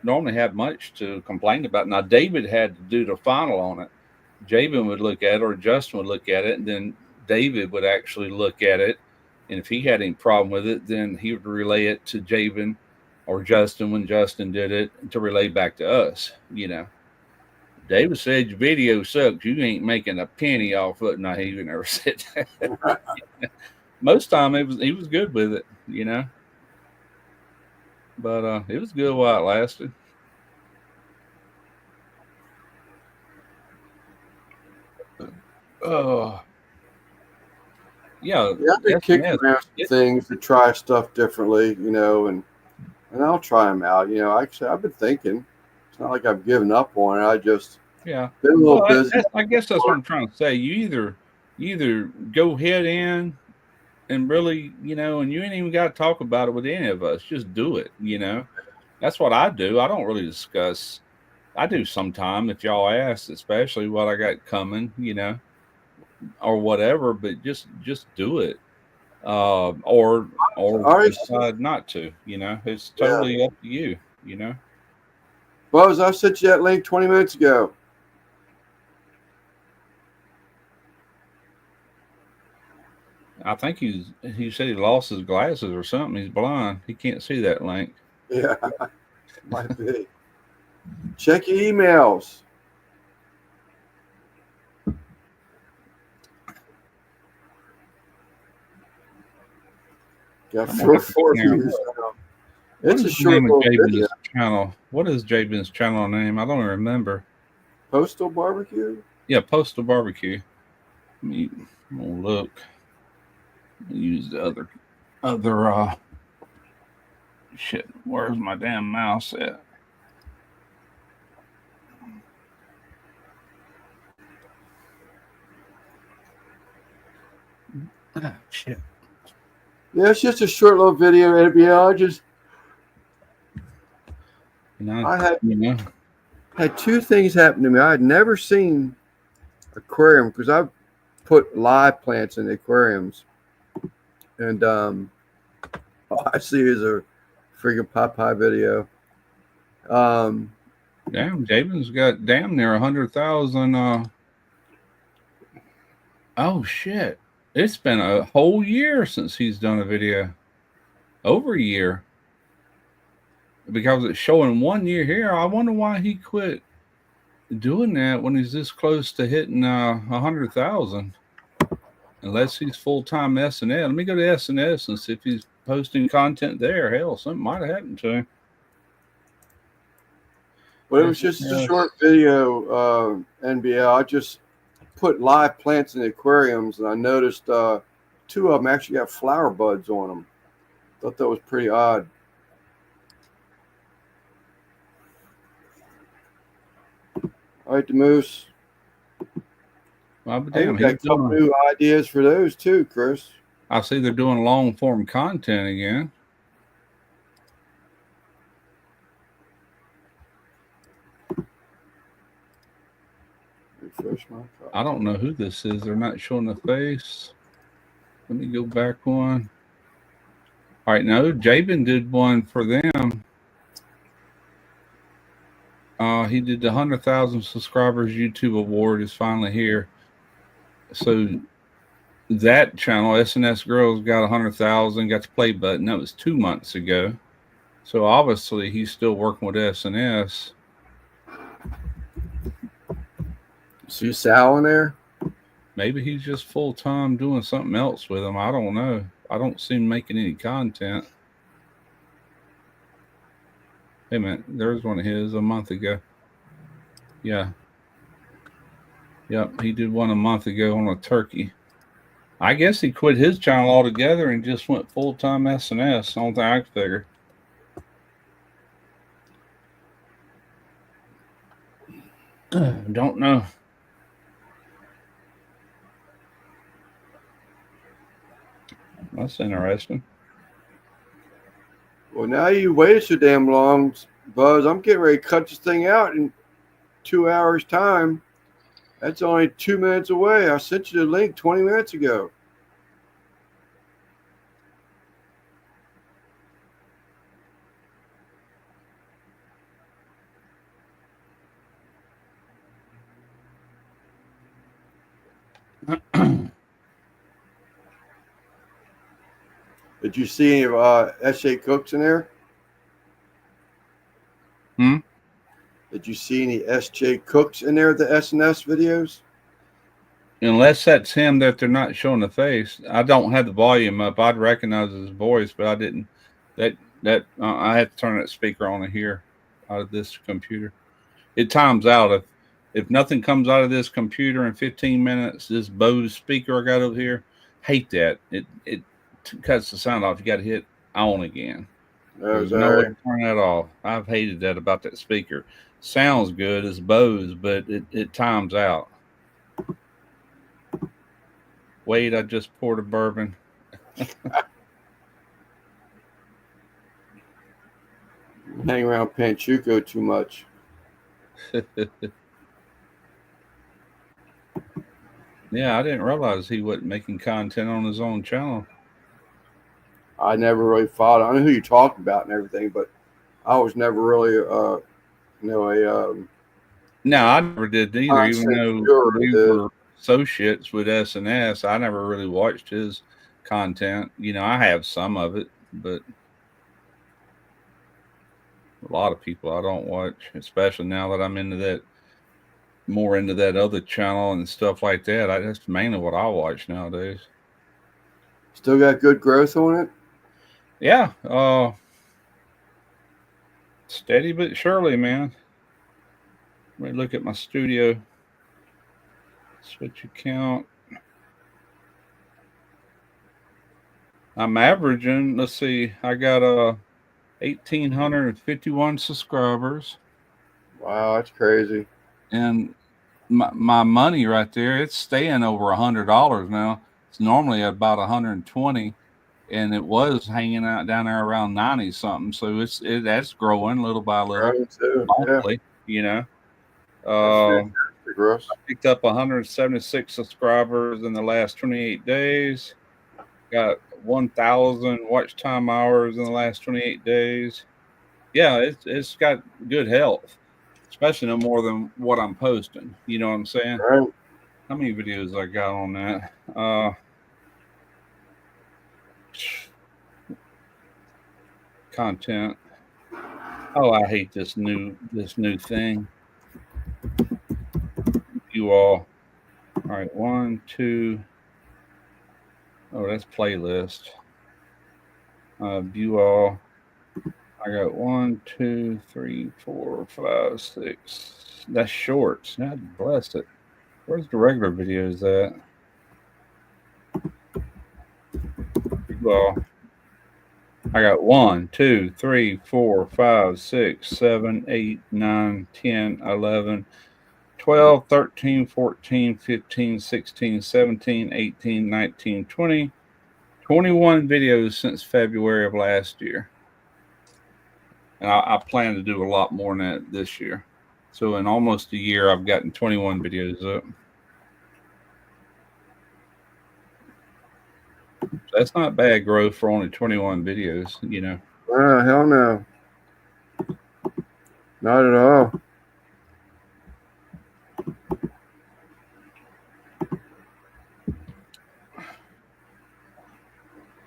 normally have much to complain about. Now David had to do the final on it. Jabin would look at it, or Justin would look at it, and then David would actually look at it. And if he had any problem with it, then he would relay it to Jabin or Justin when Justin did it to relay back to us, you know. David said your video sucks. You ain't making a penny off it. No, he even never said that. Most time he was good with it, you know. But it was good while it lasted. Oh yeah, Yeah. I've been kicking SNS. around some things to try stuff differently, and I'll try them out. Like I said, I've been thinking. It's not like I've given up on it. I just Yeah. been a little Well, busy. I guess that's what I'm trying to say. You either go head in and really, you know, and you ain't even got to talk about it with any of us. Just do it, you know. That's what I do. I don't really discuss. I do sometime if y'all ask, especially what I got coming, you know, or whatever. But just do it, or All right. decide not to. You know, it's Yeah. totally up to you. You know. Buzz, I sent you that link 20 minutes ago. I think he said he lost his glasses or something. He's blind. He can't see that link. Yeah, might be. Check your emails. Got four views now. It's a short little video. Channel. What is Jabin's channel name? I don't remember. Postal Barbecue? Yeah, Postal Barbecue. We'll look. Use the other shit. Where's my damn mouse at? Ah, shit. Yeah, it's just a short little video, NBL. I had two things happen to me. I had never seen aquarium because I put live plants in the aquariums, and all I see is a freaking Popeye video. Damn, Jabin's got damn near 100,000. Oh shit! It's been a whole year since he's done a video. Over a year. Because it's showing 1 year here. I wonder why he quit doing that when he's this close to hitting 100,000. Unless he's full-time SNS. Let me go to SNS and see if he's posting content there. Hell, something might have happened to him. But it was just a short video, NBL. I just put live plants in the aquariums, and I noticed two of them actually got flower buds on them. Thought that was pretty odd. All right, the Moose. Well, damn, got a couple new ideas for those too, Chris. I see they're doing long form content again. Refresh my card. I don't know who this is. They're not showing the face. Let me go back one. All right, no, Jabin did one for them. He did the 100,000 subscribers YouTube award is finally here. So that channel, SNS Girls, got 100,000, got the play button. That was 2 months ago. So obviously he's still working with SNS. See Sal in there? Maybe he's just full time doing something else with them. I don't know. I don't see him making any content. Hey man, there's one of his a month ago. Yeah. Yep, he did one a month ago on a turkey. I guess he quit his channel altogether and just went full-time SNS. Only thing I could figure. Don't know. That's interesting. Well, now you waited so damn long, Buzz. I'm getting ready to cut this thing out in 2 hours' time. That's only 2 minutes away. I sent you the link 20 minutes ago. Did you see any of S.J. Cooks in there? Did you see any S.J. Cooks in there, the SNS videos? Unless that's him that they're not showing the face. I don't have the volume up. I'd recognize his voice, but I didn't. I have to turn that speaker on here out of this computer. It times out. If nothing comes out of this computer in 15 minutes, this Bose speaker I got over here, hate that. It cuts the sound off. You got to hit on again. There's no way to turn that off. I've hated that about that speaker. Sounds good as Bose, but it times out. Wait, I just poured a bourbon. Hang around Panchuco too much. Yeah, I didn't realize he wasn't making content on his own channel. I never really followed. I know who you talked about and everything, but I was never really, No, I never did either. Even though we were associates with SNS, I never really watched his content. I have some of it, but a lot of people I don't watch, especially now that I'm more into that other channel and stuff like that. That's mainly what I watch nowadays. Still got good growth on it? Yeah, steady but surely, man. Let me look at my studio. Switch account. I'm averaging, let's see, I got 1,851 subscribers. Wow, that's crazy. And my money right there, it's staying over $100 now. It's normally about 120, and it was hanging out down there around 90 something. So that's growing little by little, Growing too. Yeah, monthly. that's I fantastic, Russ. picked up 176 subscribers in the last 28 days. Got 1,000 watch time hours in the last 28 days. Yeah, it's got good health, especially no more than what I'm posting. You know what I'm saying? Right. How many videos I got on that? Content. Oh, I hate this new thing. You all. All right, 1, 2. Oh, that's playlist. View all. I got 1, 2, 3, 4, 5, 6. That's shorts. God bless it. Where's the regular videos at? View all. I got 1, 2, 3, 4, 5, 6, 7, 8, 9, 10, 11, 12, 13, 14, 15, 16, 17, 18, 19, 20, 21 videos since February of last year. And I plan to do a lot more than that this year. So in almost a year, I've gotten 21 videos up. That's not bad growth for only 21 videos, Hell no. Not at all.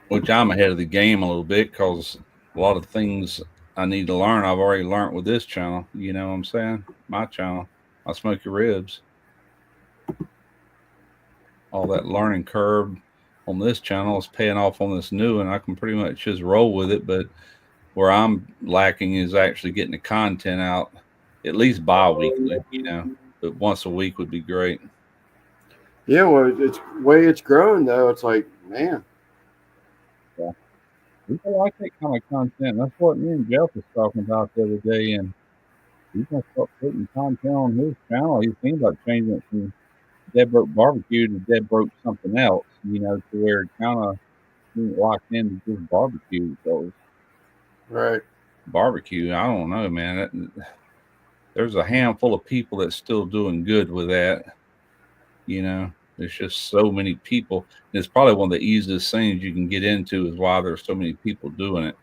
Which I'm ahead of the game a little bit because a lot of things I need to learn, I've already learned with this channel. You know what I'm saying? My channel. I smoke your ribs. All that learning curve on this channel is paying off on this new, and I can pretty much just roll with it. But where I'm lacking is actually getting the content out at least bi-weekly, but once a week would be great. Yeah, well, it's way it's grown though. It's like, man. Yeah. People like that kind of content. That's what me and Jeff was talking about the other day, and he's gonna start putting content on his channel. He's thinking about changing it from Dead Broke Barbecue to Dead Broke something else, to where it kind of locked into just barbecue. So Right. barbecue, I don't know, man. There's a handful of people that's still doing good with that. There's just so many people. And it's probably one of the easiest things you can get into is why there's so many people doing it,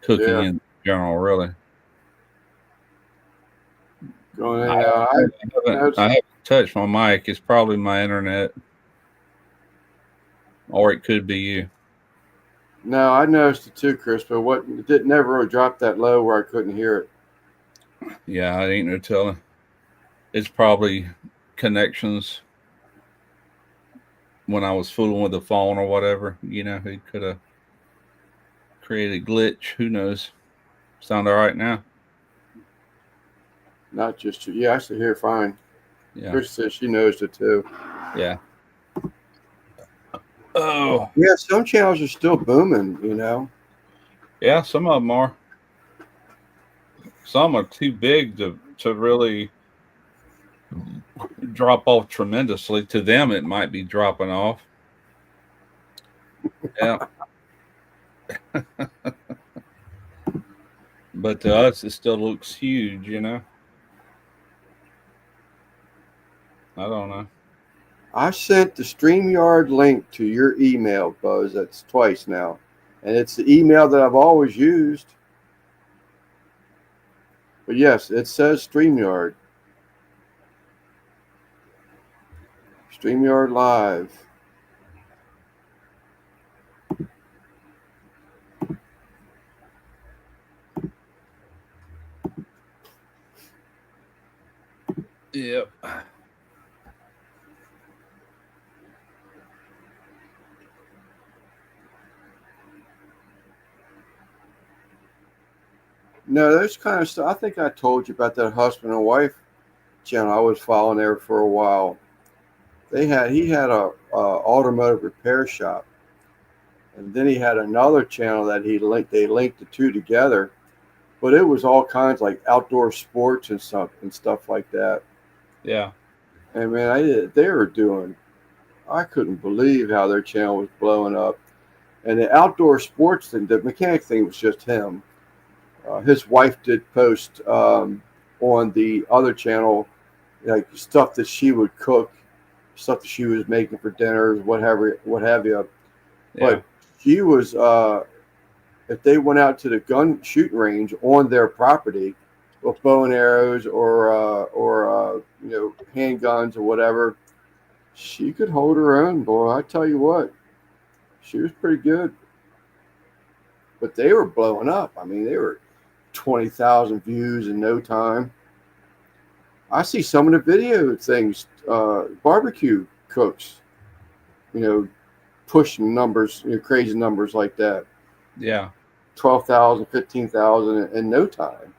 cooking in general, really. I haven't touched my mic. It's probably my internet. Or it could be you. No, I noticed it too, Chris, but it didn't never really drop that low where I couldn't hear it. Yeah, I ain't no telling. It's probably connections when I was fooling with the phone or whatever. It could have created a glitch. Who knows? Sound all right now? Not just you. Yeah, I should hear fine. Yeah. Chris says she knows it too. Yeah. Oh. Yeah, some channels are still booming, Yeah, some of them are. Some are too big to really drop off tremendously. To them, it might be dropping off. Yeah. But to us, it still looks huge, I don't know. I sent the StreamYard link to your email, Buzz. That's twice now. And it's the email that I've always used. But yes, it says StreamYard. StreamYard Live. Yep. No, those kind of stuff. I think I told you about that husband and wife channel I was following there for a while. He had a automotive repair shop, and then he had another channel that he linked. They linked the two together, but it was all kinds like outdoor sports and stuff like that. Yeah. And man, they were doing. I couldn't believe how their channel was blowing up. And the outdoor sports thing, the mechanic thing was just him. His wife did post on the other channel, like stuff that she would cook, stuff that she was making for dinners, what have you. Yeah. But she was, if they went out to the gun shooting range on their property with bow and arrows or handguns or whatever, she could hold her own. Boy, I tell you what, she was pretty good. But they were blowing up. I mean, they were 20,000 views in no time. I see some of the video things, barbecue cooks, pushing numbers, crazy numbers like that. Yeah. 12,000, 15,000 in no time.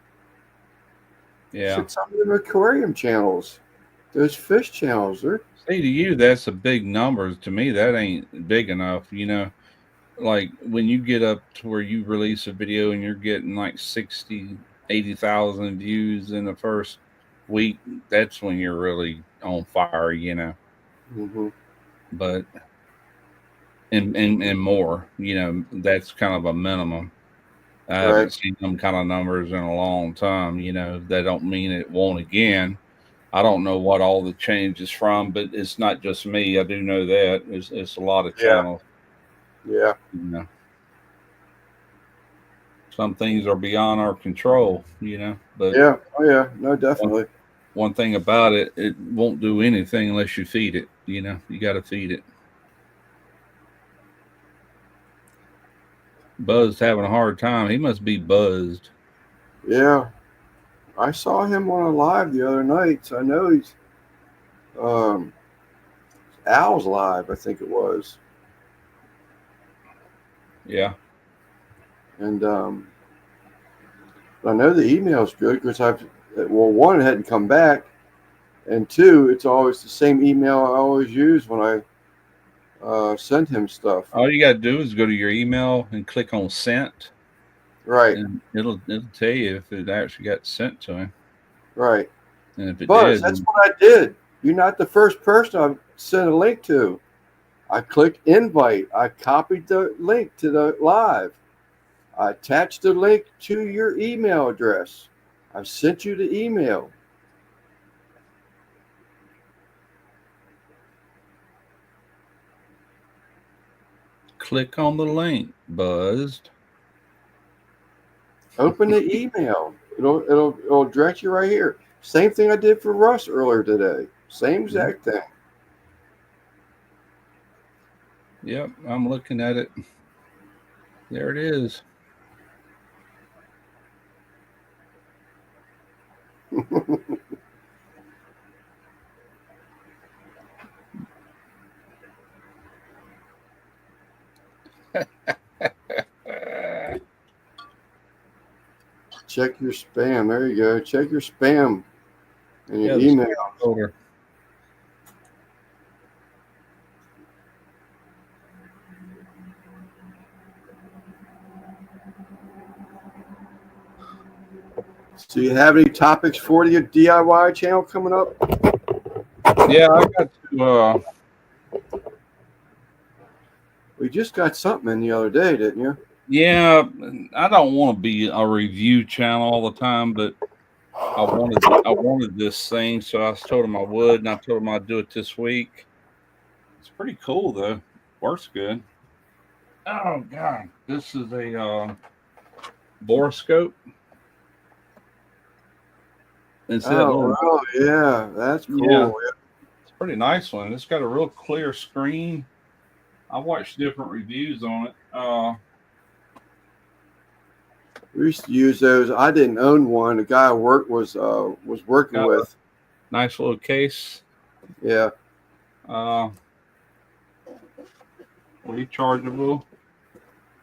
Yeah. Shit, some of them aquarium channels, those fish channels, See, to you, that's a big number. To me, that ain't big enough. Like when you get up to where you release a video and you're getting like 60, 80,000 views in the first week, that's when you're really on fire, Mm-hmm. But and more, that's kind of a minimum. I haven't seen them kind of numbers in a long time. That don't mean it won't again. I don't know what all the change is from, but it's not just me. I do know that it's a lot of channels. Yeah. Some things are beyond our control, but Yeah. Oh yeah. No, definitely. One thing about it, it won't do anything unless you feed it. You got to feed it. Buzzed having a hard time. He must be buzzed. Yeah. I saw him on a live the other night, so I know he's Al's live, I think it was. Yeah. And I know the email's good because one, it hadn't come back, and two, it's always the same email I always use when I send him stuff. All you got to do is go to your email and click on sent. Right. And it'll tell you if it actually got sent to him. Right. And if it Buzz, did, that's what I did. You're not the first person I've sent a link to. I clicked invite. I copied the link to the live. I attached the link to your email address. I sent you the email. click on the link, Buzzed. Open the email. It'll direct you right here. Same thing I did for Russ earlier today. Same exact thing. Yep, I'm looking at it. There it is. Check your spam. There you go. Check your spam and your email. Folder. So you have any topics for your DIY channel coming up? Yeah, I got to. We just got something in the other day, didn't you? Yeah, I don't want to be a review channel all the time, but I wanted this thing, so I told him I would, and I told him I'd do it this week. It's pretty cool though. Works good. Oh god, this is a borescope. Oh, yeah, that's cool. Yeah. It's a pretty nice one. It's got a real clear screen. I watched different reviews on it. We used to use those. I didn't own one. The guy I worked was working with. Nice little case. Yeah. Rechargeable.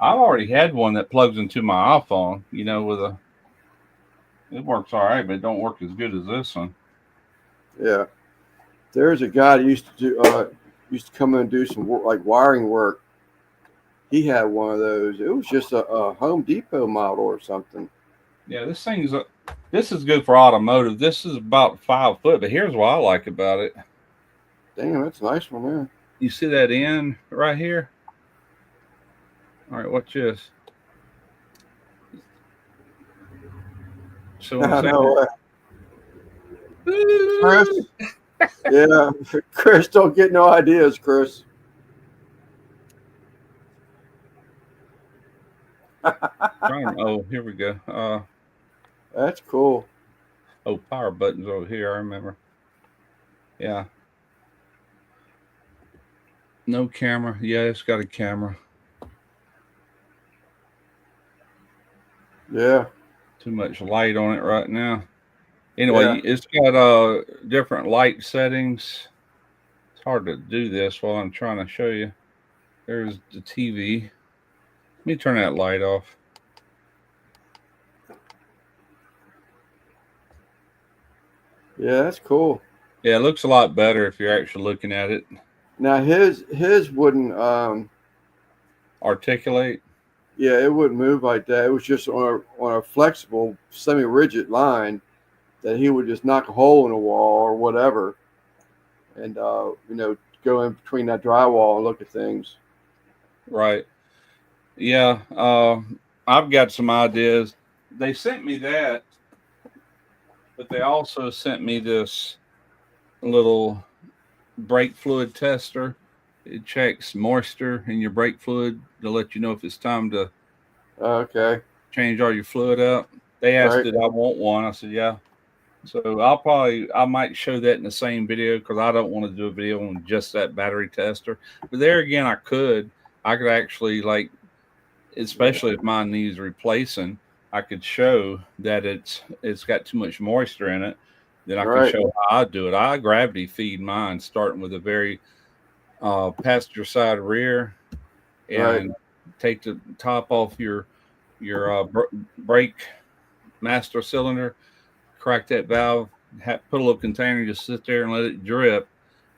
I've already had one that plugs into my iPhone, you know, it works all right, but it don't work as good as this one. Yeah. There's a guy that used to come in and do some like wiring work. He had one of those. It was just a Home Depot model or something. Yeah, this is good for automotive. This is about 5 foot, but here's what I like about it. Damn, that's a nice one there. You see that end right here? All right, watch this. So I know. Chris? Yeah, Chris, don't get no ideas, Chris. Oh, here we go. That's cool. Oh, power buttons over here. I remember. Yeah. No camera. Yeah, it's got a camera. Yeah. Too much light on it right now. Anyway, It's got different light settings. It's hard to do this while I'm trying to show you. There's the TV. Let me turn that light off. Yeah, that's cool. Yeah, it looks a lot better if you're actually looking at it. Now his wouldn't Articulate. Yeah, it wouldn't move like that. It was just on a flexible, semi-rigid line that he would just knock a hole in a wall or whatever, and go in between that drywall and look at things. Right. Yeah. I've got some ideas. They sent me that, but they also sent me this little brake fluid tester. It checks moisture in your brake fluid to let you know if it's time to change all your fluid out. They asked did I want one. I said, yeah. So I might show that in the same video because I don't want to do a video on just that battery tester. But there again, I could actually, like, especially if mine needs replacing, I could show that it's got too much moisture in it. Then I can show how I do it. I gravity feed mine, starting with a very passenger side rear, and take the top off your brake master cylinder, crack that valve, put a little container, just sit there and let it drip,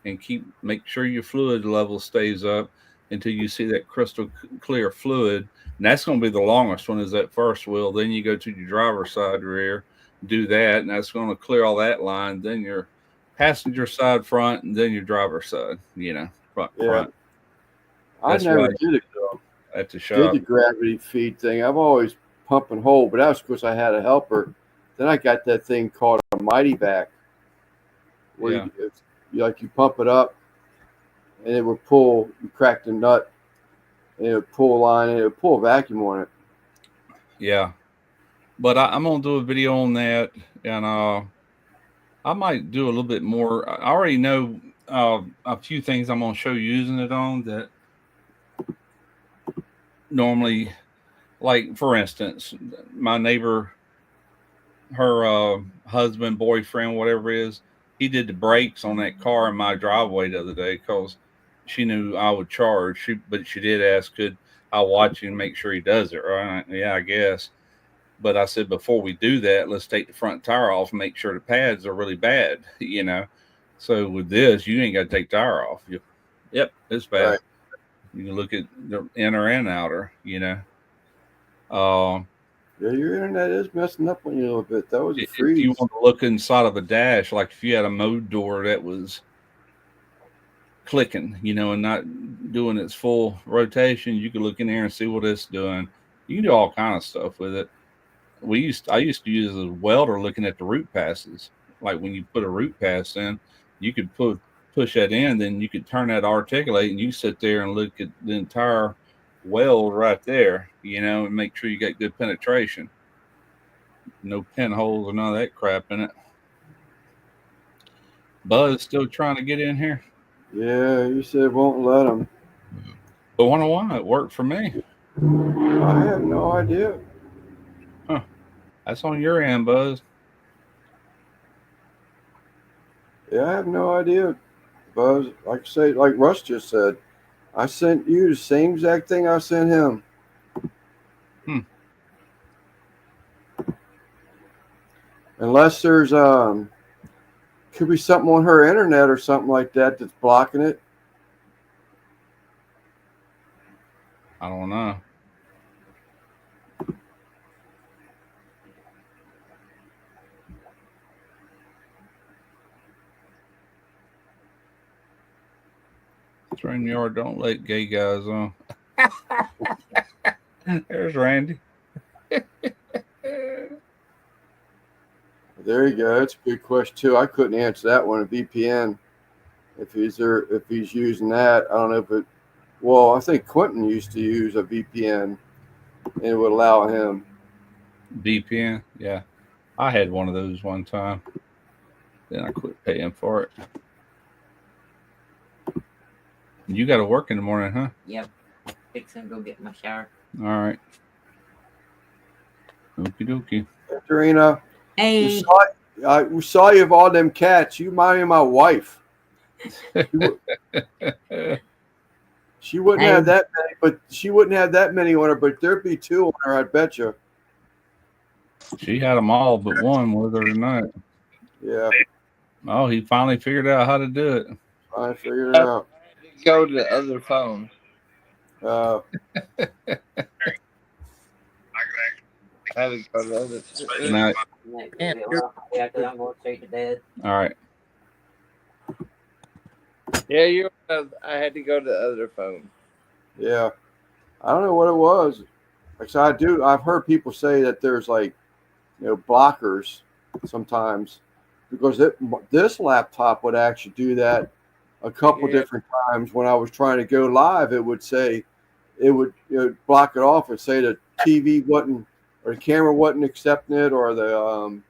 and make sure your fluid level stays up until you see that crystal clear fluid. And that's going to be the longest one, is that first wheel. Then you go to your driver's side rear, do that, and that's going to clear all that line. Then your passenger side front, and then your driver's side, front. I never did it at the shop. Did the gravity feed thing. I've always pump and hold, but that was because I had a helper. Then I got that thing called a Mighty Vac, where you pump it up, and it would pull. You crack the nut, and it would pull a line, and it would pull a vacuum on it. Yeah, but I'm gonna do a video on that, and I might do a little bit more. I already know a few things I'm gonna show you using it on that normally, like for instance, my neighbor, her husband, boyfriend, whatever it is, he did the brakes on that car in my driveway the other day because she knew I would charge. But she did ask, could I watch and make sure he does it right? Yeah, I guess. But I said, before we do that, let's take the front tire off and make sure the pads are really bad, So with this, you ain't got to take the tire off. Yep, it's bad. Right. You can look at the inner and outer, Yeah, your internet is messing up on you a little bit. That was a freeze. If you want to look inside of a dash, like if you had a mode door that was clicking, and not doing its full rotation, you could look in there and see what it's doing. You can do all kind of stuff with it. I used to use it as a welder, looking at the root passes. Like when you put a root pass in, you could push that in, then you could turn that articulate, and you sit there and look at the entire weld right there, and make sure you got good penetration. No pinholes or none of that crap in it. Buzz still trying to get in here? Yeah, you said won't let him. But wonder why it worked for me. I have no idea. Huh. That's on your end, Buzz. Yeah, I have no idea, Buzz. Like I say, like Russ just said, I sent you the same exact thing I sent him. Hmm. Unless there's could be something on her internet or something like that that's blocking it. I don't know. StreamYard, don't let gay guys on. There's Randy. There you go. That's a good question too. I couldn't answer that one. A VPN. If he's there, if he's using that, I don't know if it. Well, I think Quentin used to use a VPN, and it would allow him. VPN, yeah. I had one of those one time. Then I quit paying for it. You got to work in the morning, huh? Yep. Fixing to go get my shower. All right. Okie dokie. Tarina, Hey. we saw you of all them cats. You minding my wife. She wouldn't have that many, but she wouldn't have that many on her. But there'd be 2 on her, I bet you. She had them all but one, whether or not. Yeah. Oh, he finally figured out how to do it. I figured it out. Go to the other phone. Uh, I had to go to the other. Now, Yeah, because I'm going straight to bed. all right. Yeah, I had to go to the other phone. yeah. I don't know what it was. Like, so I've heard people say that there's like, blockers sometimes because this laptop would actually do that a couple different times. When I was trying to go live, it would say, it would block it off and say the TV wasn't, or the camera wasn't accepting it, or the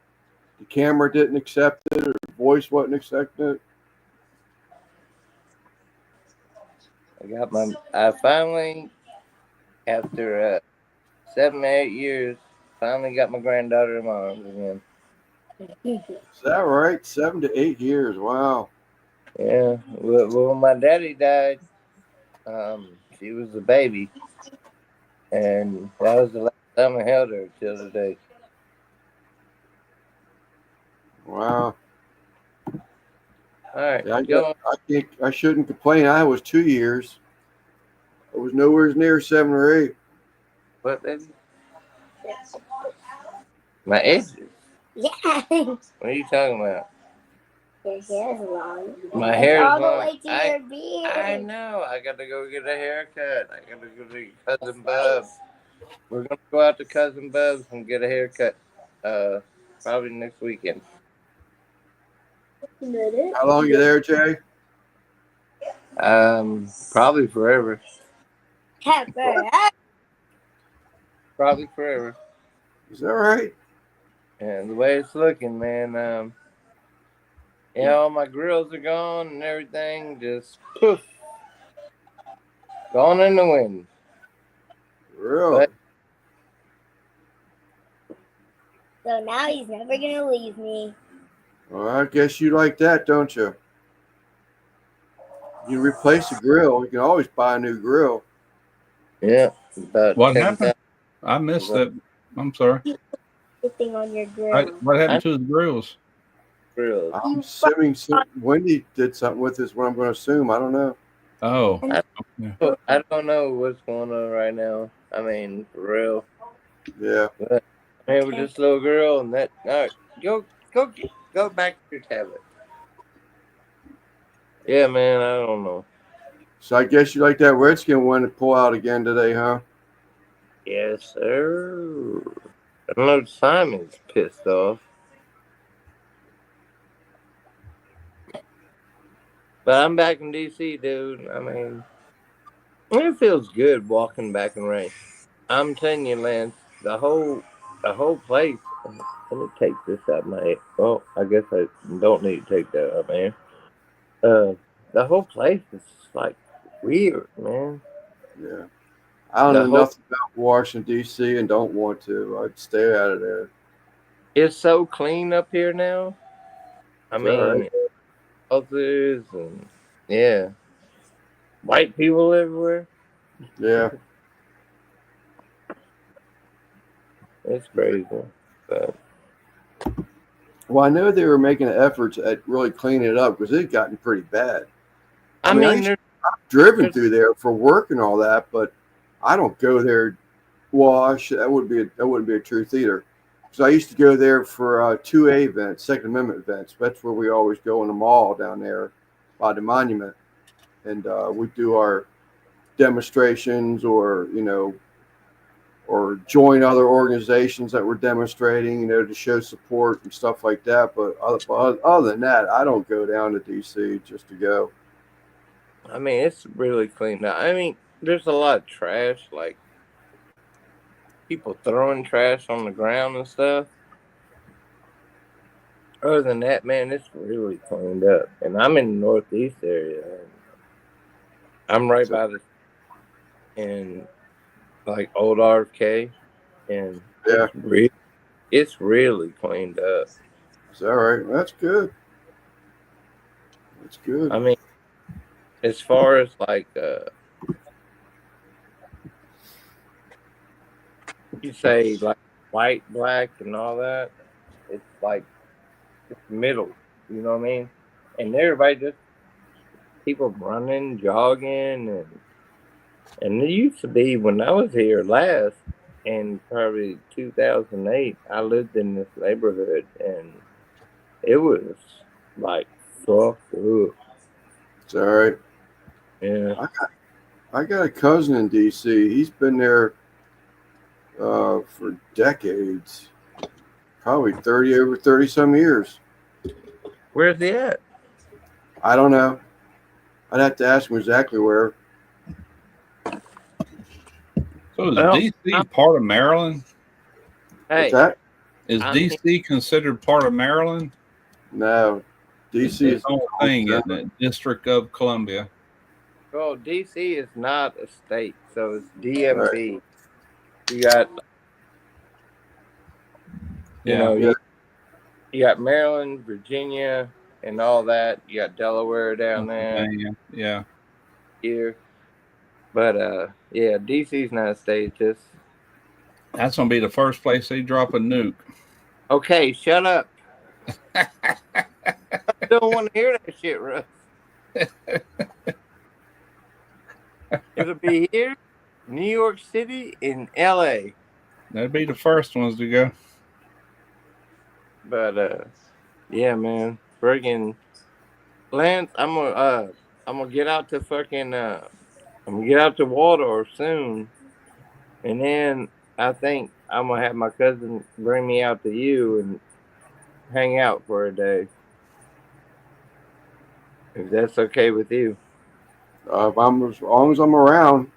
camera didn't accept it, or the voice wasn't accepting it. I finally, after 7 or 8 years, finally got my granddaughter in my arms again. Is that right? 7 to 8 years. Wow. Yeah. Well, when my daddy died, she was a baby, and that was the last time I held her till today. Wow. All right. Yeah, I think I shouldn't complain. I was 2 years. I was nowhere near 7 or 8. What, baby? My edges? Yeah. What are you talking about? Your hair's long. My hair is all long. the way to your beard. I know. I got to go get a haircut. I got to go to Cousin Bub. We're going to go out to Cousin Bub's and get a haircut probably next weekend. How long are you there, Jay? Probably forever. Probably forever. Is that right? And the way it's looking, man, all my grills are gone and everything just poof. Gone in the wind. Really? So now he's never going to leave me. Well, I guess you like that, don't you? You replace the grill. You can always buy a new grill. Yeah. What happened? I missed that. I'm sorry. Thing on your grill. What happened to the grills? Grills. I'm assuming Wendy did something with this. What I'm going to assume. I don't know. Oh. I don't know what's going on right now. I mean, for real. Yeah. But, with this little girl and that. All right, go back to your tablet. Yeah, man, I don't know. So I guess you like that Redskin one to pull out again today, huh? Yes, sir. I know Simon's pissed off. But I'm back in D.C., dude. I mean, it feels good walking back in rain. I'm telling you, Lance, the whole place. Let me take this out of my head. Oh, I guess I don't need to take that out of my head. The whole place is like weird, man. Yeah. I don't know nothing about Washington, D.C. and don't want to. I'd stay out of there. It's so clean up here now. I mean, houses and yeah, white people everywhere. Yeah. It's crazy. But Well, I know they were making efforts at really cleaning it up because it had gotten pretty bad. I mean, mean, Driven through there for work and all that, but I don't go there. Well, that wouldn't be a truth either. Because I used to go there for 2A events, Second Amendment events. That's where we always go in the mall down there by the monument, and we do our demonstrations, or or join other organizations that were demonstrating, to show support and stuff like that. But other than that, I don't go down to DC just to go. I mean, it's really cleaned up. I mean, there's a lot of trash, like people throwing trash on the ground and stuff. Other than that, man, it's really cleaned up. And I'm in the Northeast area. I'm right by the in like old RFK, and Yeah. it's really cleaned up. Is that right? That's good. That's good. I mean, as far as like you say like white, black, and all that, it's like it's middle. You know what I mean? And everybody just people running, jogging, and it used to be when I was here last in probably 2008. I lived in this neighborhood, and it was like fucked up. It's all right. Yeah. I got a cousin in DC. He's been there for decades, probably over 30 some years. Where's he at? I don't know. I'd have to ask him exactly where. So is Well, DC part of Maryland? Hey, What's that? Is I'm- DC considered part of Maryland? No, It's DC is its own thing, isn't it? District of Columbia. well, DC is not a state, so it's DMV. You got, Yeah. you got Maryland, Virginia, and all that. You got Delaware down there. Yeah. Here, but yeah, DC's not a state. Just That's gonna be the first place they drop a nuke. okay. Shut up. I don't want to hear that shit, Russ. It'll be here, New York City, and LA. That'd be the first ones to go. But yeah, man, friggin' Lance, I'm gonna get out to fucking I'm gonna get out to Waldorf soon, and then I think I'm gonna have my cousin bring me out to you and hang out for a day, if that's okay with you. as long as I'm around.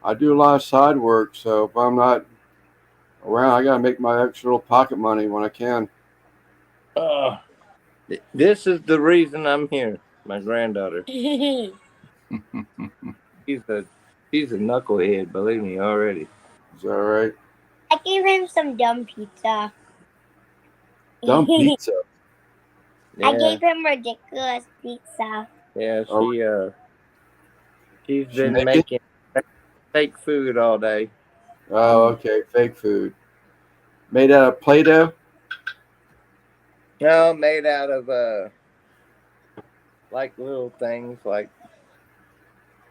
I do a lot of side work, so if I'm not around, I gotta make my extra little pocket money when I can. This is the reason I'm here. My granddaughter, I she's a knucklehead, believe me already. Is that all right? gave him some dumb pizza. Dumb pizza. I Yeah, gave him ridiculous pizza. yeah, she's She been make it? making fake food all day. Oh, okay. Fake food. Made out of Play-Doh? No, made out of like little things like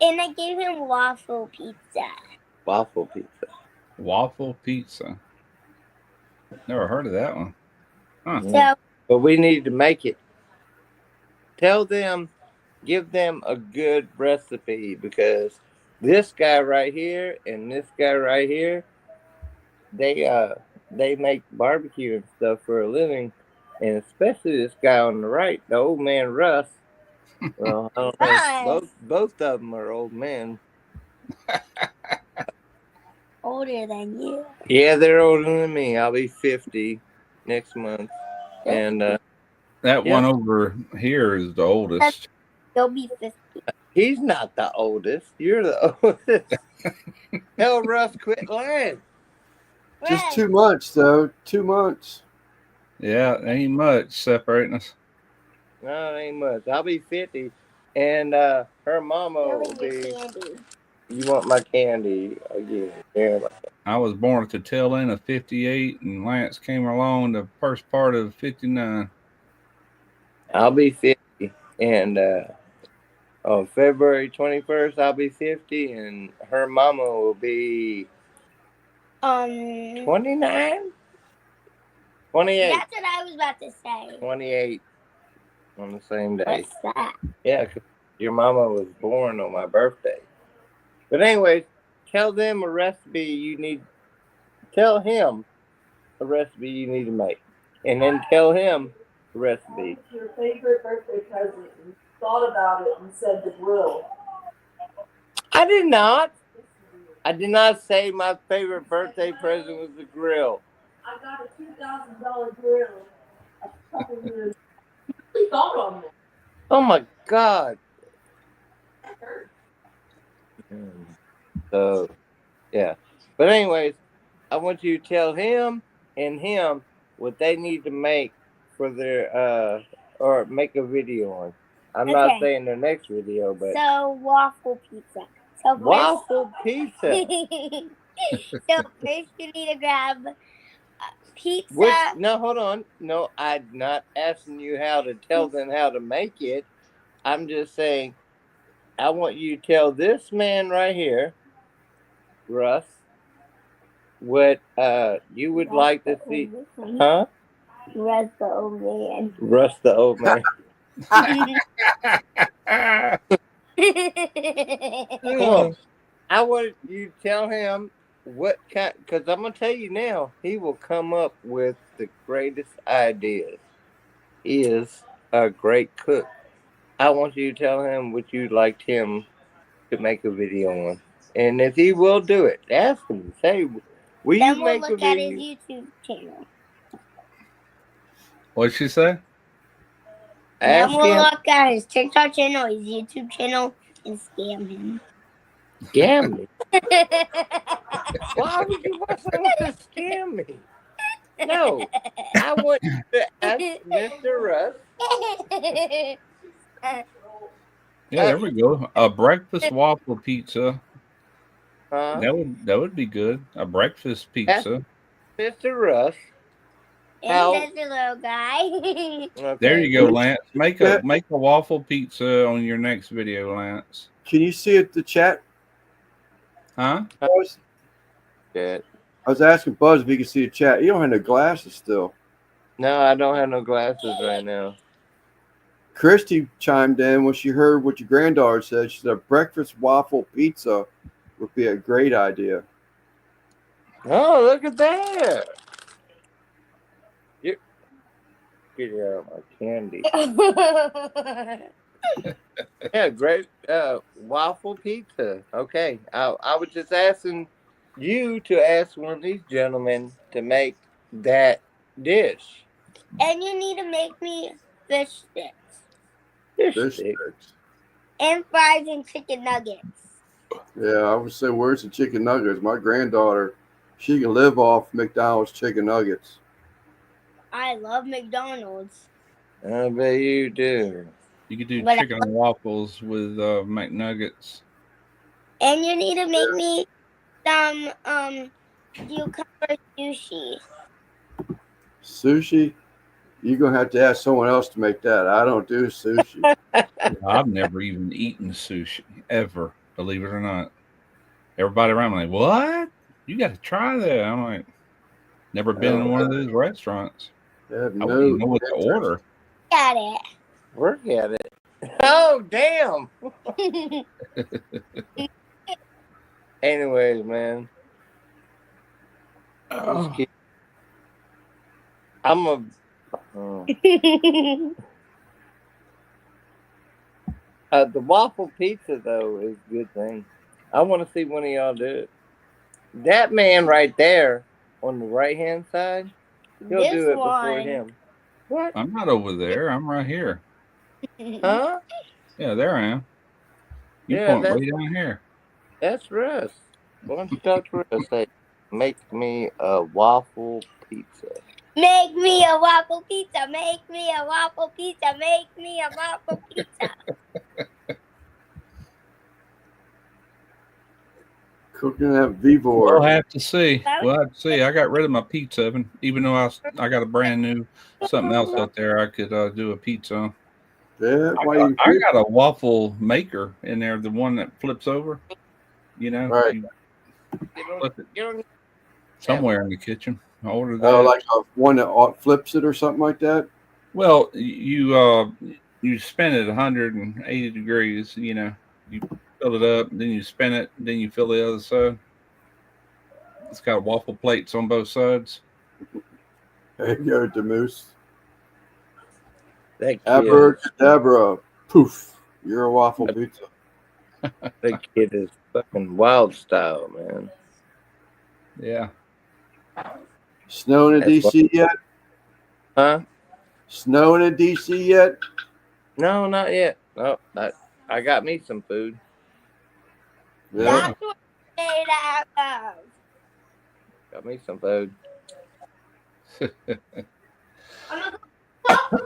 And I gave him waffle pizza. waffle pizza. Waffle pizza. Never heard of that one. Huh. Yeah. So But we need to make it. Tell them, give them a good recipe, because this guy right here and this guy right here, they make barbecue and stuff for a living, and especially this guy on the right, the old man Russ. Well, I don't know. Russ. Both of them are old men. older than you. Yeah, they're older than me. I'll be 50 next month, and That Yeah. one over here is the oldest. You'll be 50. he's not the oldest. You're the oldest. Hell, Russ, quit lying. Just 2 months, though. 2 months. Yeah, ain't much separating us. No, it ain't much. I'll be 50, and her mama will Really, be. your candy. You want my candy again? Yeah. I was born at the tail end of 58, and Lance came along the first part of 59. I'll be 50, and on February 21st, I'll be 50, and her mama will be 29, 28, That's what I was about to say. 28 on the same day. What's that? Yeah, 'cause your mama was born on my birthday. But anyways, tell them a recipe you need. Tell him a recipe you need to make, and then tell him the recipe. What's your favorite birthday present? And thought about it and said the grill. I did not. I did not say my favorite birthday present was the grill. I got a $2,000 grill a couple years. You thought on it. Oh my God. So, yeah. But anyways, I want you to tell him and him what they need to make for their or make a video on. I'm not Okay. saying their next video, but So waffle pizza. So first, waffle pizza. so first you need to grab pizza. No, hold on. No, I'm not asking you how to tell them how to make it. I'm just saying, I want you to tell this man right here, Russ, what you would like to see. Huh? Russ the old man. Russ the old man. Come on. I want you to tell him what kind, because I'm going to tell you now, he will come up with the greatest ideas. He is a great cook. I want you to tell him what you'd like him to make a video on. And if he will do it, ask him. Say, will Then you we'll make a look at his video? YouTube channel. What'd she say? Then Ask we'll him. look at his TikTok channel, his YouTube channel, and scam him. Scam me. Why would you want someone to scam me? No. I want you to ask Mr. Russ. Yeah, there we go. A breakfast waffle pizza. Huh? That would be good. A breakfast pizza. Mr. Russ. And there's a little guy. Okay. There you go, Lance. Make a waffle pizza on your next video, Lance. Can you see it? The chat. Huh? Buzz? Good. I was asking Buzz if he could see the chat. You don't have no glasses still. No, I don't have no glasses right now. Christy chimed in when she heard what your granddaughter said. She said a breakfast waffle pizza would be a great idea. Oh, look at that. Get out my candy. Yeah, great waffle pizza. Okay. I was just asking you to ask one of these gentlemen to make that dish. And you need to make me fish sticks. Fish Fish stick. sticks. And fries and chicken nuggets. Yeah, I would say, where's the chicken nuggets? My granddaughter, she can live off McDonald's chicken nuggets. I love McDonald's. I bet you do. You could do But chicken and waffles with McNuggets. And you need to make me some cucumber sushi. Sushi? You're going to have to ask someone else to make that. I don't do sushi. I've never even eaten sushi ever, believe it or not. Everybody around me like, what? You got to try that. I'm like, never been in one of those restaurants. I have I wouldn't even know what to order. Got it. Work at it. Oh, damn. Anyways, man. Oh. I'm a. The waffle pizza, though, is a good thing. I want to see one of y'all do it. That man right there on the right-hand side, he'll This do it before one. him. What? I'm not over there. I'm right here. Huh? Yeah, there I am. You Yeah, point way down here. That's Russ. Why don't you talk to Russ? Say, make me a waffle pizza. Make me a waffle pizza. Make me a waffle pizza. Make me a waffle pizza. Cooking at We'll Vivor. have to see. We'll have to see. I got rid of my pizza oven, even though I got a brand new something else out there. I could do a pizza on. Yeah, I got a waffle maker in there, the one that flips over. You know, Right. you You flip it don't somewhere in the kitchen. I ordered that. Oh, like one that flips it or something like that. Well, you spin it 180 degrees. You know, you fill it up, then you spin it, then you fill the other side. It's got waffle plates on both sides. There you go, Demoose. that kid, Abracadabra. Poof. You're a waffle pizza. that kid is fucking wild style, man. Yeah. Snowing in That's DC yet? Huh? Snowing in DC yet? No, not yet. No, I got me some food. Yeah. That's what they have. Got me some food.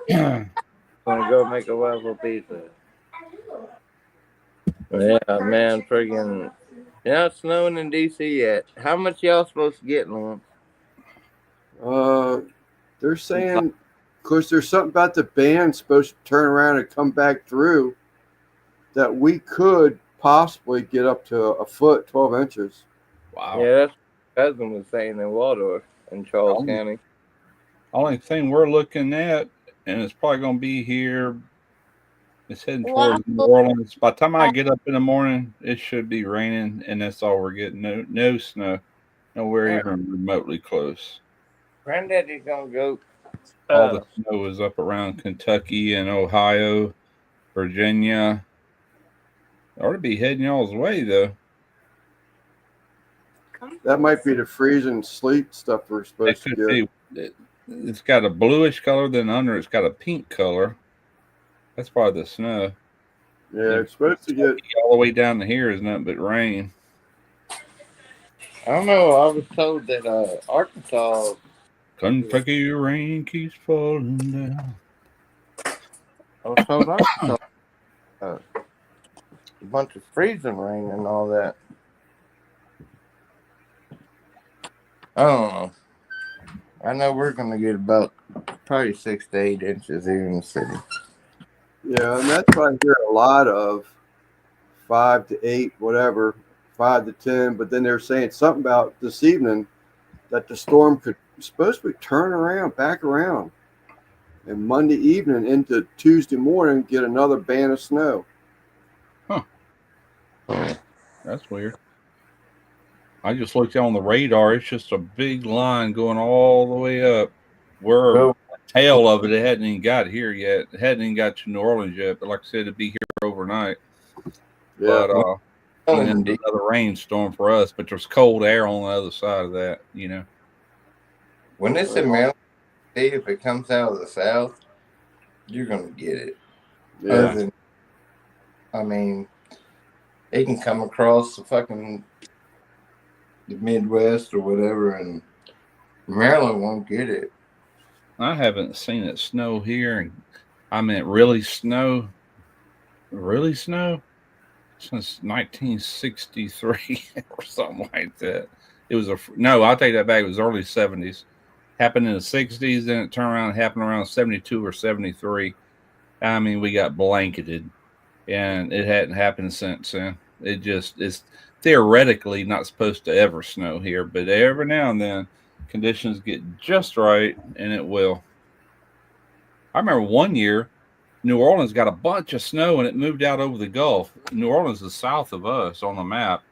Gonna go make a waffle pizza. Yeah, man, friggin'. Not snowing in DC yet. How much y'all supposed to get, Lawrence? They're saying, of course, there's something about the band supposed to turn around and come back through that we could possibly get up to a foot, 12 inches. Wow. Yeah, that's what my cousin was saying in Waldorf in Charles County. Only thing we're looking at, and it's probably going to be here. It's heading towards New Orleans. By the time I get up in the morning, it should be raining, and that's all we're getting. No snow. Nowhere even remotely close. Granddaddy's gonna go. All the snow is up around Kentucky and Ohio, Virginia. Ought to be heading y'all's way, though. That might be the freezing sleet stuff we're It supposed to could get. be. It's got a bluish color, then under it's got a pink color. That's probably the snow. Yeah, it's supposed to get. All the way down to here is nothing but rain. I don't know. I was told that Arkansas. Kentucky rain keeps falling down. I was told Arkansas. A bunch of freezing rain and all that. I don't know. I know we're gonna get about probably 6 to 8 inches here in the city. Yeah, and that's what I hear a lot of 5 to 8, whatever, 5 to 10. But then they're saying something about this evening that the storm could supposed to turn around, back around, and Monday evening into Tuesday morning get another band of snow. That's weird. I just looked on the radar. It's just a big line going all the way up. We're Oh. tail of it. It hadn't even got here yet. It hadn't even got to New Orleans yet. But like I said, it'd be here overnight. Yeah, But and then another rainstorm for us. But there's cold air on the other side of that. You know. When it's in Maryland, see if it comes out of the south, you're gonna get it. yeah. Other than, I mean, it can come across the Midwest or whatever, and Maryland won't get it. I haven't seen it snow here, and I meant really snow since 1963 or something like that. It was no, I'll take that back. It was early 70s. Happened in the 60s, then it turned around and happened around 72 or 73. I mean, we got blanketed, and it hadn't happened since then. It just is theoretically not supposed to ever snow here, but every now and then conditions get just right, and it will. I remember one year, New Orleans got a bunch of snow, and it moved out over the Gulf. New Orleans is south of us on the map,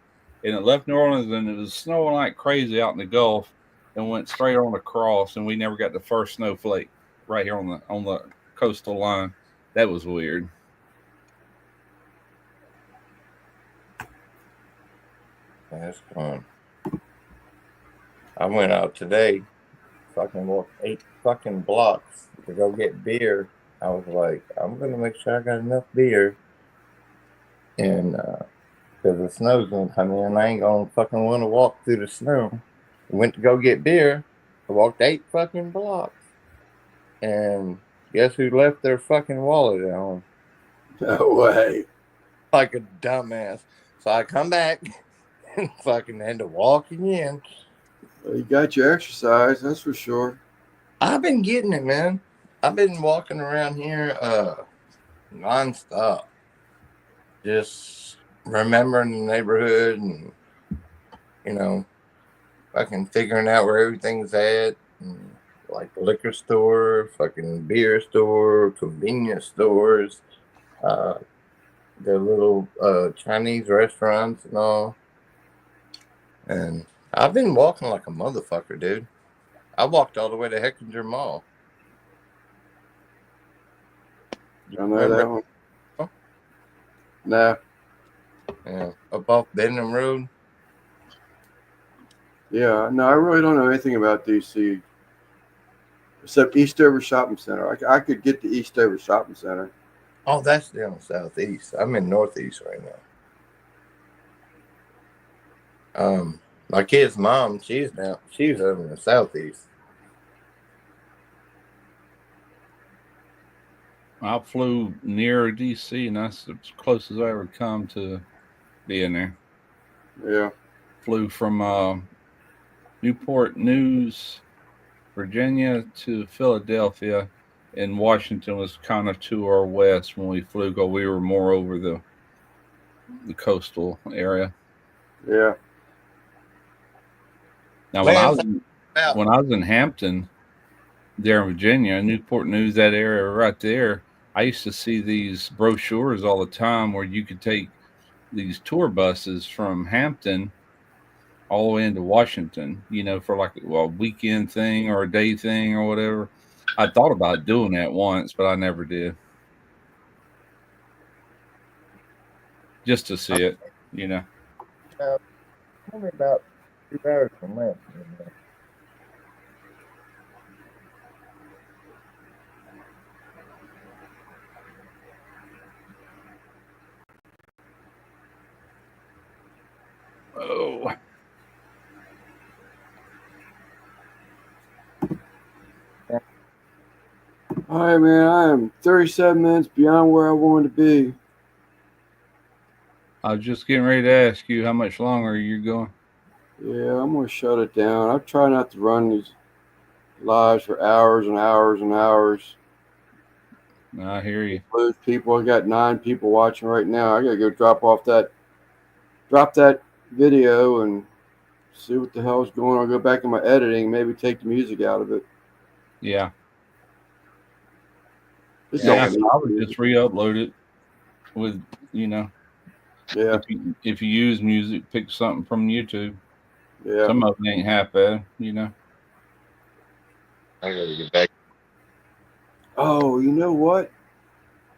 and it left New Orleans, and it was snowing like crazy out in the Gulf, and went straight on across, and we never got the first snowflake right here on the coastal line. That was weird. That's fun. I went out today, fucking walked 8 fucking blocks to go get beer. I was like, I'm gonna make sure I got enough beer, and because the snow's gonna come in, I ain't gonna fucking want to walk through the snow. Went to go get beer, I walked 8 fucking blocks. And guess who left their fucking wallet at home? No way. Like a dumbass. So I come back and fucking had to walk again. Well, you got your exercise, that's for sure. I've been getting it, man. I've been walking around here nonstop. Just remembering the neighborhood and, you know, fucking figuring out where everything's at. And, like the liquor store, fucking beer store, convenience stores, the little Chinese restaurants and all. And I've been walking like a motherfucker, dude. I walked all the way to Heckinger Mall. I know that one. Huh? Nah. Yeah, up off Benham Road. Yeah, no, I really don't know anything about DC except Eastover Shopping Center. I could get to Eastover Shopping Center. Oh, that's down southeast. I'm in northeast right now. My kid's mom, she's over in the southeast. I flew near DC, and that's as close as I ever come to being there. Yeah. Flew from Newport News, Virginia to Philadelphia, and Washington was kind of to our west when we flew, because we were more over the coastal area. Yeah. Now, Man, when I was in Hampton, there in Virginia, Newport News, that area right there, I used to see these brochures all the time where you could take these tour buses from Hampton all the way into Washington, you know, for like a weekend thing or a day thing or whatever. I thought about doing that once, but I never did. Just to see it, you know. Only about 2 hours from Lansing. Oh. All right, man. I am 37 minutes beyond where I wanted to be. I was just getting ready to ask you how much longer you're going. Yeah, I'm gonna shut it down. I try not to run these lives for hours and hours and hours. I hear you. Lose people. I got 9 people watching right now. I gotta go drop that video and see what the hell's going on. I'll go back in my editing, maybe take the music out of it. Yeah. Just Yeah, don't need I would music. just re-upload it with, you know, Yeah, if you use music, pick something from YouTube. yeah. Some of it ain't half bad, you know. I gotta get back. Oh, you know what?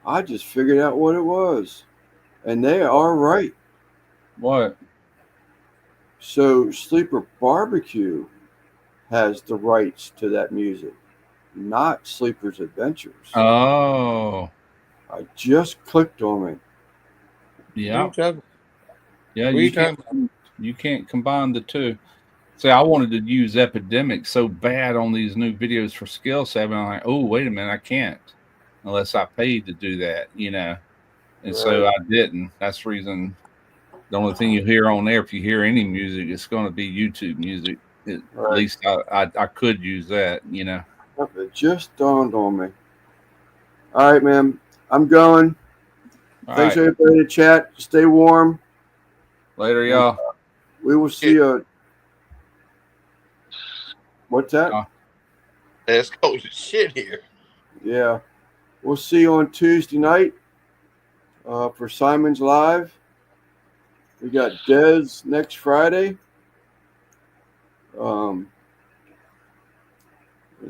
I just figured out what it was. And they are right. What? So Sleeper Barbecue has the rights to that music, not Sleeper's Adventures. Oh, I just clicked on it. yeah. Yeah, What are you talking you can't combine the two. See, I wanted to use Epidemic so bad on these new videos for Skill 7. I'm like, oh, wait a minute, I can't unless I paid to do that, you know. And so I didn't. That's the reason. The only thing you hear on there, if you hear any music, it's going to be YouTube music. At least I could use that, you know. It just dawned on me. All right, man. I'm going. All Thanks, right. everybody in the chat. Stay warm. Later, y'all. We will see you. What's that? It's cold as shit here. Yeah. We'll see you on Tuesday night for Simon's Live. We got Dez next Friday. And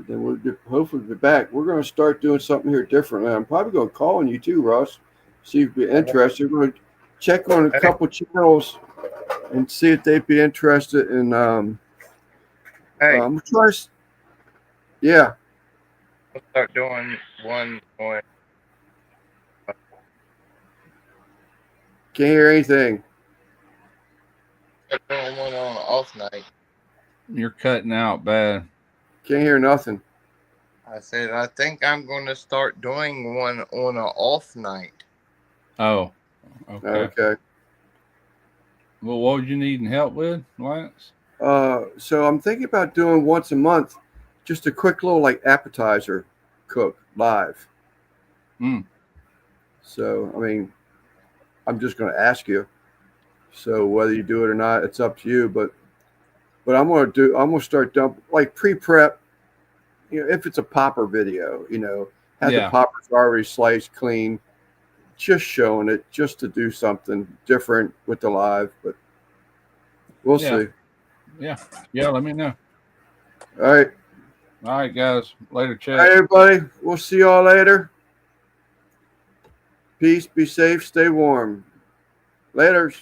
then we'll hopefully be back. We're going to start doing something here differently. I'm probably going to call on you too, Russ. See if you're interested. We're going to check on a couple channels and see if they'd be interested in. Yeah. We'll start doing one on. Can't hear anything. Start doing one on an off night. You're cutting out bad. Can't hear nothing. I said I think I'm going to start doing one on an off night. Oh, okay. Okay. Well, what would you need help with, Lance? So I'm thinking about doing once a month, just a quick little like appetizer cook live. Mm. So I mean, I'm just going to ask you. So whether you do it or not, it's up to you. But I'm going to start like pre-prep. You know, if it's a popper video, you know, have Yeah. the poppers already sliced clean, just showing it, just to do something different with the live. But we'll see. Yeah. Let me know. All right. All right, guys. Later, All chat. right, everybody. We'll see y'all later. Peace. Be safe. Stay warm. Laters.